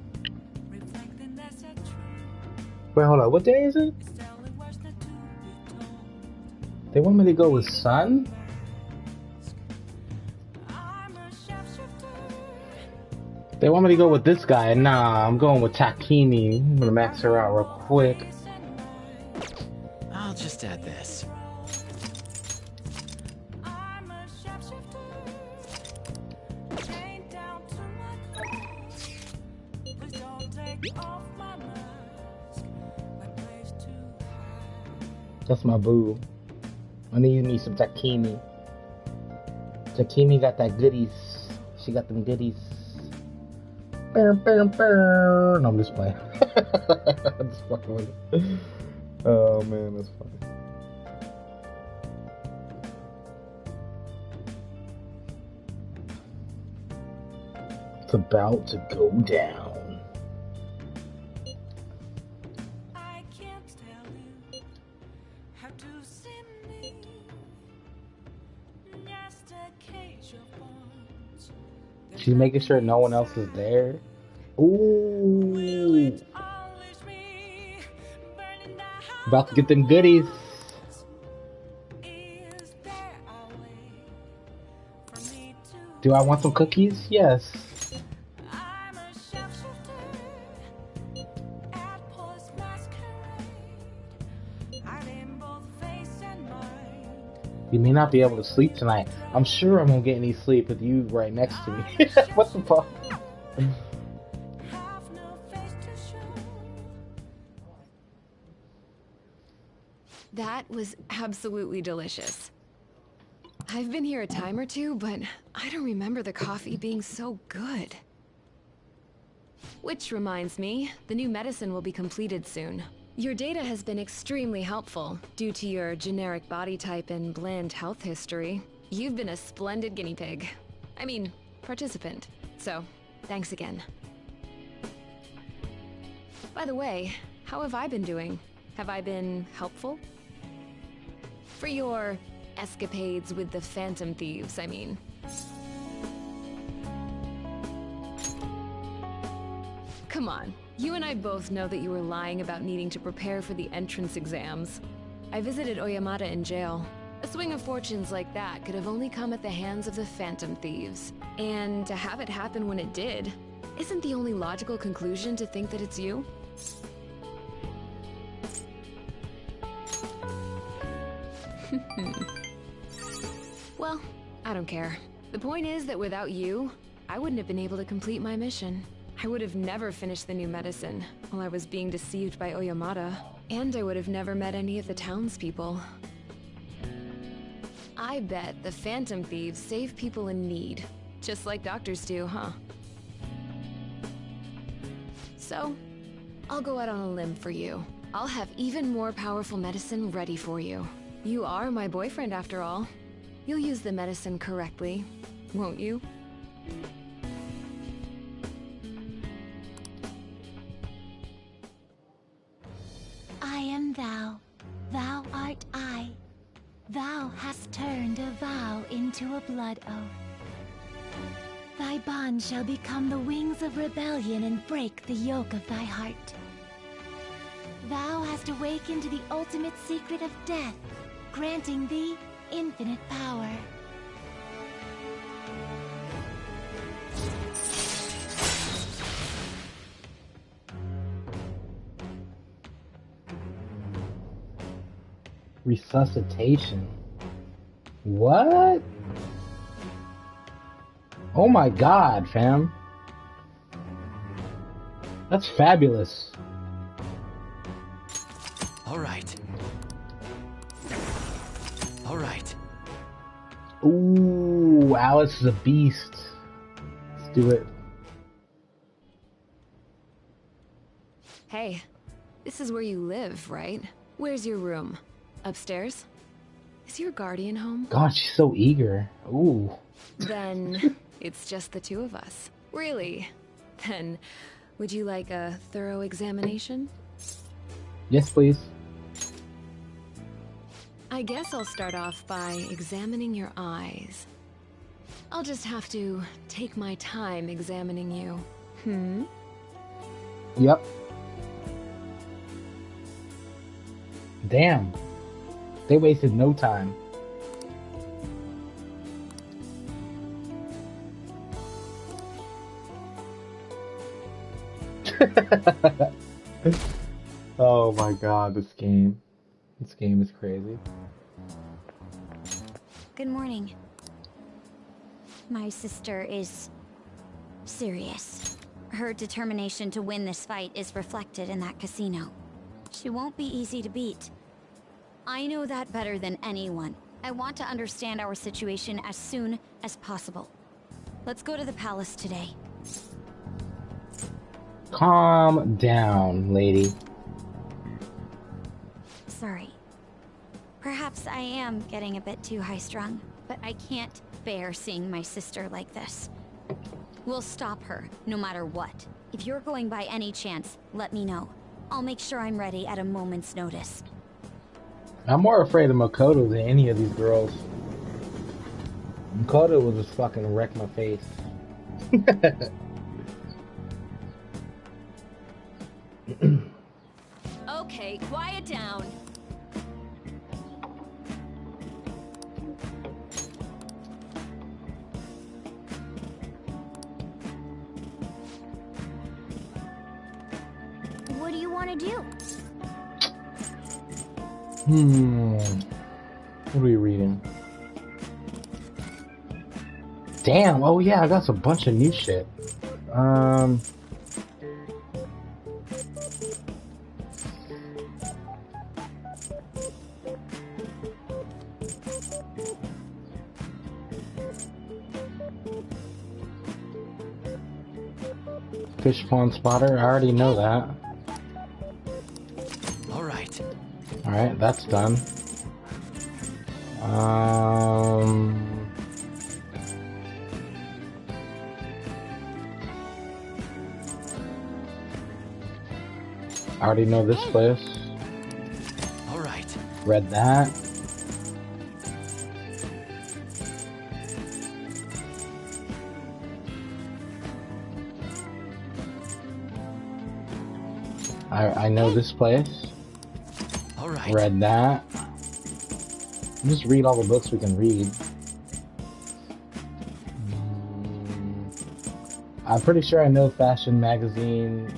Wait, hold on. What day is it? They want me to go with Sun? They want me to go with this guy. Nah, I'm going with Takimi. I'm gonna max her out real quick. I'll just add this. That's my boo. I need me some Takimi. Takimi got that goodies. She got them goodies. No, I'm just playing. I'm just fucking with it. Oh man, that's funny. It's about to go down. She's making sure no one else is there. Ooh. About to get them goodies. Do I want some cookies? Yes. You may not be able to sleep tonight. I'm sure I won't get any sleep with you right next to me. What the fuck? That was absolutely delicious. I've been here a time or two, but I don't remember the coffee being so good. Which reminds me, the new medicine will be completed soon. Your data has been extremely helpful due to your generic body type and bland health history. You've been a splendid guinea pig. I mean, participant. So, thanks again. By the way, how have I been doing? Have I been helpful? For your escapades with the Phantom Thieves, I mean. Come on, you and I both know that you were lying about needing to prepare for the entrance exams. I visited Oyamata in jail. A swing of fortunes like that could have only come at the hands of the Phantom Thieves. And to have it happen when it did, isn't the only logical conclusion to think that it's you? Well, I don't care. The point is that without you, I wouldn't have been able to complete my mission. I would have never finished the new medicine while I was being deceived by Oyamata, and I would have never met any of the townspeople. I bet the Phantom Thieves save people in need, just like doctors do, huh? So, I'll go out on a limb for you. I'll have even more powerful medicine ready for you. You are my boyfriend after all. You'll use the medicine correctly, won't you? I am thou, thou art I. Thou hast turned a vow into a blood oath. Thy bond shall become the wings of rebellion and break the yoke of thy heart. Thou hast awakened to the ultimate secret of death, granting thee infinite power. Resuscitation. What? Oh my god, fam. That's fabulous. All right. All right. Ooh, Alice is a beast. Let's do it. Hey, this is where you live, right? Where's your room? Upstairs? Is your guardian home? God, she's so eager. Ooh. Then it's just the two of us. Really? Then would you like a thorough examination? Yes, please. I guess I'll start off by examining your eyes. I'll just have to take my time examining you. Yep. Damn. They wasted no time. Oh my god, this game. This game is crazy. Good morning. My sister is serious. Her determination to win this fight is reflected in that casino. She won't be easy to beat. I know that better than anyone. I want to understand our situation as soon as possible. Let's go to the palace today. Calm down, lady. Sorry. Perhaps I am getting a bit too high-strung, but I can't bear seeing my sister like this. We'll stop her, no matter what. If you're going by any chance, let me know. I'll make sure I'm ready at a moment's notice. I'm more afraid of Makoto than any of these girls. Makoto will just fucking wreck my face. Okay, quiet down. What do you want to do? What are we reading? Damn, oh yeah, I got a bunch of new shit. Fish pond spotter. I already know that. All right. All right, that's done. I already know this place. All right. Read that. I know this place. All right. Read that. Just read all the books we can read. I'm pretty sure I know fashion magazine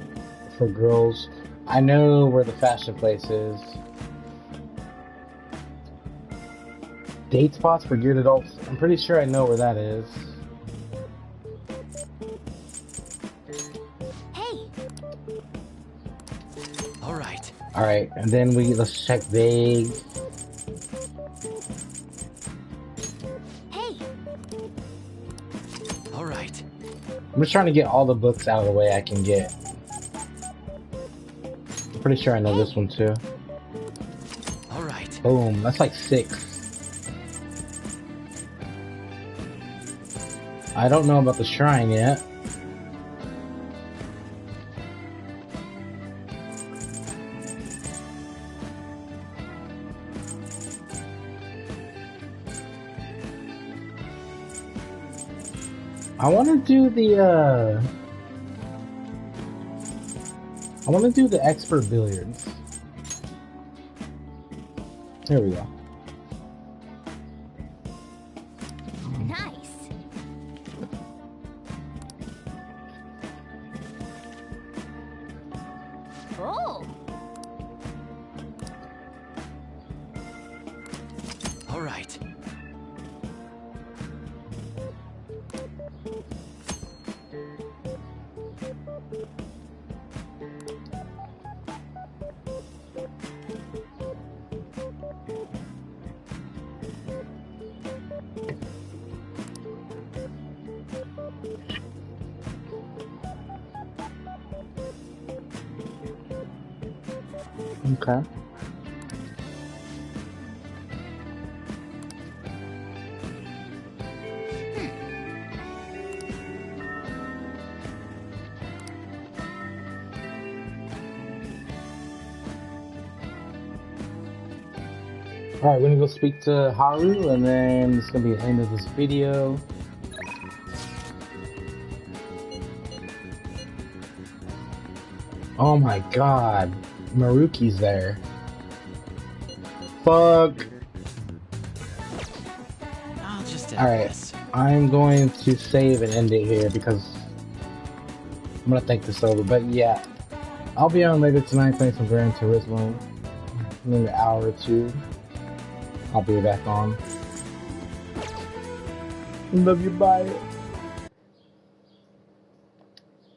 for girls. I know where the fashion place is. Date spots for geared adults. I'm pretty sure I know where that is. Alright, and then let's check vague. Hey. Alright. I'm just trying to get all the books out of the way I can get. I'm pretty sure I know this one too. Alright. Boom, that's like 6. I don't know about the shrine yet. I want to do the expert billiards. There we go. Nice. Oh. All right. Okay. Alright, we're gonna go speak to Haru, and then it's gonna be the end of this video. Oh my god, Maruki's there. Fuck. I'll just end Alright, this. I'm going to save and end it here because I'm gonna think this over. But yeah, I'll be on later tonight playing some Gran Turismo. In an hour or two, I'll be back on. Love you, bye.